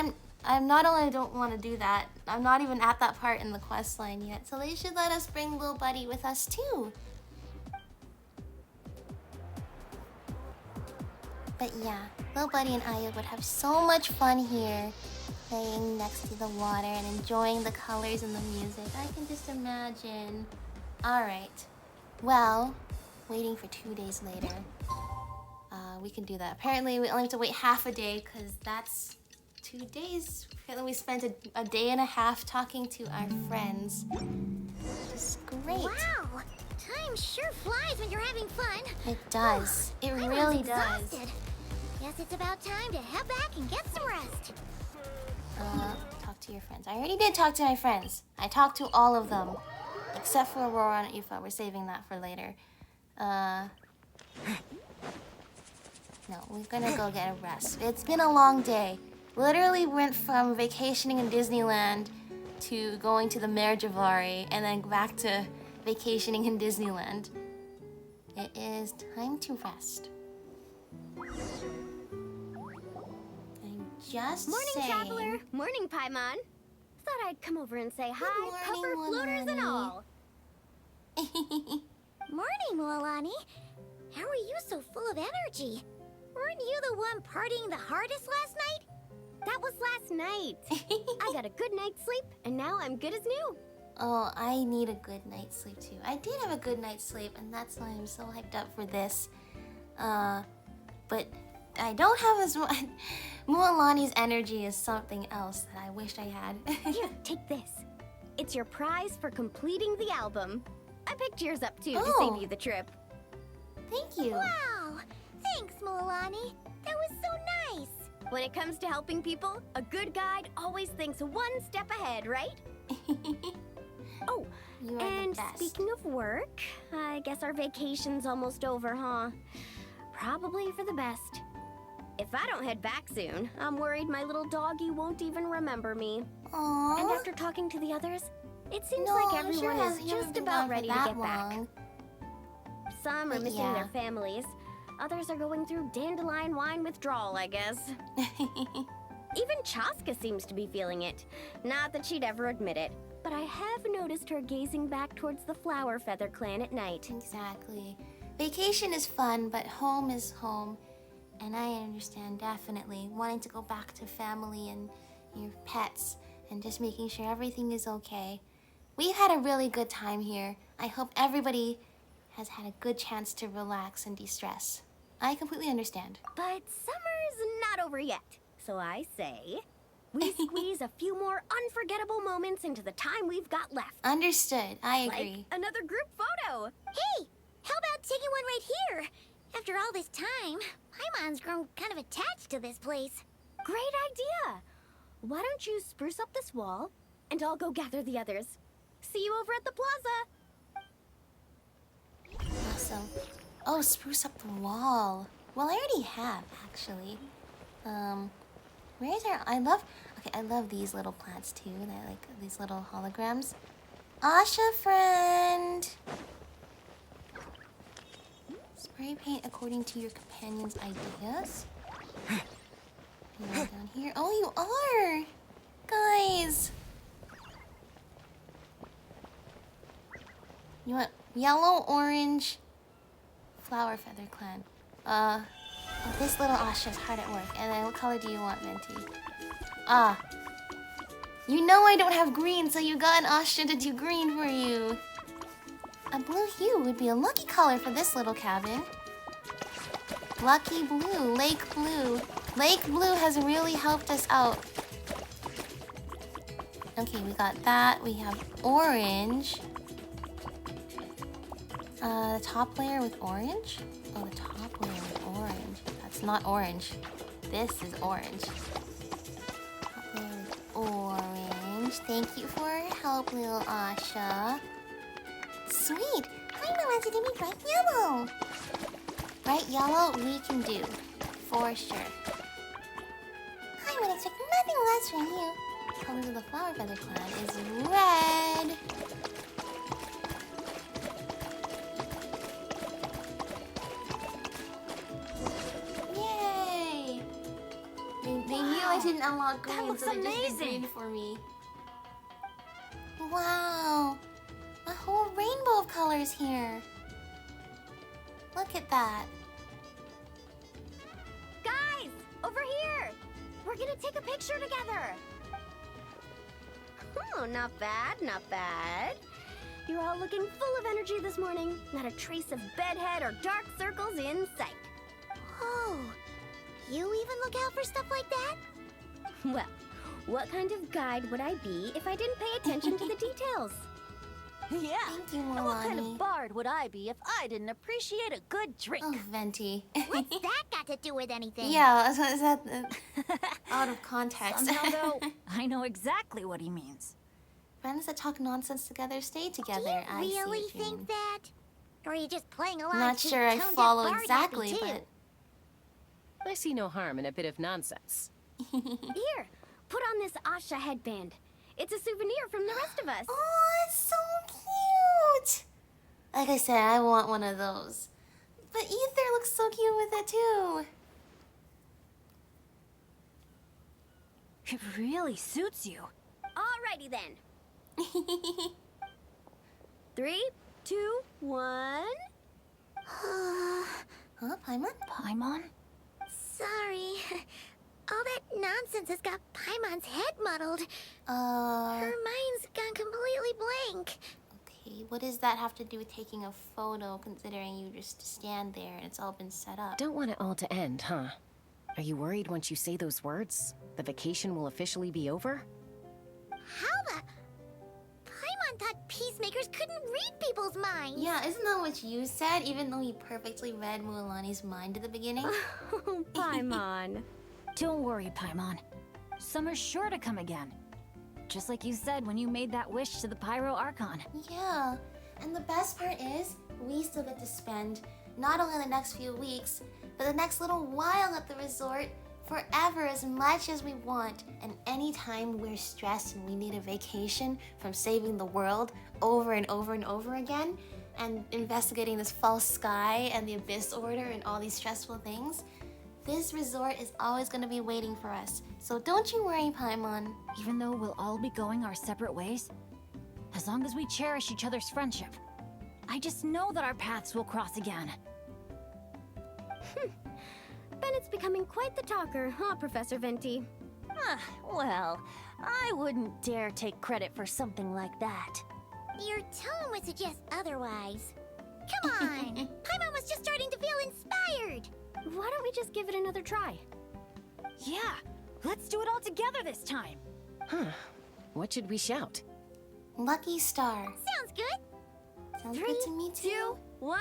I'm not only don't want to do that, I'm not even at that part in the quest line yet. So they should let us bring Little Buddy with us too. But yeah, Little Buddy and Aya would have so much fun here, playing next to the water and enjoying the colors and the music. I can just imagine. Alright, Well, waiting for 2 days later. We can do that. Apparently, we only have to wait half a day because that's 2 days. Apparently, we spent a day and a half talking to our friends. Which is great. Wow! Time sure flies when you're having fun. It does. It I was really does. exhausted. Guess it's about time to head back and get some rest. Talk to your friends. I already did talk to my friends. I talked to all of them. Except for Aurora and Aoife. We're saving that for later. No, we're gonna go get a rest. It's been a long day. Literally went from vacationing in Disneyland to going to the Merjavari and then back to vacationing in Disneyland. It is time to rest. I'm just Morning, saying. traveler. Morning, Paimon. Thought I'd come over and say hi, cover floaters and all. Morning, Mualani. How are you so full of energy? Weren't you the one partying the hardest last night? That was last night. I got a good night's sleep, and now I'm good as new. Oh, I need a good night's sleep too. I did have a good night's sleep, and that's why I'm so hyped up for this. But I don't have as much. Mualani's energy is something else that I wish I had. Here, take this. It's your prize for completing the album. I picked yours up too to save you the trip. Thank you. Wow! Thanks, Mualani. That was so nice. When it comes to helping people, a good guide always thinks one step ahead, right? Oh, You are and the best. speaking of work, I guess our vacation's almost over, huh? Probably for the best. If I don't head back soon, I'm worried my little doggy won't even remember me. Aww. And after talking to the others, it seems No, like I'm sure everyone is you haven't just been about gone for ready to that get back. long. Some are But missing yeah. their families. Others are going through dandelion wine withdrawal, I guess. Even Chaska seems to be feeling it. Not that she'd ever admit it, but I have noticed her gazing back towards the Flower Feather clan at night. Exactly. Vacation is fun, but home is home. And I understand definitely wanting to go back to family and your pets and just making sure everything is okay. We've had a really good time here. I hope everybody has had a good chance to relax and de-stress. I completely understand. But summer's not over yet, so I say we squeeze a few more unforgettable moments into the time we've got left. Understood. I agree. Like another group photo. Hey, how about taking one right here? After all this time, Paimon's grown kind of attached to this place. Great idea. Why don't you spruce up this wall, and I'll go gather the others. See you over at the plaza. Awesome. Oh, spruce up the wall. Well, I already have, actually. Where's our... I love these little plants, too. They're like these little holograms. Asha, friend! Spray paint according to your companion's ideas. And then down here. Oh, you are! Guys! You want yellow, orange, Flower Feather clan. This little Asha's hard at work. And then what color do you want, Venti? Ah. You know I don't have green, so you got an Asha to do green for you. A blue hue would be a lucky color for this little cabin. Lucky blue, lake blue. Lake blue has really helped us out. Okay, we got that. We have orange. The top layer with orange? Oh, the top layer with orange. That's not orange. This is orange. Top layer with orange. Thank you for your help, little Asha. Sweet! I wanted to be bright yellow. Bright yellow, we can do. For sure. I would expect nothing less from you. The colors of the Flower Feather clan is red. Yay! They knew I didn't unlock green, That looks so they just did amazing. green for me. Wow! A whole rainbow of colors here. Look at that. Guys, over here. We're gonna take a picture together. Oh, not bad, not bad. You're all looking full of energy this morning. Not a trace of bedhead or dark circles in sight. Oh, you even look out for stuff like that? Well, what kind of guide would I be if I didn't pay attention to the details? Yeah. Thank you, And what kind Milani. of bard would I be if I didn't appreciate a good drink? Oh, Venti. What's that got to do with anything? Yeah, is that out of context? Somehow, though, I know exactly what he means. Friends that talk nonsense together stay together. Do you I see really what you mean. think that? Or are you just playing along? Not to sure I tone deaf follow bard exactly, happy, too? but I see no harm in a bit of nonsense. Here, put on this Asha headband. It's a souvenir from the rest of us. Oh, it's so cute! Like I said, I want one of those. But Ether looks so cute with it too. It really suits you. Alrighty then. 3, 2, 1. Huh, Paimon? Paimon? Sorry. All that nonsense has got Paimon's head muddled. Her mind's gone completely blank. Okay, what does that have to do with taking a photo, considering you just stand there and it's all been set up? Don't want it all to end, huh? Are you worried once you say those words, the vacation will officially be over? How the... Paimon thought peacemakers couldn't read people's minds. Yeah, isn't that what you said, even though you perfectly read Mualani's mind at the beginning? Oh, Paimon. Don't worry, Paimon. Summer's sure to come again. Just like you said when you made that wish to the Pyro Archon. Yeah, and the best part is, we still get to spend not only the next few weeks, but the next little while at the resort forever, as much as we want. And anytime we're stressed and we need a vacation from saving the world over and over and over again, and investigating this false sky and the Abyss Order and all these stressful things, this resort is always going to be waiting for us. So don't you worry, Paimon. Even though we'll all be going our separate ways, as long as we cherish each other's friendship, I just know that our paths will cross again. Bennett's becoming quite the talker, huh, Professor Venti? Well, I wouldn't dare take credit for something like that. Your tone would suggest otherwise. Come on! Paimon was just starting to feel inspired! Why don't we just give it another try? Yeah, let's do it all together this time. Huh. What should we shout? Lucky Star. Sounds good. Sounds good to me too. 2, 1.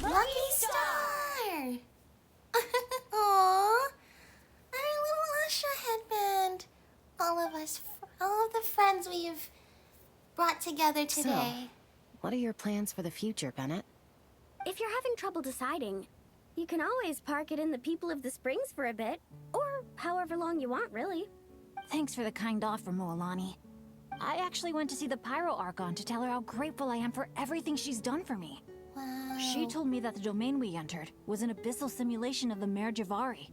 Lucky Star! Aww. Our little Asha headband. All of us, all of the friends we've brought together today. What are your plans for the future, Bennett? If you're having trouble deciding, you can always park it in the People of the Springs for a bit. Or however long you want, really. Thanks for the kind offer, Mualani. I actually went to see the Pyro Archon to tell her how grateful I am for everything she's done for me. Wow. She told me that the domain we entered was an abyssal simulation of the Mare Javari.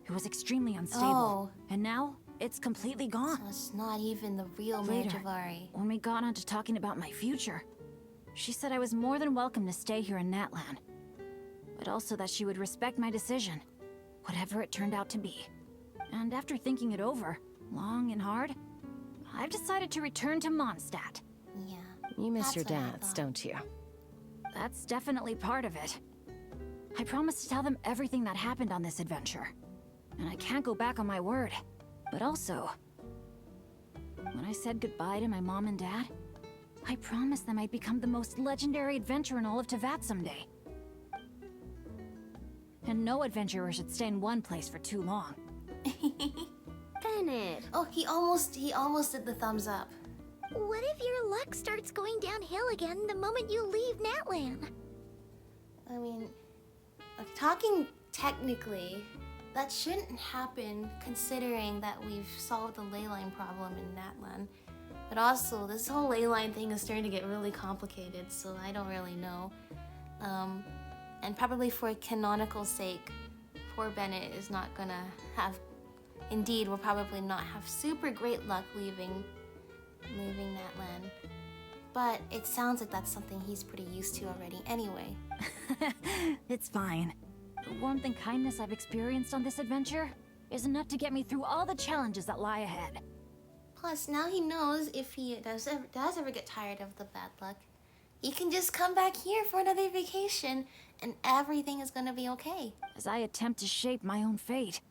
It was extremely unstable. And now, it's completely gone. So it's not even the real Later, Javari. when we got onto talking about my future, she said I was more than welcome to stay here in Natlan. But also that she would respect my decision, whatever it turned out to be. And after thinking it over, long and hard, I've decided to return to Mondstadt. Yeah. You miss That's your what I dads, thought. don't you? That's definitely part of it. I promised to tell them everything that happened on this adventure. And I can't go back on my word. But also, when I said goodbye to my mom and dad, I promised them I'd become the most legendary adventurer in all of Tevat someday. And no adventurer should stay in one place for too long. Bennett. Oh, he almost did the thumbs up. What if your luck starts going downhill again the moment you leave Natlan? I mean, like, talking technically, that shouldn't happen considering that we've solved the ley line problem in Natlan. But also, this whole ley line thing is starting to get really complicated, so I don't really know. And probably for canonical sake, poor Bennett is not gonna have... Indeed, will probably not have super great luck leaving Natlan. But it sounds like that's something he's pretty used to already anyway. It's fine. The warmth and kindness I've experienced on this adventure is enough to get me through all the challenges that lie ahead. Plus, now he knows if he does ever get tired of the bad luck, he can just come back here for another vacation and everything is gonna be okay. As I attempt to shape my own fate,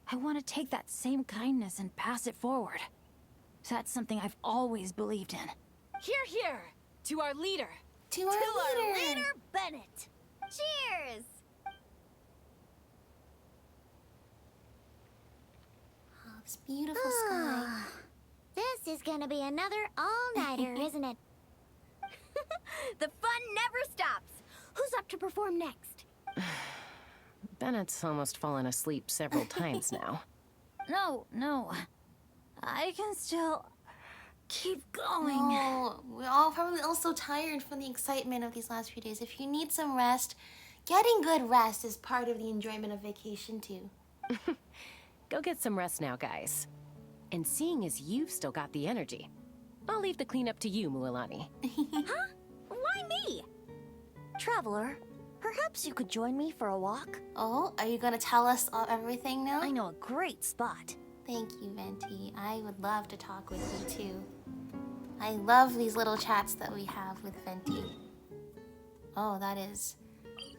I want to take that same kindness and pass it forward. That's something I've always believed in. Here, here! To our leader! To our leader, Bennett! Cheers! Oh, this beautiful sky. This is gonna be another all-nighter, isn't it? The fun never stops! Who's up to perform next? Bennett's almost fallen asleep several times now. No. I can still keep going. No, we're all probably also tired from the excitement of these last few days. If you need some rest, getting good rest is part of the enjoyment of vacation too. Go get some rest now, guys. And seeing as you've still got the energy, I'll leave the cleanup to you, Mualani. Huh? Why me? Traveler, perhaps you could join me for a walk? Oh, are you gonna tell us everything now? I know a great spot. Thank you, Venti. I would love to talk with you too. I love these little chats that we have with Venti. Oh, that is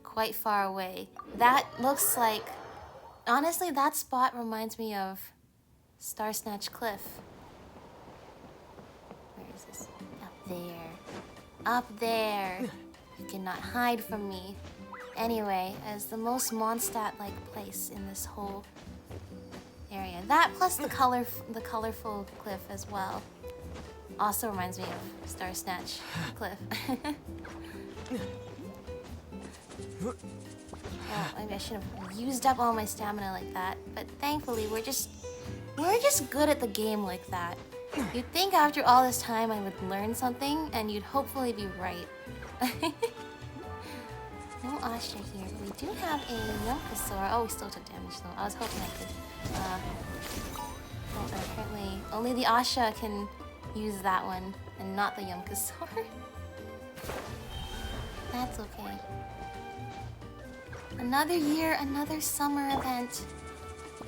quite far away. That looks like... Honestly, that spot reminds me of Star Snatch Cliff. Where is this? Up there. Up there. You cannot hide from me. Anyway, as the most Mondstadt-like place in this whole area. That plus the colorful cliff as well. Also reminds me of Star Snatch Cliff. Oh, maybe I should have used up all my stamina like that. But thankfully, we're just good at the game like that. You'd think after all this time I would learn something, and you'd hopefully be right. No Asha here. We do have a Yunkasaur. Oh, we still took damage though. I was hoping I could. Oh, apparently only the Asha can use that one, and not the Yunkasaur. That's okay. Another year, another summer event.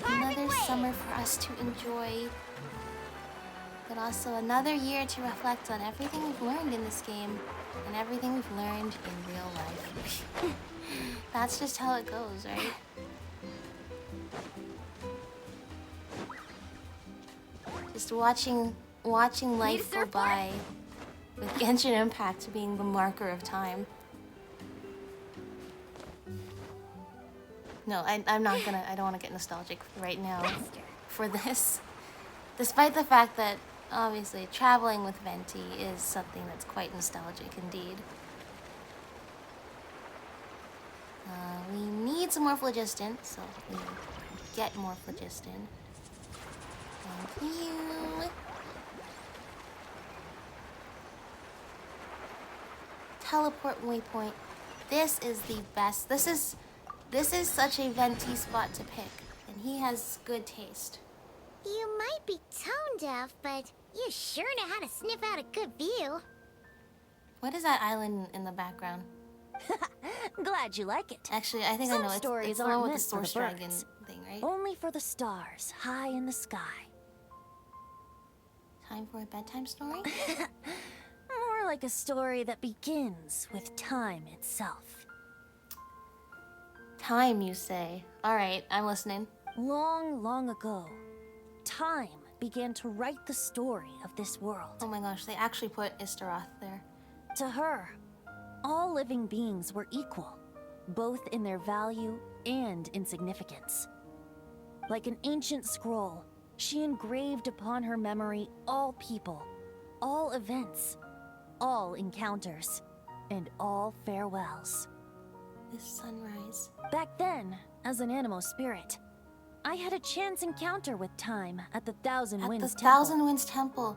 Another summer for us to enjoy. But also another year to reflect on everything we've learned in this game and everything we've learned in real life. That's just how it goes, right? Just watching life go by with Genshin Impact being the marker of time. No, I'm not gonna. I don't want to get nostalgic right now for this. Despite the fact that, obviously, traveling with Venti is something that's quite nostalgic indeed. We need some more phlogiston, so we get more phlogiston. Thank you. Teleport waypoint. This is the best. This is such a Venti spot to pick, and he has good taste. You might be tone deaf, but you sure know how to sniff out a good view. What is that island in the background? Glad you like it. Actually, I think I know. It's the one with the Source Dragon thing, right? Only for the stars, high in the sky. Time for a bedtime story? More like a story that begins with time itself. Time, you say? All right, I'm listening. Long, long ago, time began to write the story of this world. Oh my gosh, they actually put Istaroth there. To her, all living beings were equal, both in their value and in significance. Like an ancient scroll, she engraved upon her memory all people, all events, all encounters, and all farewells. This sunrise. Back then, as an animal spirit, I had a chance encounter with time at the Thousand Winds Temple. Thousand Winds Temple.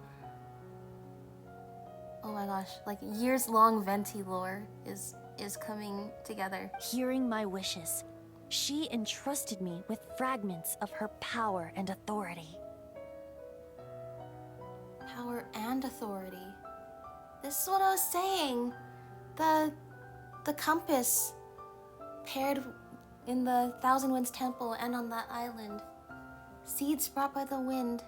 Oh my gosh, like years-long Venti lore is coming together. Hearing my wishes, she entrusted me with fragments of her power and authority. Power and authority. This is what I was saying. The compass paired in the Thousand Winds Temple and on that island. Seeds brought by the wind.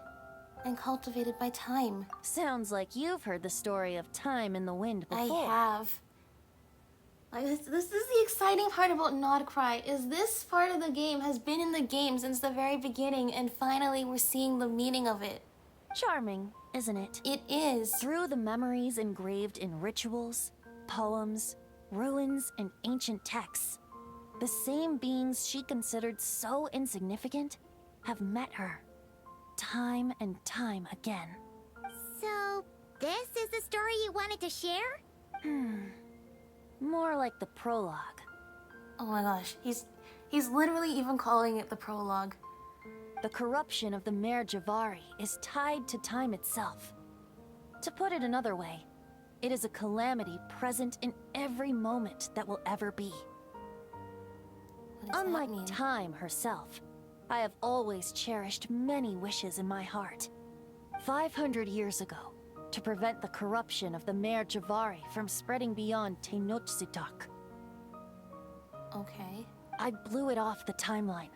and cultivated by time. Sounds like you've heard the story of time in the wind before. I have. Like, this is the exciting part about Not Cry, is this part of the game has been in the game since the very beginning, and finally we're seeing the meaning of it. Charming, isn't it? It is. Through the memories engraved in rituals, poems, ruins, and ancient texts, the same beings she considered so insignificant have met her, time and time again. So, this is the story you wanted to share? More like the prologue. Oh my gosh, he's literally even calling it the prologue. The corruption of the Mare Javari is tied to time itself. To put it another way, it is a calamity present in every moment that will ever be. Unlike time herself, I have always cherished many wishes in my heart. 500 years ago, to prevent the corruption of the Mare Javari from spreading beyond Tenochtitlan. Okay. I blew it off the timeline,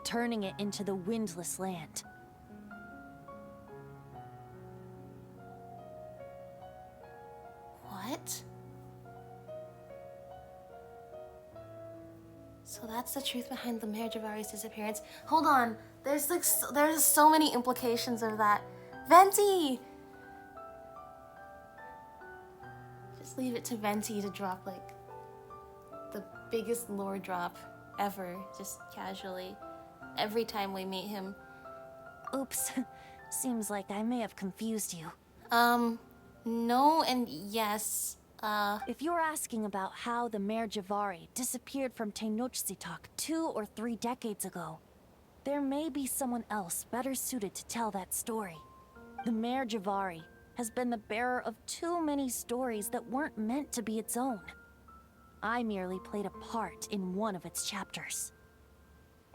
turning it into the Windless Land. What? So that's the truth behind the Mare Javari's disappearance. Hold on, there's like there's so many implications of that. Venti! Just leave it to Venti to drop like the biggest lore drop ever, just casually, every time we meet him. Oops, seems like I may have confused you. No and yes. If you're asking about how the Mare Javari disappeared from Tenochtitlan 2 or 3 decades ago, there may be someone else better suited to tell that story. The Mare Javari has been the bearer of too many stories that weren't meant to be its own. I merely played a part in one of its chapters.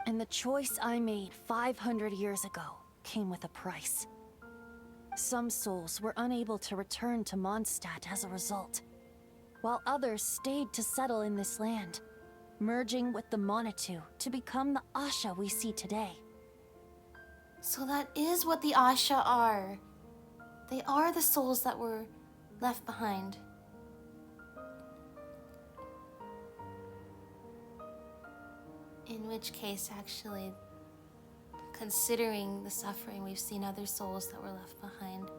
And the choice I made 500 years ago came with a price. Some souls were unable to return to Mondstadt as a result, while others stayed to settle in this land, merging with the Monitu to become the Asha we see today. So that is what the Asha are. They are the souls that were left behind. In which case, actually, considering the suffering, we've seen other souls that were left behind.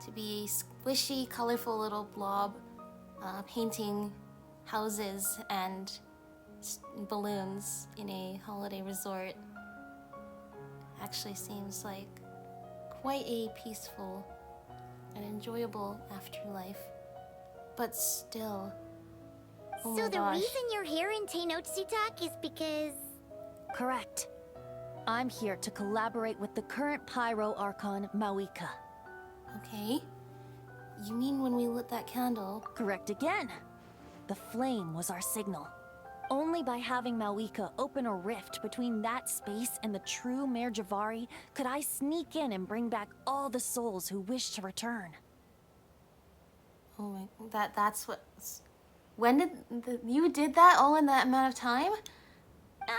To be squishy, colorful little blob, painting houses and balloons in a holiday resort actually seems like quite a peaceful and enjoyable afterlife. But still, oh So my the gosh. reason you're here in Tenochtitlan is because... Correct. I'm here to collaborate with the current Pyro Archon, Mawika. Okay. You mean when we lit that candle? Correct again. The flame was our signal. Only by having Mawika open a rift between that space and the true Mare Javari could I sneak in and bring back all the souls who wish to return. Oh my, that's what... When did... you did that all in that amount of time?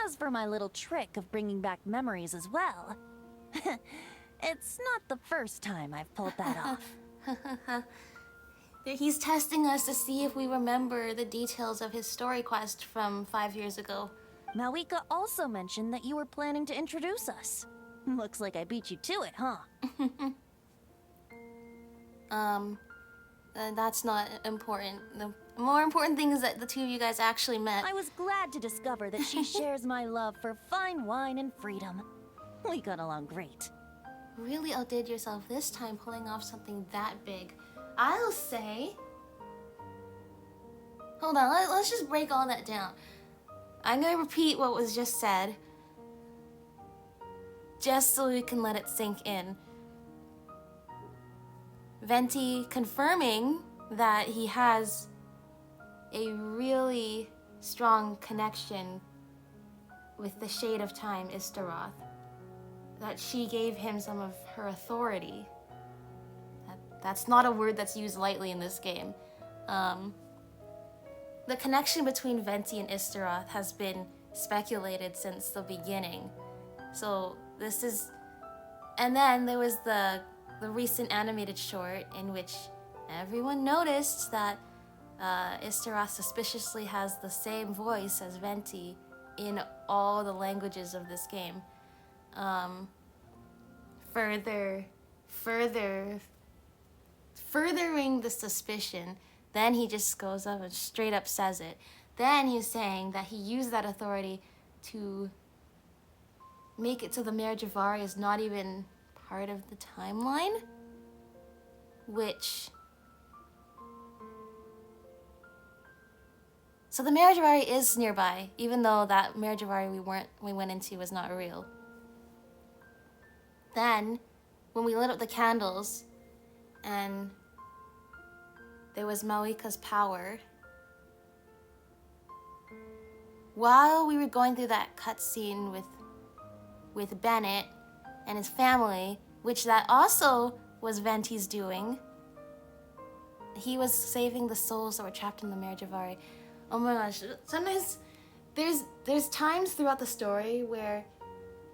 As for my little trick of bringing back memories as well, it's not the first time I've pulled that off. He's testing us to see if we remember the details of his story quest from 5 years ago. Mawika also mentioned that you were planning to introduce us. Looks like I beat you to it, huh? That's not important. The more important thing is that the two of you guys actually met. I was glad to discover that she shares my love for fine wine and freedom. We got along great. Really outdid yourself this time pulling off something that big. I'll say... Hold on, let's just break all that down. I'm gonna repeat what was just said, just so we can let it sink in. Venti confirming that he has a really strong connection with the Shade of Time, Istaroth. That she gave him some of her authority. That's not a word that's used lightly in this game. The connection between Venti and Istaroth has been speculated since the beginning. So this is And then there was the recent animated short in which everyone noticed that Istaroth suspiciously has the same voice as Venti in all the languages of this game. Furthering the suspicion, then he just goes up and straight up says it. Then he's saying that he used that authority to make it so the Mayor Javari is not even part of the timeline, which... So the Mayor Javari is nearby, even though that Mayor Javari we went into was not real. Then, when we lit up the candles, and there was Mauika's power, while we were going through that cutscene with Bennett and his family, which that also was Venti's doing, he was saving the souls that were trapped in the Mayor Javari. Oh my gosh, sometimes there's times throughout the story where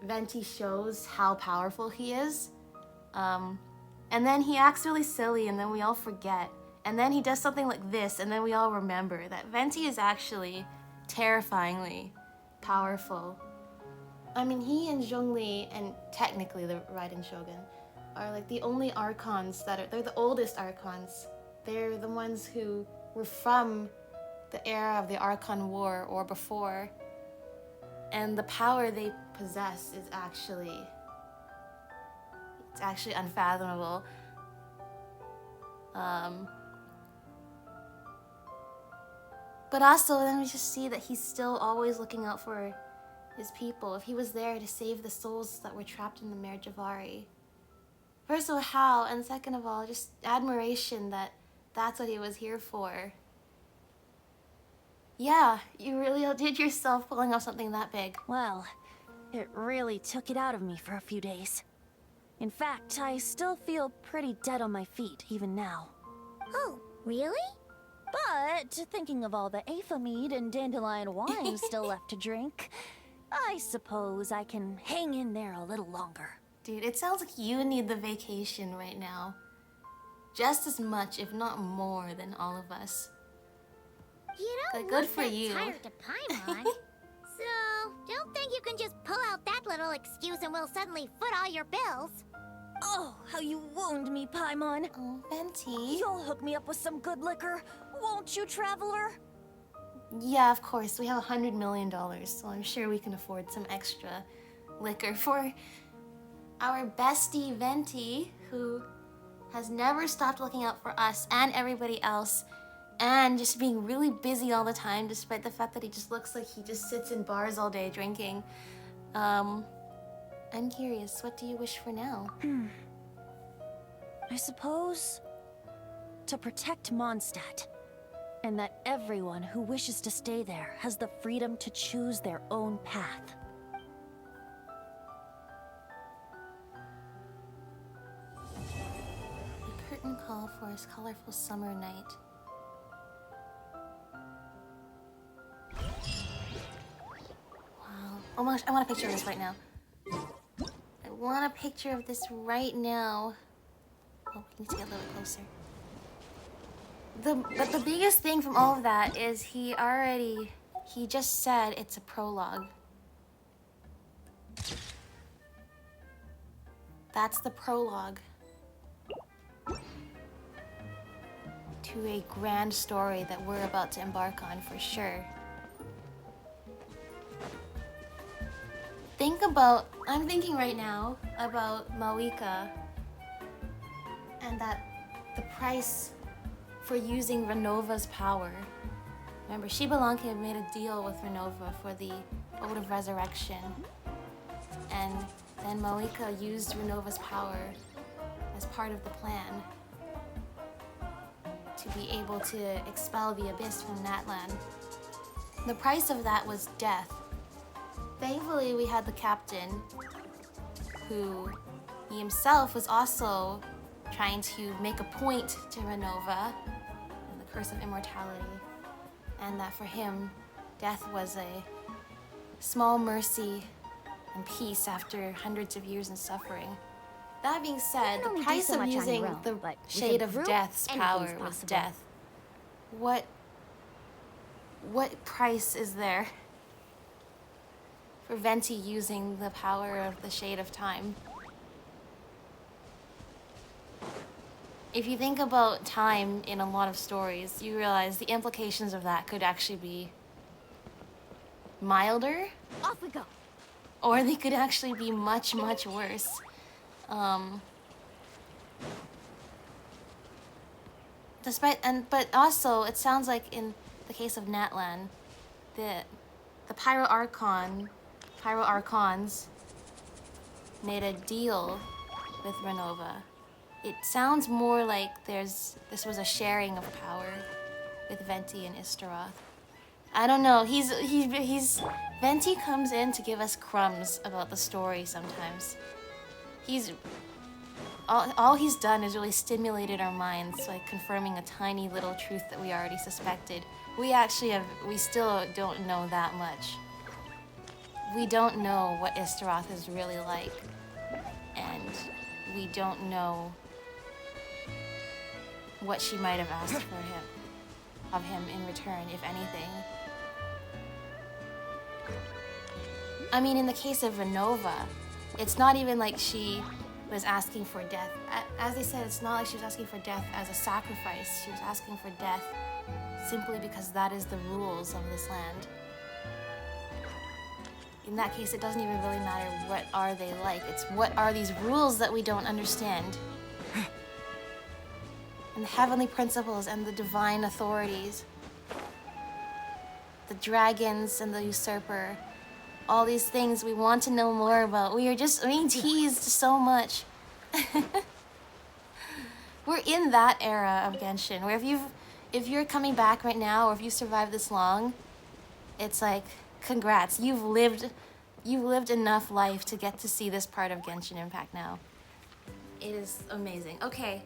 Venti shows how powerful he is, and then he acts really silly and then we all forget. And then he does something like this and then we all remember that Venti is actually terrifyingly powerful. I mean, he and Zhongli, and technically the Raiden Shogun, are like the only Archons they're the oldest Archons. They're the ones who were from the era of the Archon War or before. And the power they possess is actually unfathomable. But also then we just see that he's still always looking out for his people. If he was there to save the souls that were trapped in the Mayor Javari. First of all, how? And second of all, just admiration that that's what he was here for. Yeah, you really outdid yourself pulling off something that big. Well, it really took it out of me for a few days. In fact, I still feel pretty dead on my feet, even now. Oh, really? But, thinking of all the Aether mead and dandelion wine still left to drink, I suppose I can hang in there a little longer. Dude, it sounds like you need the vacation right now. Just as much, if not more, than all of us. You don't good look for that you. tired to Paimon. So, don't think you can just pull out that little excuse and we'll suddenly foot all your bills. Oh, how you wound me, Paimon. Oh, Venti. You'll hook me up with some good liquor, won't you, Traveler? Yeah, of course. We have $100 million, so I'm sure we can afford some extra liquor for our bestie Venti, who has never stopped looking out for us and everybody else, and just being really busy all the time, despite the fact that he just looks like he just sits in bars all day drinking. I'm curious, what do you wish for now? I suppose to protect Mondstadt, and that everyone who wishes to stay there has the freedom to choose their own path. The curtain call for his colorful summer night. Wow. Oh my gosh, I want a picture of this right now. I want a picture of this right now. Oh, we need to get a little closer. But the biggest thing from all of that is he just said it's a prologue. That's the prologue to a grand story that we're about to embark on for sure. I'm thinking right now about Mauika and that the price for using Renova's power. Remember, Shibalanki had made a deal with Renova for the Ode of Resurrection. And then Mauika used Renova's power as part of the plan to be able to expel the Abyss from Natlan. The price of that was death. Thankfully, we had the captain, who he himself was also trying to make a point to Renova and the curse of immortality, and that for him, death was a small mercy and peace after hundreds of years in suffering. That being said, can the only do price so of much on your using own, the but with a Shade of group, Death's power anything's was possible. death. What price is there for Venti using the power of the Shade of Time? If you think about time in a lot of stories, you realize the implications of that could actually be milder, Off we go. or they could actually be much, much worse. But also, it sounds like in the case of Natlan, the Pyro Archons made a deal with Renova. It sounds more like this was a sharing of power with Venti and Istaroth. I don't know. Venti comes in to give us crumbs about the story sometimes. All he's done is really stimulated our minds, like confirming a tiny little truth that we already suspected. We still don't know that much. We don't know what Istaroth is really like, and we don't know what she might have asked of him in return, if anything. I mean, in the case of Renova, it's not even like she was asking for death. As they said, it's not like she was asking for death as a sacrifice. She was asking for death simply because that is the rules of this land. In that case, it doesn't even really matter what are they like. It's what are these rules that we don't understand. And the heavenly principles and the divine authorities. The dragons and the usurper. All these things we want to know more about. We are just being teased so much. We're in that era of Genshin where if you're coming back right now, or if you survived this long, it's like, congrats, you've lived enough life to get to see this part of Genshin Impact now. It is amazing. Okay.